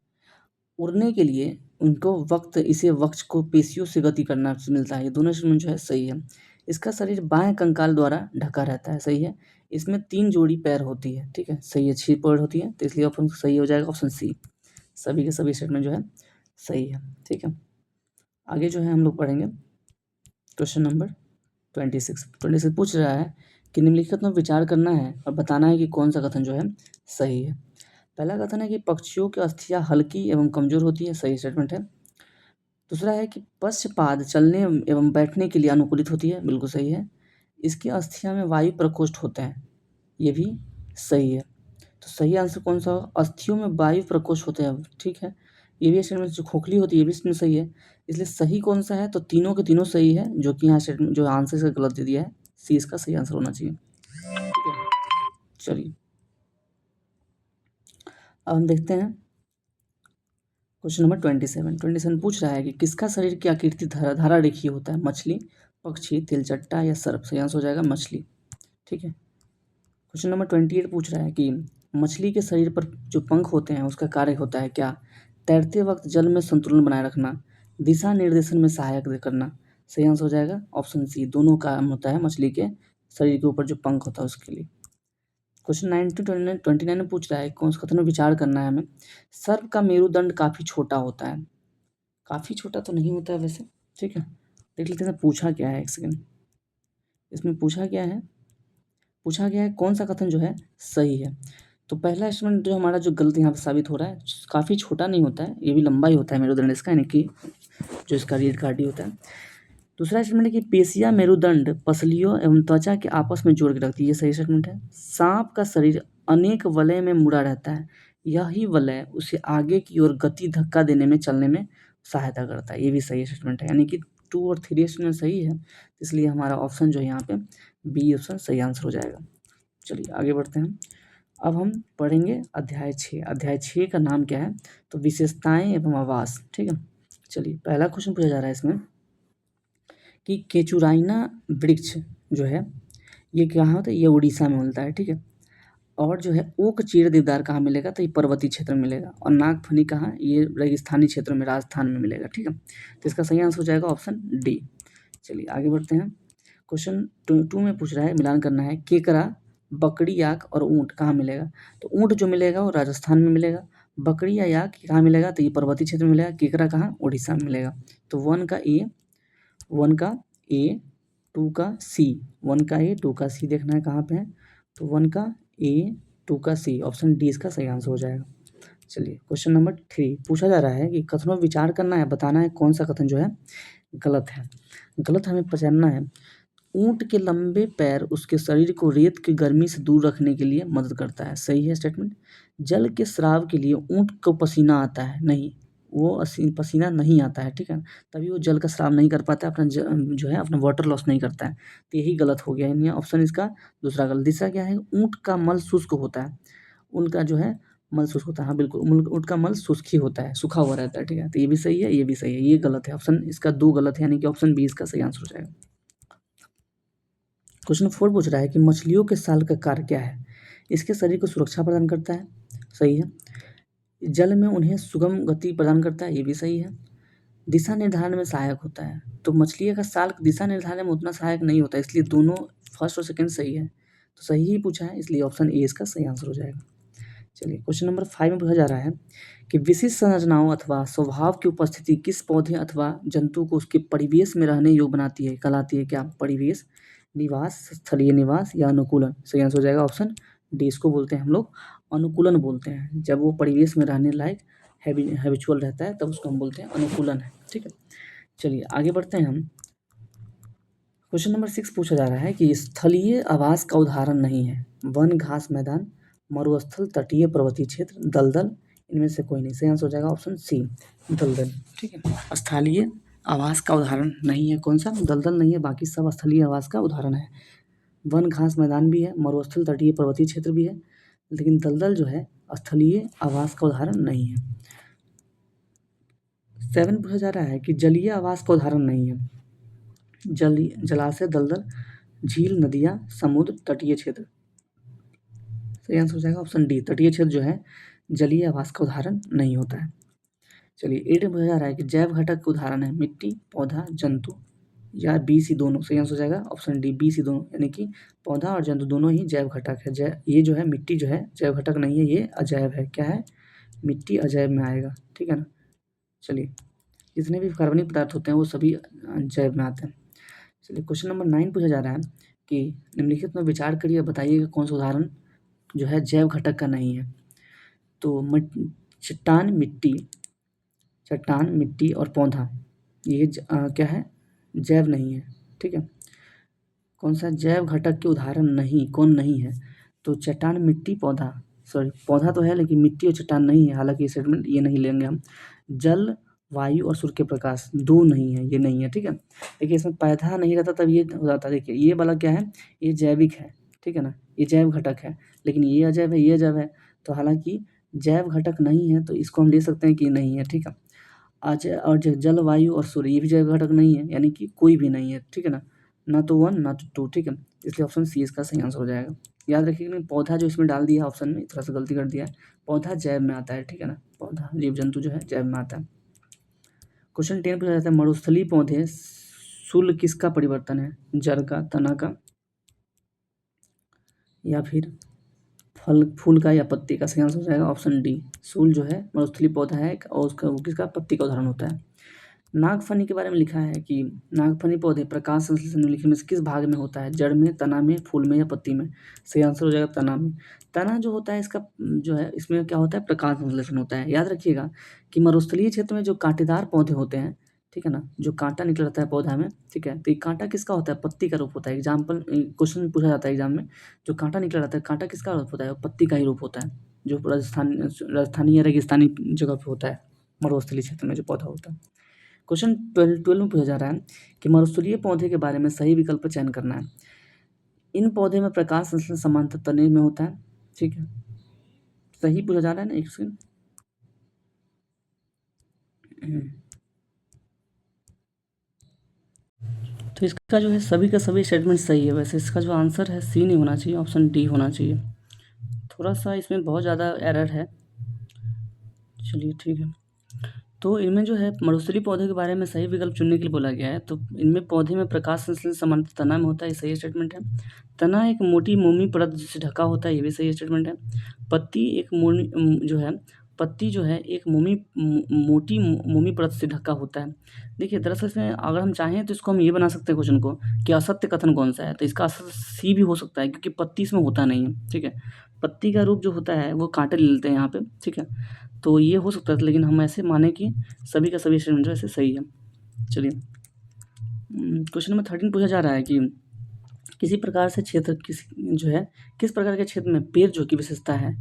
उड़ने के लिए उनको इसे वक्ष को पेशियों से गति करना मिलता है। ये दोनों स्टेटमेंट जो है सही है। इसका शरीर बाएं कंकाल द्वारा ढका रहता है। सही है। इसमें 3 जोड़ी पैर होती है। ठीक है, सही है, 6 पैर होती है, तो इसलिए ऑप्शन सही हो जाएगा ऑप्शन सी। सभी के सभी स्टेटमेंट जो है सही है। ठीक है, आगे जो है हम लोग पढ़ेंगे क्वेश्चन नंबर 26 पूछ रहा है कि निम्नलिखित में विचार करना है और बताना है कि कौन सा कथन जो है सही है। पहला कथन है कि पक्षियों की अस्थियां हल्की एवं कमजोर होती है। सही स्टेटमेंट है। दूसरा है कि पश्चपाद चलने एवं बैठने के लिए अनुकूलित होती है। बिल्कुल सही है। इसकी अस्थियां में वायु प्रकोष्ठ होते हैं। ये भी सही है। तो सही आंसर कौन सा होगा? अस्थियों में वायु प्रकोष्ठ होते हैं। ठीक है, ये भी स्टेटमेंट जो खोखली होती है ये भी स्टेटमेंट सही है। इसलिए सही कौन सा है? तो तीनों के तीनों सही है, जो कि यहाँ स्टेटमेंट जो आंसर इसका गलत दे दिया है, सी इसका सही आंसर होना चाहिए। ठीक है, चलिए अब हम देखते हैं क्वेश्चन नंबर 27 पूछ रहा है कि किसका शरीर की आकृति धारा रेखीय होता है। मछली, पक्षी, तिलचट्टा या सर्प। सही आंसर हो जाएगा मछली। ठीक है, क्वेश्चन नंबर 28 पूछ रहा है कि मछली के शरीर पर जो पंख होते हैं उसका कार्य होता है क्या। तैरते वक्त जल में संतुलन बनाए रखना, दिशा निर्देशन में सहायक करना। सही आंसर हो जाएगा ऑप्शन सी, दोनों काम होता है मछली के शरीर के ऊपर जो पंख होता है उसके लिए। क्वेश्चन 29 में पूछ रहा है कौन सा कथन में विचार करना है हमें। सर्प का मेरुदंड काफ़ी छोटा होता है। काफ़ी छोटा तो नहीं होता है वैसे। ठीक है, देख लेते हैं पूछा क्या है, एक सेकेंड। इसमें पूछा क्या है, पूछा गया है कौन सा कथन जो है सही है। तो पहला स्टेटमेंट जो हमारा जो गलत यहाँ पे साबित हो रहा है, काफ़ी छोटा नहीं होता है, ये भी लंबा ही होता है मेरुदंड इसका, यानी कि जो इसका रीढ़ का हड्डी होता है। दूसरा स्टेटमेंट है कि पेशियाँ मेरुदंड पसलियों एवं त्वचा के आपस में जोड़ के रखती है। ये सही स्टेटमेंट है। सांप का शरीर अनेक वलय में मुड़ा रहता है, यही वलय उसे आगे की ओर गति धक्का देने में चलने में सहायता करता है। ये भी सही स्टेटमेंट है, यानी कि 2 और 3 स्टेटमेंट सही है, इसलिए हमारा ऑप्शन जो है यहाँ पे बी ऑप्शन सही आंसर हो जाएगा। चलिए आगे बढ़ते हैं। अब हम पढ़ेंगे अध्याय 6। अध्याय 6 का नाम क्या है? तो विशेषताएं एवं आवास। ठीक है, चलिए पहला क्वेश्चन पूछा जा रहा है इसमें कि केचुराइना वृक्ष जो है ये कहाँ होता है? ये उड़ीसा में मिलता है। ठीक है, और जो है ओक चीड़ देवदार कहाँ मिलेगा? तो ये पर्वतीय क्षेत्र में मिलेगा। और नागफनी कहाँ? ये रेगिस्तानी क्षेत्रों में राजस्थान में मिलेगा। ठीक है, तो इसका सही आंसर हो जाएगा ऑप्शन डी। चलिए आगे बढ़ते हैं। क्वेश्चन 2 में पूछ रहा है, मिलान करना है, केकड़ा, बकरी, याक और ऊँट कहाँ मिलेगा? तो ऊँट जो मिलेगा वो राजस्थान में मिलेगा। बकरी या याक कहाँ मिलेगा? तो ये पर्वतीय क्षेत्र में मिलेगा। केकड़ा कहाँ? उड़ीसा में मिलेगा। तो 1 का ए, 2 का सी, 1 का ए, 2 का सी देखना है कहाँ पे है। तो 1 का ए, 2 का सी, ऑप्शन डी इसका सही आंसर हो जाएगा। चलिए क्वेश्चन नंबर 3 पूछा जा रहा है कि कथनों विचार करना है, बताना है कौन सा कथन जो है गलत है। गलत हमें पहचानना है। ऊंट के लंबे पैर उसके शरीर को रेत की गर्मी से दूर रखने के लिए मदद करता है। सही है स्टेटमेंट। जल के स्राव के लिए ऊंट को पसीना आता है, नहीं, वो पसीना नहीं आता है, ठीक है, तभी वो जल का स्राव नहीं कर पाता है, अपना जो है अपना वाटर लॉस नहीं करता है। तो यही गलत हो गया, यानी ऑप्शन इसका दूसरा गलत। तीसरा क्या है, ऊंट का मल शुष्क होता है। उनका जो है मल शुष्क होता है, हाँ बिल्कुल, ऊंट का मल शुष्क ही होता है, सूखा हुआ रहता है, ठीक है। तो ये भी सही है, ये भी सही है, ये गलत है। ऑप्शन इसका 2 गलत है, यानी कि ऑप्शन बी इसका सही आंसर हो जाएगा। क्वेश्चन 4 पूछ रहा है कि मछलियों के साल का कार्य क्या है। इसके शरीर को सुरक्षा प्रदान करता है, सही है। जल में उन्हें सुगम गति प्रदान करता है, ये भी सही है। दिशा निर्धारण में सहायक होता है। तो मछलियों का साल दिशा निर्धारण में उतना सहायक नहीं होता, इसलिए दोनों फर्स्ट और सेकंड सही है। तो सही ही पूछा है, इसलिए ऑप्शन ए इसका सही आंसर हो जाएगा। चलिए क्वेश्चन नंबर 5 में पूछा जा रहा है कि विशिष्ट संरचनाओं अथवा स्वभाव की उपस्थिति किस पौधे अथवा जंतु को उसके परिवेश में रहने योग्य बनाती है, कहलाती है क्या। परिवेश, निवास, स्थलीय निवास या अनुकूलन। सही आंसर हो जाएगा ऑप्शन डी, इसको बोलते हैं हम लोग अनुकूलन बोलते हैं। जब वो परिवेश में रहने लायक हैबिचुअल रहता है तब उसको हम बोलते हैं अनुकूलन है, ठीक है। चलिए आगे बढ़ते हैं हम। क्वेश्चन नंबर 6 पूछा जा रहा है कि स्थलीय आवास का उदाहरण नहीं है। वन, घास मैदान, मरुस्थल, तटीय पर्वतीय क्षेत्र, दलदल, इनमें से कोई नहीं। सही आंसर हो जाएगा ऑप्शन सी, दलदल, ठीक है। स्थलीय आवास का उदाहरण नहीं है, कौन सा, दलदल नहीं है, बाकी सब स्थलीय आवास का उदाहरण है। वन, घास मैदान भी है, मरुस्थल, तटीय पर्वतीय क्षेत्र भी है, लेकिन दलदल जो है स्थलीय आवास का उदाहरण नहीं है। 7 पूछा जा रहा है कि जलीय आवास का उदाहरण नहीं है। जलाशय, दलदल, झील, नदियाँ, समुद्र, तटीय क्षेत्र। सही आंसर हो जाएगा ऑप्शन डी, तटीय क्षेत्र जो है जलीय आवास का उदाहरण नहीं होता है। चलिए 8 में पूछा जा रहा है कि जैव घटक के उदाहरण है मिट्टी, पौधा, जंतु या बी सी दोनों। सही आंसर हो जाएगा ऑप्शन डी, बी सी दोनों, यानी कि पौधा और जंतु दोनों ही जैव घटक है। ये जो है मिट्टी जो है जैव घटक नहीं है, ये अजैव है। क्या है, मिट्टी अजैव में आएगा, ठीक है ना। चलिए जितने भी कार्बनिक पदार्थ होते हैं वो सभी जैव में आते हैं। चलिए क्वेश्चन नंबर 9 पूछा जा रहा है कि निम्नलिखित में विचार करिए, बताइएगा कौन सा उदाहरण जो है जैव घटक का नहीं है। तो चट्टान, मिट्टी और पौधा, ये क्या है, जैव नहीं है, ठीक है। कौन सा जैव घटक के उदाहरण नहीं, कौन नहीं है, तो चट्टान, मिट्टी, पौधा, सॉरी पौधा तो है लेकिन मिट्टी और चट्टान नहीं है, हालांकि स्टेटमेंट ये नहीं लेंगे हम। जल, वायु और सूर्य के प्रकाश, दो नहीं है, ये नहीं है, ठीक है। देखिए इसमें पैदा नहीं रहता तब ये हो जाता है। देखिए ये वाला क्या है, ये जैविक है, ठीक है ना, ये जैव घटक है, लेकिन ये अजैव है, ये अजैव है। तो हालांकि जैव घटक नहीं है तो इसको हम ले सकते हैं कि नहीं है, ठीक है। आज और जल, वायु और सूर्य ये भी जैव घटक नहीं है, यानी कि कोई भी नहीं है, ठीक है ना तो 1 ना तो 2, ठीक है। इसलिए ऑप्शन सी इसका सही आंसर हो जाएगा। याद रखिएगा पौधा जो इसमें डाल दिया ऑप्शन में, थोड़ा सा गलती कर दिया है, पौधा जैव में आता है, ठीक है ना, पौधा जीव जंतु जो है जैव में आता है। क्वेश्चन 10 पूछा जाता है मरुस्थलीय पौधे शूल किसका परिवर्तन है, जड़ का, तना का या फिर फूल का या पत्ती का। सही आंसर हो जाएगा ऑप्शन डी, शूल जो है मरुस्थलीय पौधा है और उसका वो किसका, पत्ती का उदाहरण होता है। नागफनी के बारे में लिखा है कि नागफनी पौधे प्रकाश संश्लेषण निम्नलिखित में से किस भाग में होता है, जड़ में, तना में, फूल में या पत्ती में। सही आंसर हो जाएगा तना में। तना जो होता है इसका जो है इसमें क्या होता है, प्रकाश संश्लेषण होता है। याद रखिएगा कि मरुस्थलीय क्षेत्र में जो कांटेदार पौधे होते हैं, ठीक है ना, जो कांटा निकल रहता है पौधा में, ठीक है, तो ये कांटा किसका होता है, पत्ती का रूप होता है। एग्जाम्पल क्वेश्चन पूछा जाता है एग्जाम में, जो कांटा निकल रहता है कांटा किसका रूप होता है, पत्ती का ही रूप होता है, जो राजस्थानी या रेगिस्तानी जगह पे होता है, मरुस्थलीय क्षेत्र में जो पौधा होता है। क्वेश्चन 12 में पूछा जा रहा है कि मरुस्थलीय पौधे के बारे में सही विकल्प का चयन करना है। इन पौधे में प्रकाश संश्लेषण समांतर तने में होता है, ठीक है, सही पूछा जा रहा है ना एक सेकंड। तो इसका जो है सभी का सभी स्टेटमेंट सही है। वैसे इसका जो आंसर है सी नहीं होना चाहिए, ऑप्शन डी होना चाहिए। थोड़ा सा इसमें बहुत ज़्यादा एरर है। चलिए ठीक है, तो इनमें जो है मरुस्थलीय पौधे के बारे में सही विकल्प चुनने के लिए बोला गया है। तो इनमें पौधे में प्रकाश संश्लेषण समांतर तना में होता है, ये सही स्टेटमेंट है। तना एक मोटी मोमी परत से ढका होता है, ये भी सही स्टेटमेंट है। पत्ती एक जो है पत्ती जो है एक मोटी मोमी परत से ढका होता है। देखिए दरअसल इसमें अगर हम चाहें तो इसको हम ये बना सकते हैं क्वेश्चन को कि असत्य कथन कौन सा है, तो इसका आंसर सी भी हो सकता है क्योंकि पत्ती इसमें होता नहीं है, ठीक है। पत्ती का रूप जो होता है वो कांटे ले लेते हैं यहाँ पे, ठीक है। तो ये हो सकता है, लेकिन हम ऐसे माने कि सभी का सभी स्टेटमेंट जो है ऐसे सही है। चलिए क्वेश्चन नंबर 13 पूछा जा रहा है कि किसी प्रकार से क्षेत्र किस प्रकार के क्षेत्र में पेड़ जो की विशेषता है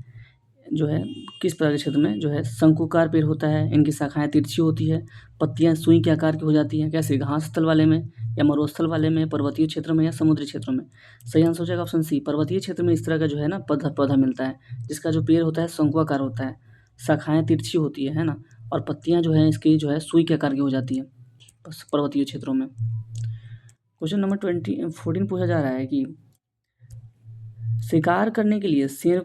जो है, किस प्रकार के क्षेत्र में जो है शंकुकार पेड़ होता है, इनकी शाखाएं तिरछी होती है, पत्तियां सुई के आकार की हो जाती हैं, कैसे घास स्थल वाले में या मरुस्थल वाले में, पर्वतीय क्षेत्र में या समुद्री क्षेत्रों में। सही आंसर हो जाएगा ऑप्शन सी, पर्वतीय क्षेत्र में इस तरह का जो है ना पौधा मिलता है जिसका जो पेड़ होता है शंकुआकार होता है, शाखाएं तिरछी होती है ना, और पत्तियां जो है इसकी जो है सुई के आकार की हो जाती है पर्वतीय क्षेत्रों में। क्वेश्चन नंबर 14 पूछा जा रहा है कि शिकार करने के लिए शेर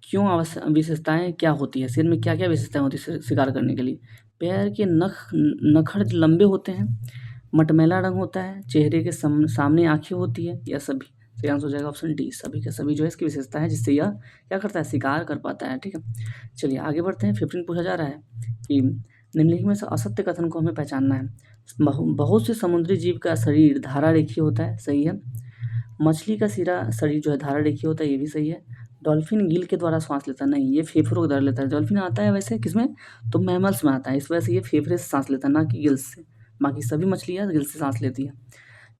क्यों आवश्यक विशेषताएं क्या होती है, शेर में क्या क्या विशेषताएं होती है शिकार करने के लिए। पैर के नखर लंबे होते हैं, मटमैला रंग होता है, चेहरे के सामने आंखें होती है, या सभी। सही आंसर हो जाएगा ऑप्शन डी, सभी के सभी जो है इसकी विशेषता है जिससे यह क्या करता है, शिकार कर पाता है, ठीक है। चलिए आगे बढ़ते हैं। 15 पूछा जा रहा है कि निम्नलिखित में से असत्य कथन को हमें पहचानना है। बहुत से समुद्री जीव का शरीर धारा रेखीय होता है, सही है। मछली का शरीर जो है धारा रेखीय होता है, ये भी सही है। डॉल्फिन गिल के द्वारा श्वास लेता है, नहीं, ये फेफड़ों के द्वारा लेता है। डॉल्फिन आता है वैसे किसमें, तो मैमल्स में आता है, इस वजह से ये फेफड़े से सांस लेता है ना कि गिल्स से। बाकी सभी मछलियाँ गिल से सांस लेती है,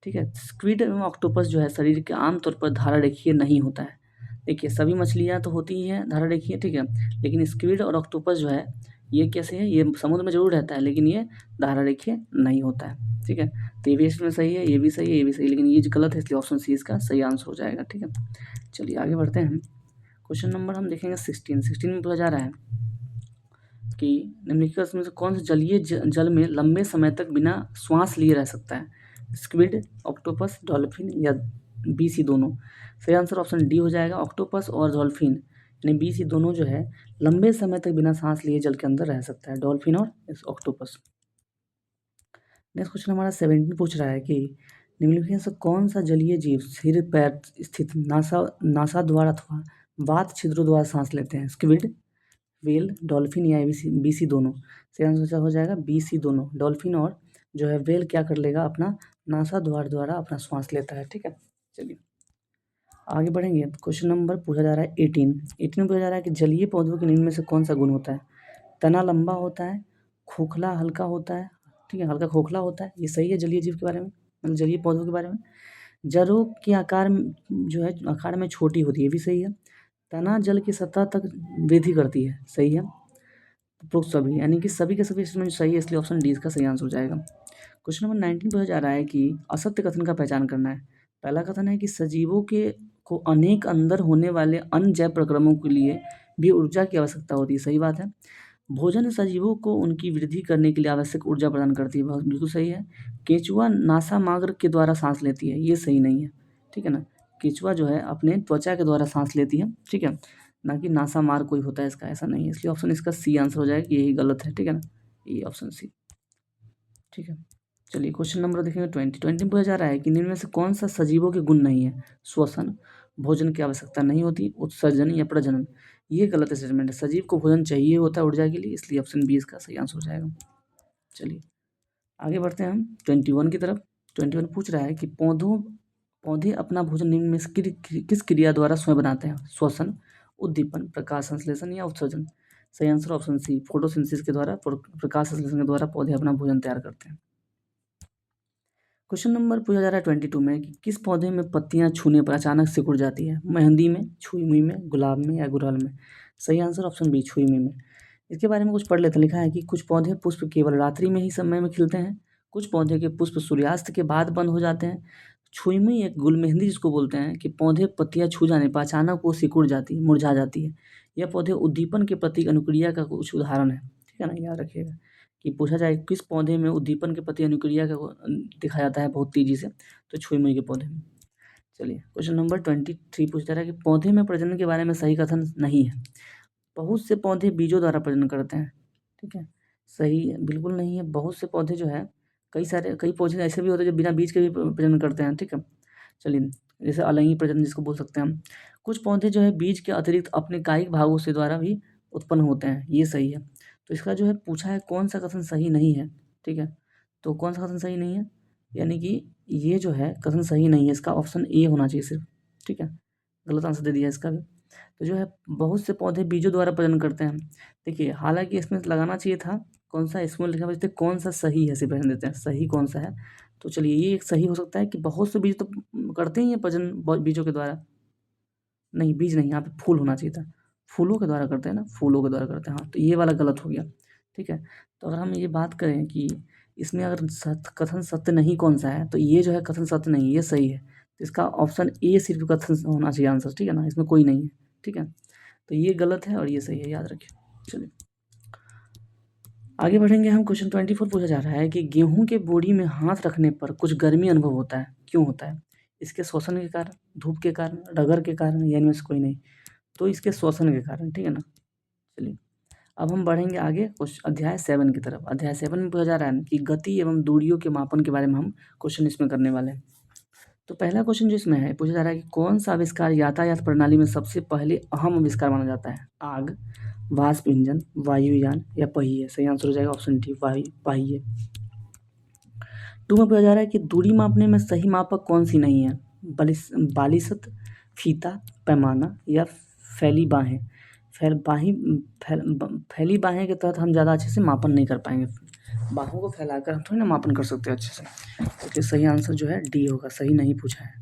ठीक है। स्क्विड एवं ऑक्टोपस जो है शरीर के आमतौर पर धारा रेखीय नहीं होता है। देखिए सभी मछलियाँ तो होती ही हैं धारा रेखीय, ठीक है, लेकिन स्क्विड और ऑक्टोपस जो है ये कैसे है, ये समुद्र में जरूर रहता है लेकिन ये धारा रेखीय नहीं होता है, ठीक है। तो ये भी इसमें सही है, ये भी सही है, ये भी सही है, लेकिन ये जो गलत है इसलिए ऑप्शन सी इसका सही आंसर हो जाएगा, ठीक है। चलिए आगे बढ़ते हैं। क्वेश्चन नंबर हम देखेंगे 16 में पूछा जा रहा है कि निम्नलिखित में से कौन सा जलीय जल में लंबे समय तक बिना श्वास लिए रह सकता है, स्क्विड, ऑक्टोपस, डॉल्फिन या बी सी दोनों। सही आंसर ऑप्शन डी हो जाएगा, ऑक्टोपस और डॉल्फिन, यानी बी सी दोनों जो है लंबे समय तक बिना सांस लिए जल के अंदर रह सकता है, डॉल्फिन और ऑक्टोपस। नेक्स्ट क्वेश्चन हमारा 17 पूछ रहा है कि निम्नलिखित में से कौन सा जलीय जीव सिर पैर स्थित नासा द्वारा अथवा वात छिद्रों द्वारा सांस लेते हैं, स्क्विड, व्हेल, डॉल्फिन या बी सी दोनों। सही आंसर हो जाएगा बी सी दोनों, डॉल्फिन और जो है व्हेल क्या कर लेगा, अपना नासा द्वारा अपना श्वास लेता है, ठीक है। चलिए आगे बढ़ेंगे। क्वेश्चन नंबर पूछा जा रहा है 18 में पूछा जा रहा है कि जलीय पौधों के निम्न में से कौन सा गुण होता है, तना लंबा होता है, खोखला हल्का होता है, ठीक है, हल्का खोखला होता है, ये सही है जलीय जीव के बारे में, मतलब जलीय पौधों के बारे में। जड़ों के आकार जो है आकार में छोटी होती है, ये भी सही है। तना जल की सतह तक वृद्धि करती है, सही है। उपरोक्त सभी यानी कि सभी के सभी स्टेटमेंट सही है, इसलिए ऑप्शन डी इसका सही आंसर हो जाएगा। क्वेश्चन नंबर 19 पूछा जा रहा है कि असत्य कथन का पहचान करना है। पहला कथन है कि सजीवों के को अनेक अंदर होने वाले अन्य जैव प्रक्रमों के लिए भी ऊर्जा की आवश्यकता होती है, सही बात है। भोजन सजीवों को उनकी वृद्धि करने के लिए आवश्यक ऊर्जा प्रदान करती है, बहुत बिल्कुल सही है। केंचुआ नासामाग्र के द्वारा सांस लेती है, ये सही नहीं है, ठीक है ना। केंचुआ जो है अपने त्वचा के द्वारा सांस लेती है, ठीक है, ना कि नासामार्ग कोई होता है इसका, ऐसा नहीं है, इसलिए ऑप्शन इसका सी आंसर हो जाएगा, यही गलत है, ठीक है ना, ये ऑप्शन सी, ठीक है। चलिए क्वेश्चन नंबर देखेंगे 20 में पूछा जा रहा है कि निम्न में से कौन सा सजीवों के गुण नहीं है, श्वसन, भोजन की आवश्यकता नहीं होती, उत्सर्जन या प्रजनन। ये गलत स्टेटमेंट है, सजीव को भोजन चाहिए होता है ऊर्जा के लिए, इसलिए ऑप्शन बी इसका सही आंसर हो जाएगा। चलिए आगे बढ़ते हैं हम 21 की तरफ। 21 पूछ रहा है कि पौधे अपना भोजन निम्न में से किस क्रिया द्वारा स्वयं बनाते हैं, श्वसन, उद्दीपन, प्रकाश संश्लेषण या उत्सर्जन। सही आंसर ऑप्शन सी, फोटोसिंथेसिस के द्वारा, प्रकाश संश्लेषण के द्वारा पौधे अपना भोजन तैयार करते हैं। क्वेश्चन नंबर पूछा जा रहा है 22 में कि किस पौधे में पत्तियां छूने पर अचानक सिकुड़ जाती है, मेहंदी में, छुई मुई में, गुलाब में या गुड़हल में। सही आंसर ऑप्शन बी, छुई मुई में। इसके बारे में कुछ पढ़ लेते हैं। लिखा है कि कुछ पौधे पुष्प केवल रात्रि में ही समय में खिलते हैं, कुछ पौधे के पुष्प सूर्यास्त के बाद बंद हो जाते हैं। छुई मुई एक गुलमेहंदी जिसको बोलते हैं कि पौधे पत्तियां छू जाने पर अचानक वो सिकुड़ जाती है, मुरझा जाती है। यह पौधे उद्दीपन के प्रतीक अनुक्रिया का कुछ उदाहरण है, ठीक है ना, याद रखिएगा कि पूछा जाए किस पौधे में उद्दीपन के प्रति अनुक्रिया का दिखाया जाता है बहुत तेजी से, तो छुई मुई के पौधे में। चलिए क्वेश्चन नंबर 23 पूछता है कि पौधे में प्रजनन के बारे में सही कथन नहीं है। बहुत से पौधे बीजों द्वारा प्रजनन करते हैं, ठीक है, सही बिल्कुल नहीं है। बहुत से पौधे जो है कई पौधे ऐसे भी होते हैं जो बिना बीज के भी प्रजनन करते हैं, ठीक है। चलिए जैसे अलैंगिक प्रजनन जिसको बोल सकते हैं हम। कुछ पौधे जो है बीज के अतिरिक्त अपने कायिक भागों से द्वारा भी उत्पन्न होते हैं, ये सही है। तो इसका जो है पूछा है कौन सा कथन सही नहीं है, ठीक है। तो कौन सा कथन सही नहीं है, यानी कि ये जो है कथन सही नहीं है, इसका ऑप्शन ए होना चाहिए सिर्फ, ठीक है। गलत आंसर दे दिया इसका भी। तो जो है बहुत से पौधे बीजों द्वारा प्रजनन करते हैं। देखिए हालांकि इसमें लगाना चाहिए था कौन सा, इसमें लिखा हुआ है कौन सा सही है, सिर्फ रहने देते हैं सही कौन सा है। तो चलिए ये एक सही हो सकता है कि बहुत से बीज तो करते ही हैं प्रजनन बीजों के द्वारा, नहीं बीज नहीं, यहाँ पे फूल होना चाहिए था, फूलों के द्वारा करते हैं ना, फूलों के द्वारा करते हैं, हाँ तो ये वाला गलत हो गया, ठीक है। तो अगर हम ये बात करें कि इसमें अगर कथन सत्य नहीं कौन सा है, तो ये जो है कथन सत्य नहीं, ये सही है। तो इसका ऑप्शन ए सिर्फ कथन होना चाहिए आंसर, ठीक है ना, इसमें कोई नहीं है, ठीक है। तो ये गलत है और ये सही है, याद रखिए। चलिए आगे बढ़ेंगे हम। क्वेश्चन 24 पूछा जा रहा है कि गेहूं के बोरी में हाथ रखने पर कुछ गर्मी अनुभव होता है, क्यों होता है? इसके श्वसन के कारण, धूप के कारण, रगड़ के कारण, या इनमें से कोई नहीं? तो इसके श्वसन के कारण, ठीक है ना। चलिए अब हम बढ़ेंगे आगे अध्याय 7 की तरफ। अध्याय 7 में पूछा जा रहा है कि गति एवं दूरियों के मापन के बारे में हम क्वेश्चन इसमें करने वाले हैं। तो पहला क्वेश्चन जो इसमें है पूछा जा रहा है कि कौन सा आविष्कार यातायात प्रणाली में सबसे पहले अहम आविष्कार माना जाता है? आग, वाष्प इंजन, वायुयान या पहिए? सही आंसर हो जाएगा ऑप्शन डी, पहिए। 2 में पूछा जा रहा है कि दूरी मापने में सही मापक कौन सी नहीं है? बालिशत, फीता, पैमाना या फैली बाहें? फैली बाहें के तहत हम ज़्यादा अच्छे से मापन नहीं कर पाएंगे, बाहों को फैलाकर हम थोड़ी ना मापन कर सकते हैं अच्छे से। तो सही आंसर जो है डी होगा, सही नहीं पूछा है।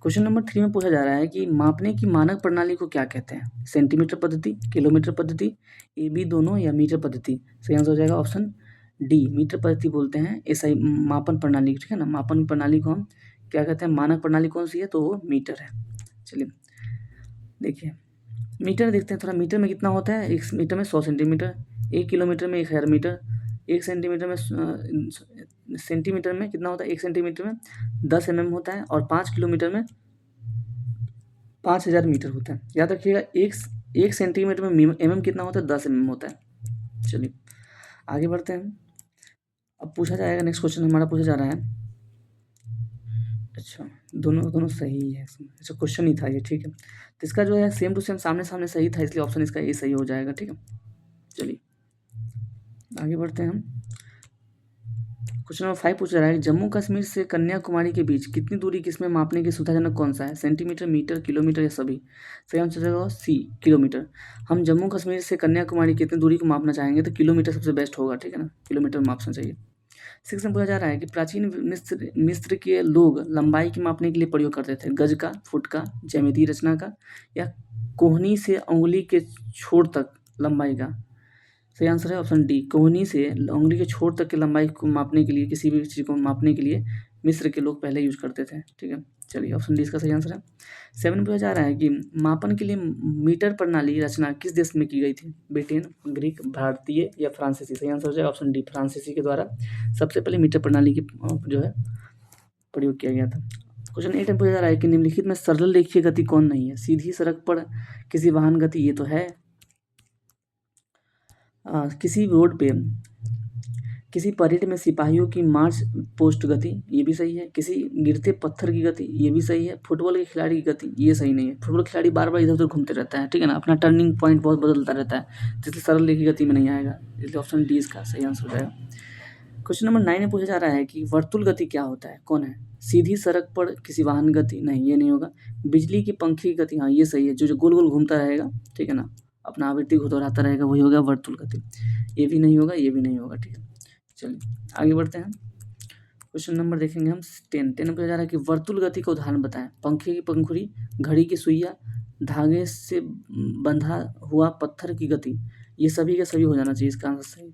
क्वेश्चन नंबर 3 में पूछा जा रहा है कि मापने की मानक प्रणाली को क्या कहते हैं? सेंटीमीटर पद्धति, किलोमीटर पद्धति, ए बी दोनों या मीटर पद्धति? सही आंसर हो जाएगा ऑप्शन डी, मीटर पद्धति बोलते हैं ऐसा मापन प्रणाली, ठीक है ना। मापन प्रणाली को हम क्या कहते हैं, मानक प्रणाली कौन सी है, तो वो मीटर है। चलिए देखिए मीटर देखते हैं थोड़ा, मीटर में कितना होता है, 1 मीटर में 100 सेंटीमीटर, 1 किलोमीटर में 1000 मीटर, 1 सेंटीमीटर में सेंटीमीटर में कितना होता है, 1 सेंटीमीटर में 10 mm होता है, और 5 किलोमीटर में 5000 मीटर होता है। याद रखिएगा 1 सेंटीमीटर में mm कितना होता है, 10 mm होता है। चलिए आगे बढ़ते हैं। अब पूछा जाएगा नेक्स्ट क्वेश्चन हमारा पूछा जा रहा है, अच्छा दोनों सही है इसमें, अच्छा क्वेश्चन ही था ये, ठीक है। तो इसका जो है सेम टू सेम सामने सामने सही था, इसलिए ऑप्शन इसका ए सही हो जाएगा, ठीक है। चलिए आगे बढ़ते हैं हम। क्वेश्चन नंबर 5 पूछ रहा है जम्मू कश्मीर से कन्याकुमारी के बीच कितनी दूरी किसमें मापने की सुविधाजनक कौन सा है? सेंटीमीटर, मीटर, किलोमीटर या सभी? सही आंसर होगा सी, किलोमीटर। हम जम्मू कश्मीर से कन्याकुमारी कितनी दूरी को मापना चाहेंगे तो किलोमीटर सबसे बेस्ट होगा, ठीक है ना, किलोमीटर मापना चाहिए। 6 में पूछा जा रहा है कि प्राचीन मिस्र के लोग लंबाई की मापने के लिए प्रयोग करते थे गज का, फुट का, ज्यामितीय रचना का, या कोहनी से उंगली के छोर तक लंबाई का? सही आंसर है ऑप्शन डी, कोहनी से उंगली के छोर तक की लंबाई को मापने के लिए, किसी भी चीज़ को मापने के लिए मिस्र के लोग पहले यूज करते थे, ठीक है। चलिए ऑप्शन डी इसका सही आंसर है। 7 में पूछा जा रहा है कि मापन के लिए मीटर प्रणाली रचना किस देश में की गई थी? ब्रिटेन, ग्रीक, भारतीय या फ्रांसीसी? सही आंसर हो जाएगा ऑप्शन डी, फ्रांसीसी के द्वारा सबसे पहले मीटर प्रणाली की जो है प्रयोग किया गया था। क्वेश्चन 8 में पूछा जा रहा है कि निम्नलिखित में सरल रेखीय गति कौन नहीं है? सीधी सड़क पर किसी वाहन गति, ये तो है। किसी रोड पे किसी परेड में सिपाहियों की मार्च पोस्ट गति, ये भी सही है। किसी गिरते पत्थर की गति, ये भी सही है। फुटबॉल के खिलाड़ी की गति, ये सही नहीं है। फुटबॉल खिलाड़ी बार बार इधर उधर घूमते रहता है, ठीक है ना, अपना टर्निंग पॉइंट बहुत बदलता रहता है, जिससे सरल रेखीय गति में नहीं आएगा, इसलिए ऑप्शन डी इसका सही आंसर हो जाएगा। क्वेश्चन नंबर 9 में पूछा जा रहा है कि वर्तुल गति क्या होता है, कौन है? सीधी सड़क पर किसी वाहन गति, नहीं ये नहीं होगा। बिजली की पंखी की गति, हाँ ये सही है, जो गोल गोल घूमता रहेगा, ठीक है ना, अपना आवृत्ति को दोहराता रहेगा, वही होगा वर्तुल गति। ये भी नहीं होगा, ये भी नहीं होगा, ठीक है। चलिए आगे बढ़ते हैं। क्वेश्चन नंबर देखेंगे हम 10 में पूछा जा रहा है कि वर्तुल गति का उदाहरण बताएं। पंखे की पंखुड़ी, घड़ी की सुइया, धागे से बंधा हुआ पत्थर की गति, ये सभी के सभी हो जाना चाहिए, इसका आंसर सही,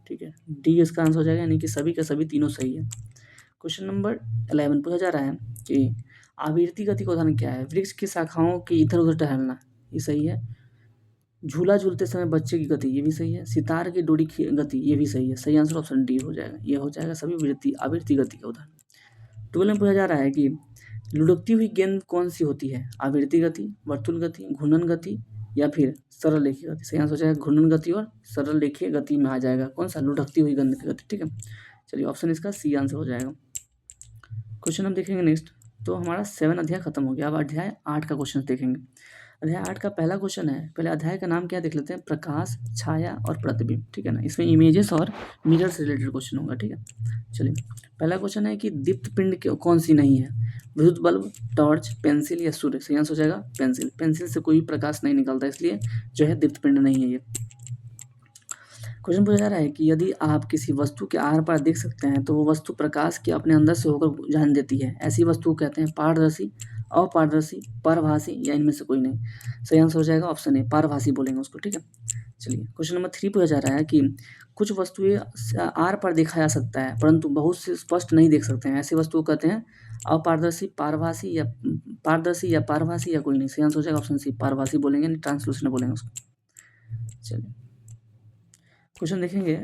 ठीक है, डी इसका आंसर हो जाएगा, यानी कि सभी के सभी तीनों सही है। क्वेश्चन नंबर 11 पूछा जा रहा है कि आवृत्ति गति का उदाहरण क्या है? वृक्ष की शाखाओं के इधर उधर टहलना, ये सही है। झूला झूलते समय बच्चे की गति, ये भी सही है। सितार की डोरी की गति, ये भी सही है। सही आंसर ऑप्शन डी हो जाएगा, ये हो जाएगा सभी आवृत्ति गति का उदाहरण। 12 में पूछा जा रहा है कि लुढ़कती हुई गेंद कौन सी होती है? आवृत्ति गति, वर्तुल गति, घूर्णन गति या फिर सरल रेखीय गति? सही आंसर हो जाएगा घूर्णन गति और सरल रेखीय गति में आ जाएगा कौन सा? लुढ़कती हुई गेंद की गति, ठीक है। चलिए ऑप्शन इसका सी आंसर हो जाएगा। क्वेश्चन हम देखेंगे नेक्स्ट, तो हमारा 7 अध्याय खत्म हो गया, अब अध्याय 8 का क्वेश्चन देखेंगे। अध्याय 8 का पहला क्वेश्चन है, पहले अध्याय का नाम क्या देख लेते हैं, प्रकाश, छाया और प्रतिबिंब, ठीक है ना। इसमें इमेजेस और मिरर से रिलेटेड क्वेश्चन होगा, ठीक है। चलिए, पहला क्वेश्चन है कि दीप्त पिंड कौन सी नहीं है, विद्युत बल्ब, टॉर्च, पेंसिल या सूर्य। सही आंसर हो जाएगा पेंसिल। पेंसिल से कोई प्रकाश नहीं निकलता, इसलिए जो है दीप्त पिंड नहीं है ये। क्वेश्चन पूछा जा रहा है कि यदि आप किसी वस्तु के आर पार देख सकते हैं तो वो वस्तु प्रकाश के अपने अंदर से होकर जान देती है, ऐसी वस्तु को कहते हैं पारदर्शी, अपारदर्शी, पारभासी या इनमें से कोई नहीं। सही आंसर हो जाएगा ऑप्शन ए, पारभासी बोलेंगे उसको, ठीक है। चलिए, क्वेश्चन नंबर 3 पूछा जा रहा है कि कुछ वस्तुएं आर पर देखा जा सकता है परंतु बहुत से स्पष्ट नहीं देख सकते हैं, ऐसी वस्तु को कहते हैं अपारदर्शी, पारभासी या पारभासी या कोई नहीं। सही आंसर हो जाएगा ऑप्शन सी, पारभासी बोलेंगे, ट्रांसलूसेंट बोलेंगे उसको। चलिए, क्वेश्चन देखेंगे,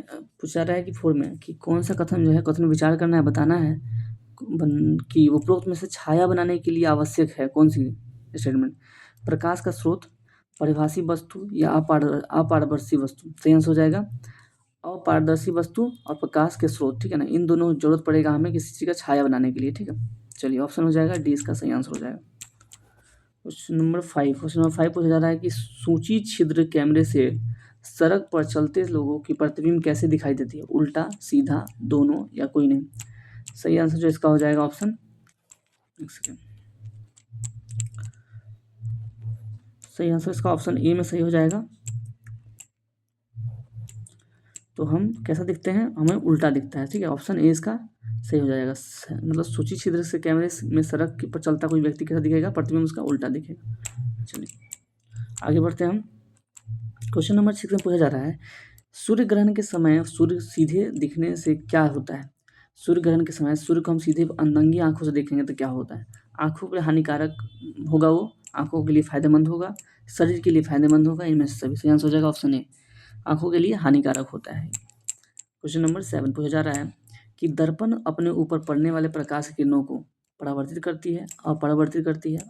पूछा रहा है कि 4 में कि कौन सा कथन जो है, कथन विचार करना है, बताना है कि उपरोक्त में से छाया बनाने के लिए आवश्यक है कौन सी स्टेटमेंट, प्रकाश का स्रोत, परिभाषी वस्तु या अपारदर्शी वस्तु। सही आंसर हो जाएगा अपारदर्शी वस्तु और प्रकाश के स्रोत, ठीक है ना। इन दोनों जरूरत पड़ेगा हमें किसी चीज़ का छाया बनाने के लिए, ठीक है। चलिए, ऑप्शन हो जाएगा डी, इसका सही आंसर हो जाएगा। क्वेश्चन नंबर 5 पूछा जा रहा है कि सूची छिद्र कैमरे से सड़क पर चलते लोगों की प्रतिबिंब कैसे दिखाई देती है, उल्टा, सीधा, दोनों या कोई नहीं। सही आंसर जो इसका हो जाएगा ऑप्शन, एक सेकेंड, सही आंसर इसका ऑप्शन ए में सही हो जाएगा। तो हम कैसा दिखते हैं, हमें उल्टा दिखता है, ठीक है। ऑप्शन ए इसका सही हो जाएगा। मतलब सूची छिद्र से कैमरे में सड़क पर चलता कोई व्यक्ति कैसा दिखेगा, प्रतिबिंब उसका उल्टा दिखेगा। चलिए, आगे बढ़ते हैं हम। क्वेश्चन नंबर 6 में पूछा जा रहा है, सूर्य ग्रहण के समय सूर्य सीधे दिखने से क्या होता है। सूर्य ग्रहण के समय सूर्य को हम सीधे नंगी आंखों से देखेंगे तो क्या होता है, आंखों के लिए हानिकारक होगा, वो आंखों के लिए फायदेमंद होगा, शरीर के लिए फायदेमंद होगा, इनमें से सभी। सही आंसर हो जाएगा ऑप्शन ए, आंखों के लिए हानिकारक होता है। क्वेश्चन नंबर 7 पूछा जा रहा है कि दर्पण अपने ऊपर पड़ने वाले प्रकाश की किरणों को परावर्तित करती है, अपरावर्तित करती है,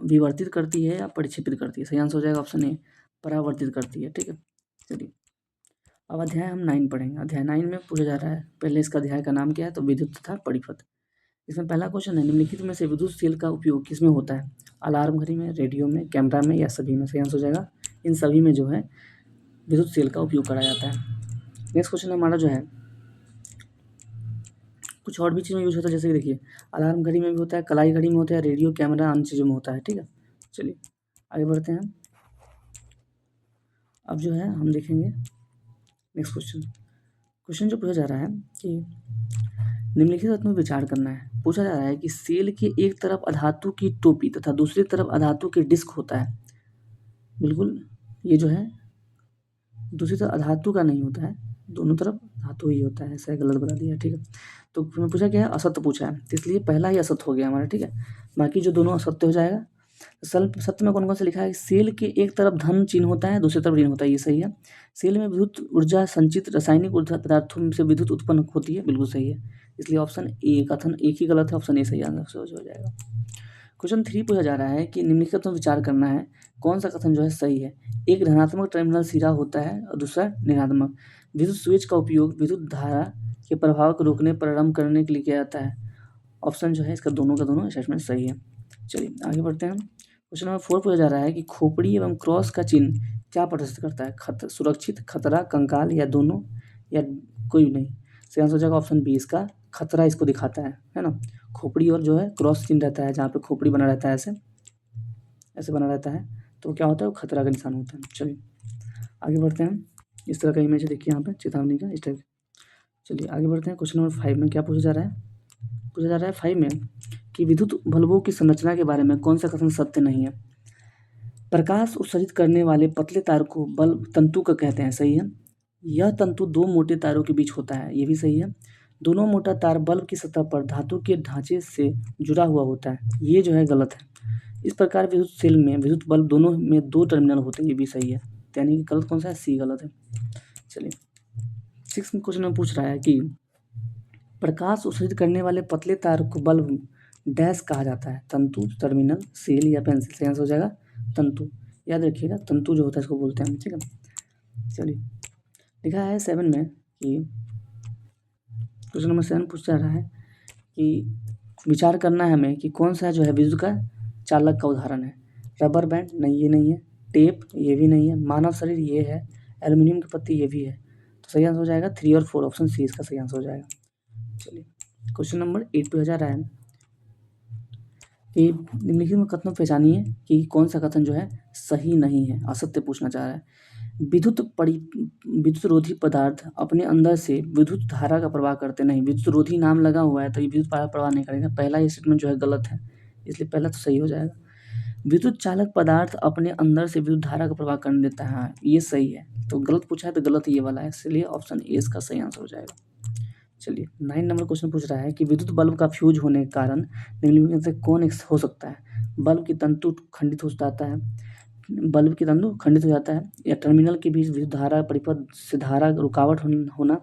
विवर्तित करती है या परिक्षेपित करती है। सही आंसर हो जाएगा ऑप्शन ए, परावर्तित करती है, ठीक है। चलिए, अब अध्याय हम 9 पढ़ेंगे। अध्याय 9 में पूछा जा रहा है, पहले इसका अध्याय का नाम क्या है, तो विद्युत तथा परिपथ। इसमें पहला क्वेश्चन है, निम्नलिखित में से विद्युत सेल का उपयोग किसमें होता है, अलार्म घड़ी में, रेडियो में, कैमरा में या सभी में। सही आंसर हो जाएगा इन सभी में जो है विद्युत सेल का उपयोग करा जाता है। नेक्स्ट क्वेश्चन हमारा जो है, कुछ और भी चीज़ में यूज होता है, जैसे कि देखिए अलार्म घड़ी में भी होता है, कलाई घड़ी में होता है, रेडियो, कैमरा, अन्य चीज़ों में होता है, ठीक है। चलिए, आगे बढ़ते हैं। अब जो है हम देखेंगे नेक्स्ट क्वेश्चन जो पूछा जा रहा है कि निम्नलिखित तत्व में विचार करना है। पूछा जा रहा है कि सेल के एक तरफ अधातु की टोपी तथा दूसरी तरफ अधातु के डिस्क होता है। बिल्कुल, ये जो है दूसरी तरफ अधातु का नहीं होता है, दोनों तरफ धातु ही होता है, ऐसा गलत बता दिया, ठीक है। तो मैं पूछा क्या है, असत्य पूछा है, तो इसलिए पहला ही असत्य हो गया हमारा, ठीक है। बाकी जो दोनों असत्य हो जाएगा। सत्य में कौन कौन से लिखा है, सेल के एक तरफ धन चिन्ह होता है, दूसरी तरफ ऋण होता है, ये सही है। सेल में विद्युत ऊर्जा संचित रासायनिक ऊर्जा पदार्थों से विद्युत उत्पन्न होती है, बिल्कुल सही है। इसलिए ऑप्शन ए कथन एक ही गलत है, ऑप्शन ए सही आंसर हो जाएगा। क्वेश्चन 3 पूछा जा रहा है कि निम्नलिखित में विचार करना है, कौन सा कथन जो है सही है। एक धनात्मक टर्मिनल सिरा होता है और दूसरा ऋणात्मक। विद्युत स्विच का उपयोग विद्युत धारा के प्रभाव को रोकने, प्रारंभ करने के लिए किया जाता है। ऑप्शन जो है इसका दोनों का दोनों स्टेटमेंट सही है। चलिए, आगे बढ़ते हैं। क्वेश्चन नंबर 4 पूछा जा रहा है कि खोपड़ी एवं क्रॉस का चिन्ह क्या प्रदर्शित करता है, सुरक्षित, खतरा, कंकाल या दोनों या कोई नहीं। सही आंसर हो जाएगा ऑप्शन बी, इसका खतरा इसको दिखाता है ना। खोपड़ी और जो है क्रॉस चिन्ह रहता है, जहाँ पे खोपड़ी बना रहता है, ऐसे ऐसे बना रहता है, तो क्या होता है, वो खतरा का निशान होता है। चलिए, आगे बढ़ते हैं। इस तरह का इमेज देखिए यहाँ पे, चेतावनी का इस टाइप। चलिए, आगे बढ़ते हैं। क्वेश्चन नंबर 5 में क्या पूछा जा रहा है, पूछा जा रहा है 5 में कि विद्युत बल्बों की संरचना के बारे में कौन सा कथन सत्य नहीं है। प्रकाश उत्सर्जित करने वाले पतले तार को बल्ब तंतु का कहते हैं, सही है। यह तंतु दो मोटे तारों के बीच होता है, ये भी सही है। दोनों मोटा तार बल्ब की सतह पर धातु के ढांचे से जुड़ा हुआ होता है, ये जो है गलत है। इस प्रकार विद्युत सेल में विद्युत बल्ब दोनों में 2 टर्मिनल होते हैं, ये भी सही है। यानी कि गलत कौन सा है, सी गलत है। चलिए, 6 क्वेश्चन में पूछ रहा है कि प्रकाश उत्सर्जित करने वाले पतले तार को बल्ब डैश कहा जाता है, तंतु, टर्मिनल, सेल या पेंसिल। सही आंसर हो जाएगा तंतु, याद रखिएगा तंतु जो होता है इसको बोलते हैं, ठीक है। चलिए, लिखा है 7 में कि क्वेश्चन नंबर 7 पूछा जा रहा है कि विचार करना है हमें कि कौन सा जो है विद्युत का चालक का उदाहरण है। रबर बैंड नहीं, ये नहीं है। टेप ये भी नहीं है। मानव शरीर ये है। एल्युमिनियम की पत्ती ये भी है। तो सही आंसर हो जाएगा 3 और 4, ऑप्शन सी इसका सही आंसर हो जाएगा। चलिए क्वेश्चन नंबर 8 पे हो जा रहा है कि निम्नलिखित में कथनों को पहचानिए कि कौन सा कथन जो है सही नहीं है, असत्य पूछना चाह रहा है। विद्युत रोधी पदार्थ अपने अंदर से विद्युत धारा का प्रवाह करते नहीं। विद्युत रोधी नाम लगा हुआ है तो ये विद्युत प्रवाह नहीं करेगा। पहला ये स्टेटमेंट जो है गलत है, इसलिए पहला तो सही हो जाएगा। विद्युत चालक पदार्थ अपने अंदर से विद्युत धारा का प्रवाह करने देता है, हाँ ये सही है। तो गलत पूछा है तो गलत ये वाला है, इसलिए ऑप्शन ए इसका सही आंसर हो जाएगा। चलिए 9 नंबर क्वेश्चन पूछ रहा है कि विद्युत बल्ब का फ्यूज होने के कारण निम्नलिखित में से कौन एक हो सकता है। बल्ब की तंतु खंडित हो जाता है, बल्ब की तंतु खंडित हो जाता है, या टर्मिनल के बीच विद्युत धारा परिपथ से धारा रुकावट होना,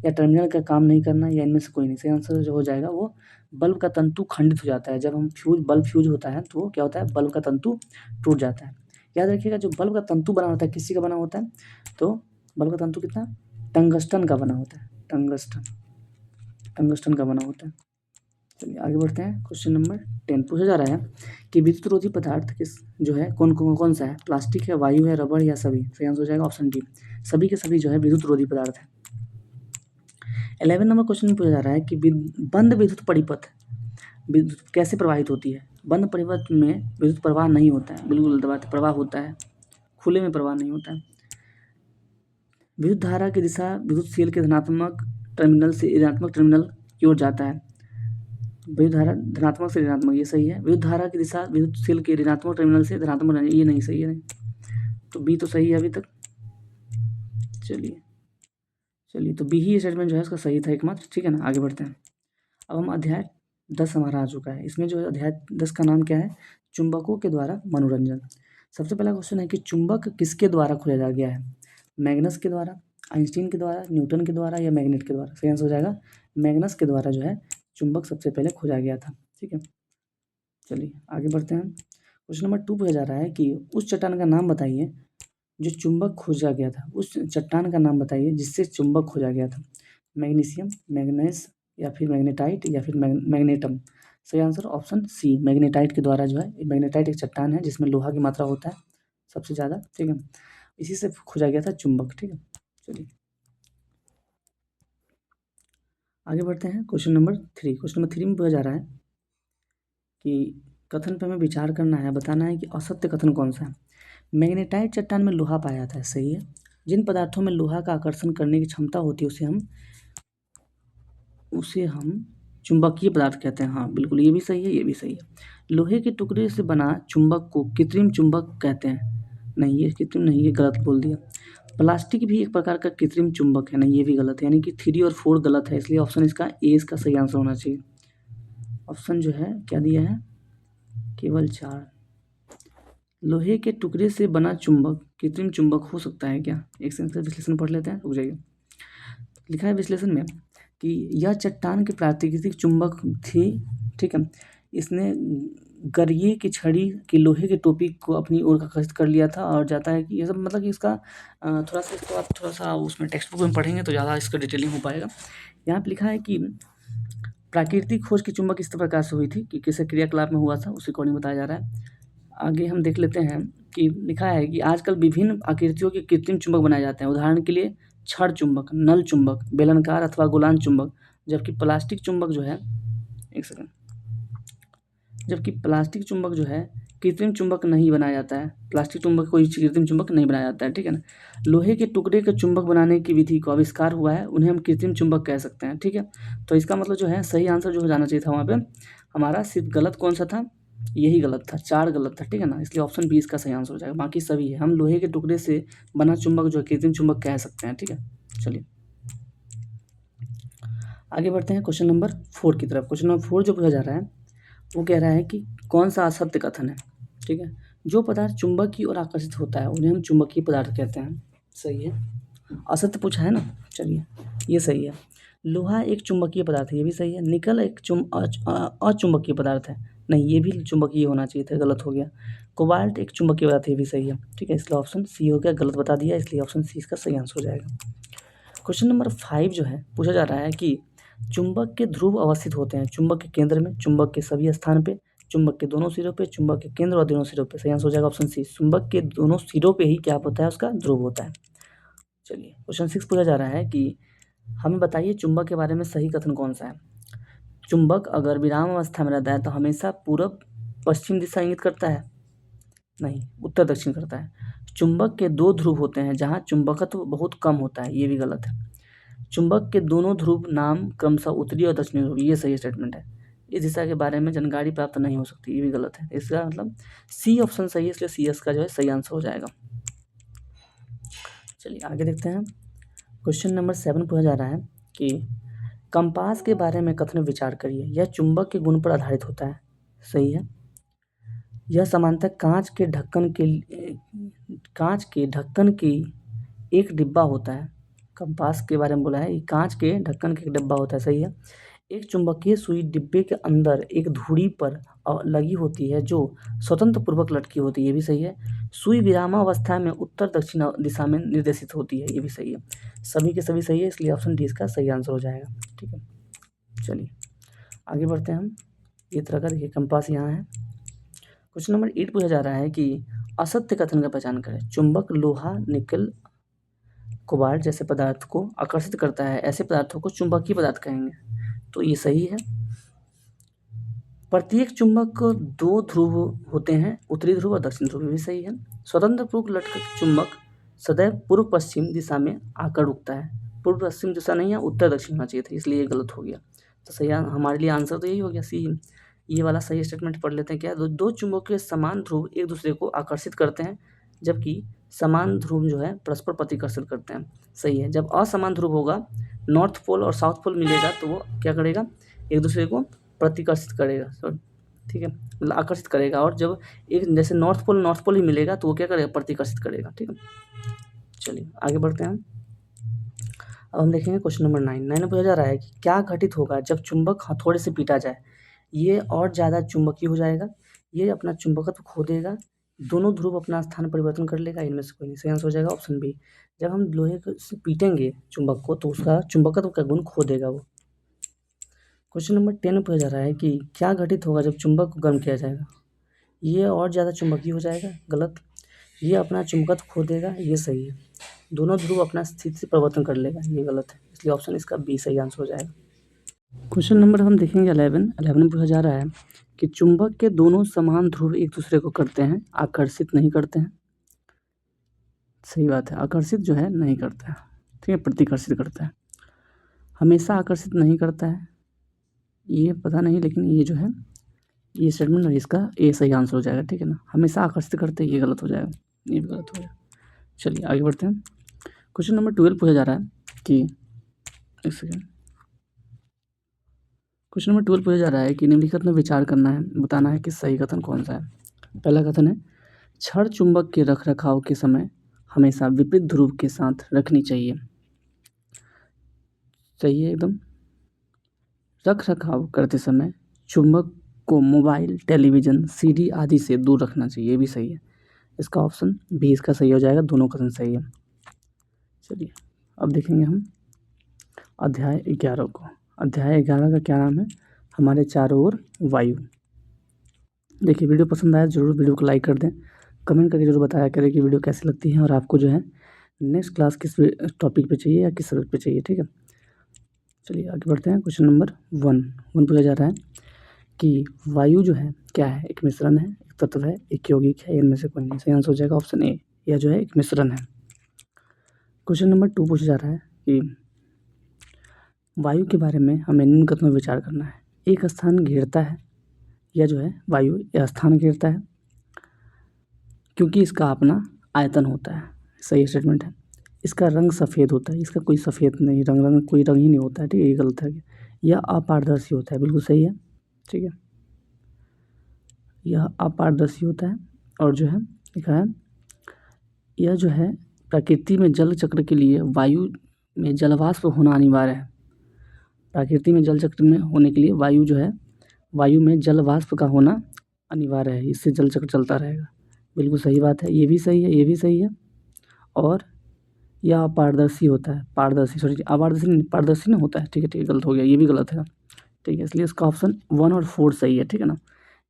या टर्मिनल का काम नहीं करना, या इनमें से कोई नहीं। सही आंसर जो हो जाएगा वो बल्ब का तंतु खंडित हो जाता है। जब हम बल्ब फ्यूज होता है तो क्या होता है, बल्ब का तंतु टूट जाता है। याद रखिएगा जो बल्ब का तंतु बना होता है किसी का बना होता है, तो बल्ब का तंतु कितना, टंगस्टन का बना होता है। टंगस्टन का बना होता है। चलिए आगे बढ़ते हैं। क्वेश्चन नंबर 10 पूछा जा रहा है कि विद्युत रोधी पदार्थ किस जो है कौन सा है। प्लास्टिक है, वायु है, रबड़ या सभी। सही आंसर हो जाएगा ऑप्शन डी, सभी के सभी जो है विद्युत रोधी पदार्थ है। 11 नंबर क्वेश्चन में पूछा जा रहा है कि बंद विद्युत परिपथ विद्युत कैसे प्रवाहित होती है। बंद परिपथ में विद्युत प्रवाह नहीं होता है, बिल्कुल गलत बात है, प्रवाह होता है, खुले में प्रवाह नहीं होता है। विद्युत धारा की दिशा विद्युत सेल के धनात्मक टर्मिनल से ऋणात्मक टर्मिनल की ओर जाता है। विद्युत धारा धनात्मक से ऋणात्मक, ये सही है। विद्युत धारा की दिशा विद्युत सेल के ऋणात्मक टर्मिनल से धनात्मक, ये नहीं सही है, तो बी तो सही है अभी तक। चलिए तो बी ही स्टेटमेंट जो है इसका सही था एकमात्र, ठीक है ना। आगे बढ़ते हैं। अब हम अध्याय 10 हमारा आ चुका है। इसमें जो अध्याय 10 का नाम क्या है, चुंबकों के द्वारा मनोरंजन। सबसे पहला क्वेश्चन है कि चुंबक किसके द्वारा खोजा गया है। मैग्नस के द्वारा, आइंस्टीन के द्वारा, न्यूटन के द्वारा, या मैग्नेट के द्वारा। सही आंसर हो जाएगा मैग्नस के द्वारा जो है चुंबक सबसे पहले खोजा गया था, ठीक है। चलिए आगे बढ़ते हैं। क्वेश्चन नंबर 2 पूछा जा रहा है कि उस चट्टान का नाम बताइए जो चुंबक खोजा गया था। उस चट्टान का नाम बताइए जिससे चुंबक खोजा गया था। मैग्नीशियम, मैग्नेस, या फिर मैग्नेटाइट, या फिर मैग्नेटम। सही आंसर ऑप्शन सी, मैग्नेटाइट के द्वारा जो है। मैग्नेटाइट एक चट्टान है जिसमें लोहा की मात्रा होता है सबसे ज़्यादा, ठीक है। इसी से खोजा गया था चुंबक, ठीक है। चलिए आगे बढ़ते हैं। क्वेश्चन नंबर 3 में पूछा जा रहा है कि कथन पर हमें विचार करना है, बताना है कि असत्य कथन कौन सा है। मैग्नेटाइट चट्टान में लोहा पाया जाता है, सही है। जिन पदार्थों में लोहा का आकर्षण करने की क्षमता होती है उसे हम चुंबकीय पदार्थ कहते हैं, हाँ बिल्कुल, ये भी सही है, ये भी सही है। लोहे के टुकड़े से बना चुंबक को कृत्रिम चुंबक कहते हैं। नहीं ये कृत्रिम नहीं, ये गलत बोल दिया। प्लास्टिक भी एक प्रकार का कृत्रिम चुंबक है, नहीं ये भी गलत है, यानी कि 3 और 4 गलत है, इसलिए ऑप्शन इसका ए इसका सही आंसर होना चाहिए। ऑप्शन जो है क्या दिया है, केवल 4। लोहे के टुकड़े से बना चुंबक कृत्रिम चुंबक हो सकता है क्या। एक सेकंड से विश्लेषण पढ़ लेते हैं, रुक जाइए। लिखा है विश्लेषण में कि यह चट्टान की प्राकृतिक चुंबक थी, ठीक है। इसने गरिए की छड़ी की लोहे की टोपी को अपनी ओर आकर्षित कर लिया था, और जाता है कि ये सब मतलब कि इसका थोड़ा सा इसको आप थोड़ा सा उसमें टेक्स्ट बुक में पढ़ेंगे तो ज़्यादा इसका डिटेलिंग हो पाएगा। यहाँ पे लिखा है कि प्राकृतिक खोज की चुंबक इस प्रकार से हुई थी कि किस क्रियाकलाप में हुआ था, उस अकॉर्डिंग बताया जा रहा है। आगे हम देख लेते हैं कि लिखा है कि आजकल विभिन्न आकृतियों के कृत्रिम चुंबक बनाए जाते हैं। उदाहरण के लिए छड़ चुंबक, नल चुंबक, बेलनाकार अथवा गोलान चुंबक। जबकि प्लास्टिक चुंबक जो है, एक सेकंड, जबकि प्लास्टिक चुंबक जो है कृत्रिम चुंबक नहीं बनाया जाता है। प्लास्टिक चुंबक कोई कृत्रिम चुंबक नहीं बनाया जाता है, ठीक है ना। लोहे के टुकड़े के चुंबक बनाने की विधि को आविष्कार हुआ है, उन्हें हम कृत्रिम चुंबक कह सकते हैं, ठीक है। तो इसका मतलब जो है सही आंसर जो हो जाना चाहिए था वहाँ पे हमारा, सिर्फ गलत कौन सा था, यही गलत था, 4 गलत था, ठीक है ना। इसलिए ऑप्शन बी इसका सही आंसर हो जाएगा, बाकी सभी है। हम लोहे के टुकड़े से बना चुंबक जो है कृत्रिम चुंबक कह सकते हैं, ठीक है। चलिए आगे बढ़ते हैं क्वेश्चन नंबर 4 की तरफ। क्वेश्चन नंबर 4 जो पूछा जा रहा है वो कह रहा है कि कौन सा असत्य कथन है, ठीक है। जो पदार्थ चुंबक की ओर आकर्षित होता है उन्हें हम चुंबकीय पदार्थ कहते हैं, सही है। असत्य पूछा है ना, चलिए ये सही है। लोहा एक चुंबकीय पदार्थ है, ये भी सही है। निकल एक अचुंबकीय पदार्थ है, नहीं ये भी चुंबकीय होना चाहिए था, गलत हो गया। कोबाल्ट एक चुंबकीय पदार्थ है, ये भी सही है, ठीक है। इसलिए ऑप्शन सी हो गया, गलत बता दिया, इसलिए ऑप्शन सी इसका सही आंसर हो जाएगा। क्वेश्चन नंबर 5 जो है पूछा जा रहा है कि चुंबक के ध्रुव अवस्थित होते हैं चुंबक के केंद्र में, चुंबक के सभी स्थान पे, चुंबक के दोनों सिरों पे, चुंबक के केंद्र और दोनों सिरों पे। सही आंसर हो जाएगा ऑप्शन सी, चुंबक के दोनों सिरों पे ही क्या होता है, उसका ध्रुव होता है। चलिए क्वेश्चन 6 पूछा जा रहा है कि हमें बताइए चुंबक के बारे में सही कथन कौन सा है। चुंबक अगर विराम अवस्था में रहता है तो हमेशा पूरब पश्चिम दिशा इंगित करता है, नहीं, उत्तर दक्षिण करता है। चुंबक के दो ध्रुव होते हैं जहाँ चुंबकत्व बहुत कम होता है, ये भी गलत है। चुंबक के दोनों ध्रुव नाम क्रमशः उत्तरी और दक्षिणी ध्रुव, ये सही स्टेटमेंट है। इस दिशा के बारे में जानकारी प्राप्त नहीं हो सकती, ये भी गलत है। इसका मतलब सी ऑप्शन सही है, इसलिए सी एस का जो है सही आंसर हो जाएगा। चलिए आगे देखते हैं। क्वेश्चन नंबर 7 पूछा जा रहा है कि कंपास के बारे में कथन विचार करिए। यह चुंबक के गुण पर आधारित होता है, सही है। यह सामान्यतः कांच के ढक्कन की एक डिब्बा होता है। कंपास के बारे में बोला है, ये कांच के ढक्कन का एक डिब्बा होता है, सही है। एक चुंबकीय सुई डिब्बे के अंदर एक धुरी पर लगी होती है जो स्वतंत्र पूर्वक लटकी होती है, ये भी सही है। सुई विरामावस्था में उत्तर दक्षिण दिशा में निर्देशित होती है, ये भी सही है। सभी के सभी सही है, इसलिए ऑप्शन डी इसका सही आंसर हो जाएगा। ठीक है, चलिए आगे बढ़ते हैं हम। ये तरह का देखिए कंपास यहाँ है। क्वेश्चन नंबर 8 पूछा जा रहा है कि असत्य कथन का पहचान करें। चुंबक लोहा, निकल, कोबाल्ट जैसे पदार्थ को आकर्षित करता है, ऐसे पदार्थों को चुंबकीय पदार्थ कहेंगे, तो ये सही है। प्रत्येक चुंबक को दो ध्रुव होते हैं, उत्तरी ध्रुव और दक्षिण ध्रुव, भी सही है। स्वतंत्र पूर्वक लटका चुंबक सदैव पूर्व पश्चिम दिशा में आकर रुकता है, पूर्व पश्चिम दिशा नहीं है, उत्तर दक्षिण होना चाहिए था, इसलिए ये गलत हो गया। तो सही हमारे लिए आंसर तो यही हो गया, सी। ये वाला सही स्टेटमेंट पढ़ लेते हैं। क्या दो चुंबकों के समान ध्रुव एक दूसरे को आकर्षित करते हैं, जबकि समान ध्रुव जो है परस्पर प्रतिकर्षित करते हैं, सही है। जब असमान ध्रुव होगा, नॉर्थ पोल और साउथ पोल मिलेगा तो वो क्या करेगा, एक दूसरे को प्रतिकर्षित करेगा, सॉरी, ठीक है, मतलब आकर्षित करेगा। और जब एक जैसे नॉर्थ पोल ही मिलेगा तो वो क्या करेगा, प्रतिकर्षित करेगा। ठीक है, चलिए आगे बढ़ते हैं। अब हम देखेंगे क्वेश्चन नंबर 9 में पूछा जा रहा है कि क्या घटित होगा जब चुंबक हथौड़े से पीटा जाए। ये और ज़्यादा चुंबकीय हो जाएगा, ये अपना चुंबकत्व खो देगा, दोनों ध्रुव अपना स्थान परिवर्तन कर लेगा, इनमें से कोई नहीं। सही आंसर हो जाएगा ऑप्शन बी। जब हम लोहे से पीटेंगे चुंबक को तो उसका चुंबकत्व का गुण खो देगा वो। क्वेश्चन नंबर 10 में पूछा जा रहा है कि क्या घटित होगा जब चुंबक को गर्म किया जाएगा। ये और ज़्यादा चुंबकीय हो जाएगा, गलत। ये अपना चुंबकत्व खो देगा, ये सही है। दोनों ध्रुव अपना स्थिति परिवर्तन कर लेगा, ये गलत है, इसलिए ऑप्शन इसका बी सही आंसर हो जाएगा। क्वेश्चन नंबर हम देखेंगे 11 में पूछा जा रहा है कि चुंबक के दोनों समान ध्रुव एक दूसरे को करते हैं, आकर्षित नहीं करते हैं। सही बात है, आकर्षित जो है नहीं करता है, ठीक है, प्रतिकर्षित करता है। हमेशा आकर्षित नहीं करता है, ये पता नहीं, लेकिन ये जो है ये स्टेटमेंट है, इसका ए सही आंसर हो जाएगा। ठीक है ना, हमेशा आकर्षित करते हैं, ये गलत हो जाएगा, ये भी गलत हो जाएगा। चलिए आगे बढ़ते हैं। क्वेश्चन नंबर 12 पूछा जा रहा है कि एक सेकेंड, क्वेश्चन नंबर 12 पूछा जा रहा है कि निम्नलिखित में विचार करना है, बताना है कि सही कथन कौन सा है। पहला कथन है क्षण चुंबक के रख रखाव के समय हमेशा विपरीत ध्रुव के साथ रखनी चाहिए। सही है एकदम। रख रखाव करते समय चुंबक को मोबाइल, टेलीविज़न, सीडी आदि से दूर रखना चाहिए, ये भी सही है। इसका ऑप्शन बी इसका सही हो जाएगा, दोनों कथन सही है। चलिए अब देखेंगे हम अध्याय 11 को। अध्याय 11 का क्या नाम है, हमारे चारों ओर वायु। देखिए वीडियो पसंद आया जरूर वीडियो को लाइक कर दें, कमेंट करके जरूर बताया करें कि वीडियो कैसी लगती है और आपको जो है नेक्स्ट क्लास किस टॉपिक पे चाहिए या किस सब्जेक्ट पे चाहिए। ठीक है, चलिए आगे बढ़ते हैं। क्वेश्चन नंबर 1 पूछा जा रहा है कि वायु जो है क्या है, एक मिश्रण है, एक तत्व है, एक यौगिक है, इनमें से कोई नहीं। सही आंसर हो जाएगा ऑप्शन ए, यह जो है एक मिश्रण है। क्वेश्चन नंबर 2 पूछा जा रहा है कि वायु के बारे में हमें निम्न कथनों में विचार करना है। एक स्थान घेरता है, यह जो है वायु यह स्थान घेरता है क्योंकि इसका अपना आयतन होता है। सही स्टेटमेंट है। इसका रंग सफ़ेद होता है, इसका कोई सफ़ेद नहीं, कोई रंग ही नहीं होता है। ठीक है, ये गलत है। यह अपारदर्शी होता है, बिल्कुल सही है। ठीक है, यह अपारदर्शी होता है और जो है लिखा है यह जो है प्रकृति में जल चक्र के लिए वायु में जलवाष्प होना अनिवार्य है। प्रकृति में जल चक्र में होने के लिए वायु जो है वायु में जलवाष्प का होना अनिवार्य है, इससे जल चक्र चलता रहेगा। बिल्कुल सही बात है, ये भी सही है, ये भी सही है। और यह अपारदर्शी होता है, पारदर्शी, सॉरी अपारदर्शी नहीं, पारदर्शी ना होता है। ठीक है, गलत हो गया, ये भी गलत है। ठीक है, इसलिए इसका ऑप्शन 1 और 4 सही है। ठीक है ना,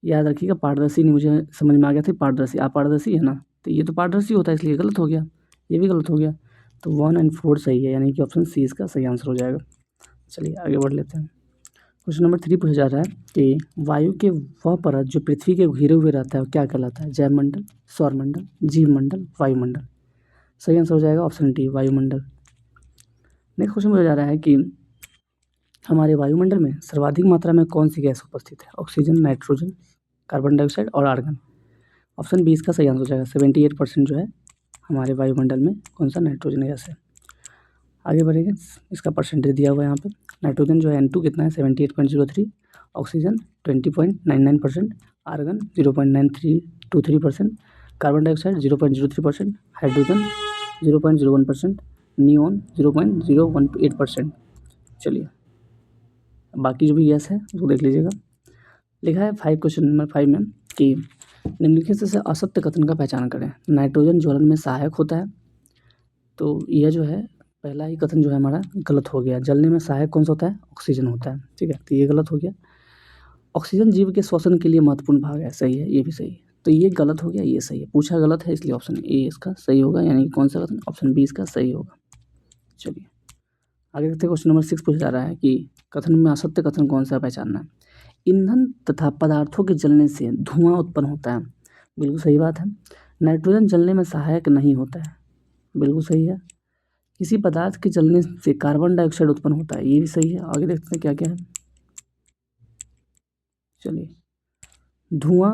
याद रखिएगा, पारदर्शी नहीं, मुझे समझ में आ गया था पारदर्शी, अपारदर्शी है ना, तो ये तो पारदर्शी होता है, इसलिए गलत हो गया, ये भी गलत हो गया। तो 1 और 4 सही है, यानी कि ऑप्शन सी इसका सही आंसर हो जाएगा। चलिए आगे बढ़ लेते हैं। क्वेश्चन नंबर 3 पूछा जा रहा है कि वायु के वह परत जो पृथ्वी के घिरे हुए रहता है वो क्या कहलाता है? जैवमंडल, सौरमंडल, जीवमंडल, वायुमंडल। सही आंसर हो जाएगा ऑप्शन डी, वायुमंडल। नेक्स्ट क्वेश्चन पूछा जा रहा है कि हमारे वायुमंडल में सर्वाधिक मात्रा में कौन सी गैस उपस्थित है? ऑक्सीजन, नाइट्रोजन, कार्बन डाइऑक्साइड और आर्गन। ऑप्शन बी इसका सही आंसर हो जाएगा। 78% जो है हमारे वायुमंडल में कौन सा नाइट्रोजन गैस है। आगे बढ़ेंगे, इसका परसेंटेज दिया हुआ है यहाँ पे। नाइट्रोजन जो है N2 कितना है? 78.03, oxygen 20.99%, argon 0.9323%, carbon dioxide 0.03%, hydrogen 0.01%, neon 0.018%। चलिए बाकी जो भी गैस है उसको देख लीजिएगा। लिखा है क्वेश्चन नंबर 5 में कि निम्नलिखित से असत्य कथन का पहचान करें। नाइट्रोजन ज्वलन में सहायक होता है, तो यह जो है पहला ही कथन जो है हमारा गलत हो गया। जलने में सहायक कौन सा होता है? ऑक्सीजन होता है, ठीक है, तो ये गलत हो गया। ऑक्सीजन जीव के श्वसन के लिए महत्वपूर्ण भाग है, सही है, ये भी सही है, तो ये गलत हो गया, ये सही है, पूछा गलत है इसलिए ऑप्शन ए इसका सही होगा, यानी कि कौन सा कथन? ऑप्शन बी इसका सही होगा। चलिए आगे देखते हैं। क्वेश्चन नंबर 6 पूछा जा रहा है कि कथन में असत्य कथन कौन सा पहचानना है? ईंधन तथा पदार्थों के जलने से धुआं उत्पन्न होता है, बिल्कुल सही बात है। नाइट्रोजन जलने में सहायक नहीं होता है, बिल्कुल सही है। किसी पदार्थ के जलने से कार्बन डाइऑक्साइड उत्पन्न होता है, ये भी सही है। आगे देखते हैं क्या क्या है। चलिए धुआं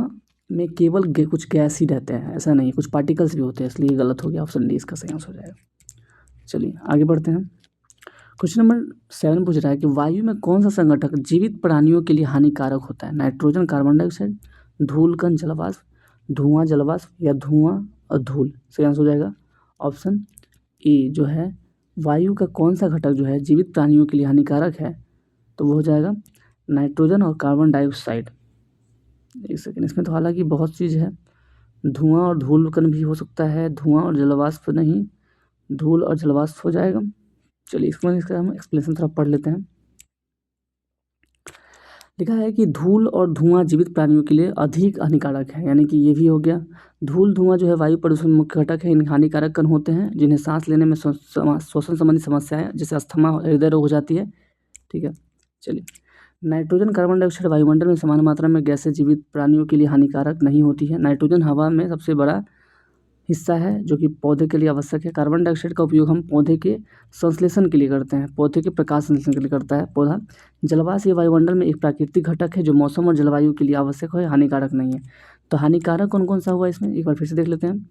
में केवल कुछ गैस ही रहते हैं, ऐसा नहीं, कुछ पार्टिकल्स भी होते हैं, इसलिए गलत हो गया, ऑप्शन डी इसका सही आंसर हो जाएगा। चलिए आगे बढ़ते हैं। क्वेश्चन नंबर 7 पूछ रहा है कि वायु में कौन सा संगठक जीवित प्राणियों के लिए हानिकारक होता है? नाइट्रोजन, कार्बन डाइऑक्साइड, धूल कण जलवाष्प, धुआं जलवाष्प या धुआं और धूल। सही आंसर हो जाएगा ऑप्शन ए जो है वायु का कौन सा घटक जो है जीवित प्राणियों के लिए हानिकारक है, तो वो हो जाएगा नाइट्रोजन और कार्बन डाइऑक्साइड। एक सेकेंड, इसमें तो हालांकि बहुत चीज़ है, धुआं और धूल कण भी हो सकता है, धुआं और जलवाष्प नहीं, धूल और जलवाष्प हो जाएगा। चलिए इसका हम एक्सप्लेनेशन थोड़ा पढ़ लेते हैं। लिखा है कि धूल और धुआं जीवित प्राणियों के लिए अधिक हानिकारक है, यानी कि ये भी हो गया। धूल धुआं जो है वायु प्रदूषण मुख्य घटक है, इन हानिकारक कण होते हैं जिन्हें सांस लेने में श्वसन संबंधी समस्याएं जैसे अस्थमा, हृदय रोग हो जाती है, ठीक है। चलिए नाइट्रोजन, कार्बन डाइऑक्साइड वायुमंडल में समान मात्रा में गैसें जीवित प्राणियों के लिए हानिकारक नहीं होती है। नाइट्रोजन हवा में सबसे बड़ा हिस्सा है जो कि पौधे के लिए आवश्यक है। कार्बन डाइऑक्साइड का उपयोग हम पौधे के संश्लेषण के लिए करते हैं, पौधे के प्रकाश संश्लेषण के लिए करता है पौधा। जलवाष्प ये वायुमंडल में एक प्राकृतिक घटक है जो मौसम और जलवायु के लिए आवश्यक है, हानिकारक नहीं है। तो हानिकारक कौन कौन सा हुआ इसमें, एक बार फिर से देख लेते हैं।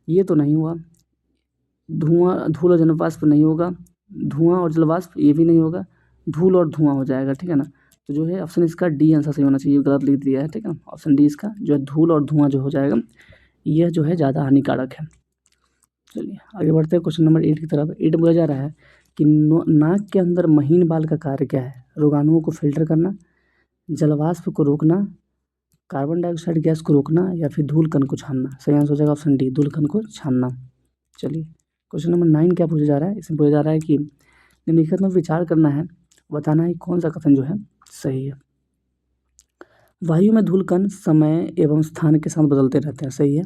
ये तो नहीं हुआ, धुआं, धूल और जलवाष्प नहीं होगा, धुआं और जलवाष्प ये भी नहीं होगा, धूल और धुआं हो जाएगा, ठीक है ना। तो जो है ऑप्शन इसका डी आंसर सही होना चाहिए, गलत लिख दिया है, ठीक है ना। ऑप्शन डी इसका जो है धूल और धुआं जो हो जाएगा, यह जो है ज़्यादा हानिकारक है। चलिए आगे बढ़ते हैं क्वेश्चन नंबर 8 की तरफ। 8 बोला जा रहा है कि नाक के अंदर महीन बाल का कार्य क्या है? रोगाणुओं को फिल्टर करना, जलवाष्प को रोकना, कार्बन डाइऑक्साइड गैस को रोकना या फिर धूल कण को छानना। सही आंसर हो जाएगा ऑप्शन डी, धूल कण को छानना। चलिए क्वेश्चन नंबर 9 क्या पूछा जा रहा है? इसमें पूछा जा रहा है कि निम्नलिखित में विचार करना है, बताना है कौन सा कथन जो है सही है। वायु में धूल कण समय एवं स्थान के साथ बदलते रहते हैं, सही है।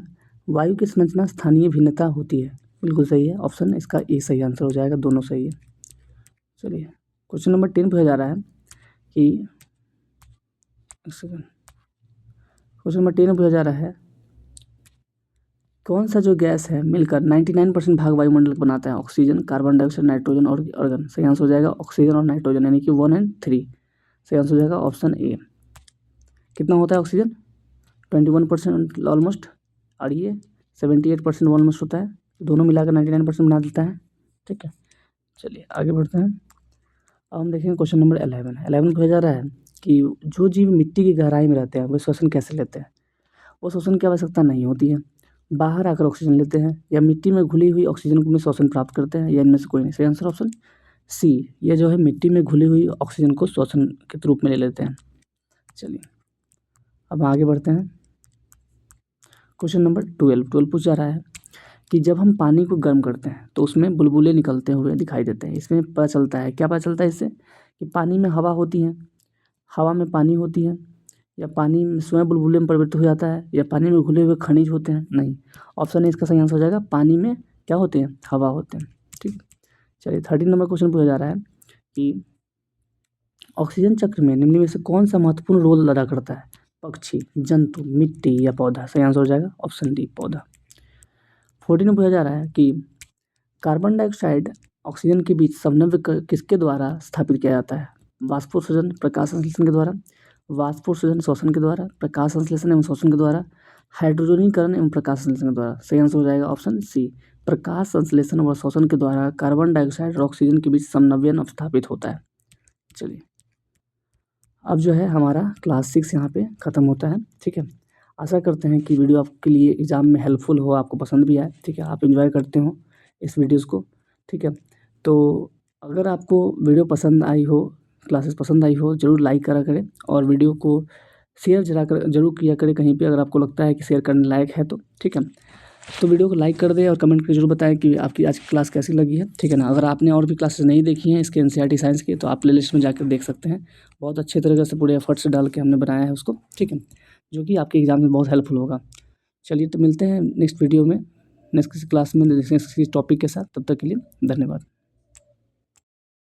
वायु की संरचना स्थानीय भिन्नता होती है, बिल्कुल सही है, ऑप्शन इसका ए सही आंसर हो जाएगा, दोनों सही है। चलिए क्वेश्चन नंबर 10 पूछा जा रहा है कि क्वेश्चन नंबर 10 पूछा जा रहा है कौन सा जो गैस है मिलकर 99% भाग वायुमंडल को बनाता है? ऑक्सीजन, कार्बन डाइऑक्साइड, नाइट्रोजन और आर्गन। सही आंसर हो जाएगा ऑक्सीजन और नाइट्रोजन, यानी कि 1 और 3। सही आंसर हो जाएगा ऑप्शन ए। कितना होता है ऑक्सीजन? 21% ऑलमोस्ट, और ये 78% ऑलमोस्ट होता है, दोनों मिलाकर 99% बना देता है, ठीक है। चलिए आगे बढ़ते हैं। अब हम देखेंगे क्वेश्चन नंबर 11 पूछा जा रहा है कि जो जीव मिट्टी की गहराई में रहते हैं वे श्वसन कैसे लेते हैं? वो श्वसन की आवश्यकता नहीं होती है, बाहर आकर ऑक्सीजन लेते हैं, या मिट्टी में घुली हुई ऑक्सीजन को में श्वसन प्राप्त करते हैं, या इनमें से कोई नहीं। सही आंसर ऑप्शन सी, ये जो है मिट्टी में घुली हुई ऑक्सीजन को श्वसन के रूप में ले लेते हैं। चलिए अब आगे बढ़ते हैं। क्वेश्चन नंबर 12 पूछा जा रहा है कि जब हम पानी को गर्म करते हैं तो उसमें बुलबुले निकलते हुए दिखाई देते हैं। इसमें पता चलता है, क्या पता चलता है इससे? कि पानी में हवा होती है, हवा में पानी होती है, या पानी में स्वयं बुलबुले में परिवर्तित हो जाता है, या पानी में घुले हुए खनिज होते हैं? नहीं। ऑप्शन ए इसका सही आंसर हो जाएगा, पानी में क्या होते हैं? हवा होते हैं। ठीक, चलिए 13 नंबर क्वेश्चन पूछा जा रहा है कि ऑक्सीजन चक्र में निम्न में से कौन सा महत्वपूर्ण रोल अदा करता है? पक्षी, जंतु, मिट्टी या पौधा? सही आंसर हो जाएगा ऑप्शन डी, पौधा। 14 में पूछा जा रहा है कि कार्बन डाइऑक्साइड ऑक्सीजन के बीच समन्वय किसके द्वारा स्थापित किया जाता है? वाष्पोत्सर्जन, प्रकाश संश्लेषण के द्वारा, वाष्पोत्सर्जन शोषण के द्वारा, प्रकाश संश्लेषण एवं शोषण के द्वारा, हाइड्रोजनीकरण एवं प्रकाश संश्लेषण के द्वारा? सही आंसर हो जाएगा ऑप्शन सी, प्रकाश संश्लेषण व शोषण के द्वारा कार्बन डाइऑक्साइड और ऑक्सीजन के बीच समन्वय स्थापित होता है। चलिए, अब जो है हमारा क्लास 6 यहाँ पे ख़त्म होता है। ठीक है, आशा करते हैं कि वीडियो आपके लिए एग्ज़ाम में हेल्पफुल हो, आपको पसंद भी आए। ठीक है, आप एंजॉय करते हो इस वीडियोज़ को। ठीक है, तो अगर आपको वीडियो पसंद आई हो, क्लासेस पसंद आई हो, ज़रूर लाइक करा करें और वीडियो को शेयर ज़रूर किया करें कहीं पे, अगर आपको लगता है कि शेयर करने लायक है तो। ठीक है, तो वीडियो को लाइक कर दें और कमेंट करके ज़रूर बताएं कि आपकी आज की क्लास कैसी लगी है। ठीक है ना, अगर आपने और भी क्लासेस नहीं देखी हैं इसके एनसीईआरटी साइंस की, तो आप प्लेलिस्ट में जाकर देख सकते हैं। बहुत अच्छे तरीके से पूरे एफर्ट्स डाल के हमने बनाया है उसको। ठीक है, जो कि आपके एग्ज़ाम में बहुत हेल्पफुल होगा। चलिए, तो मिलते हैं नेक्स्ट वीडियो में, नेक्स्ट किसी क्लास में, नेक्स्ट किसी टॉपिक के साथ। तब तक के लिए धन्यवाद।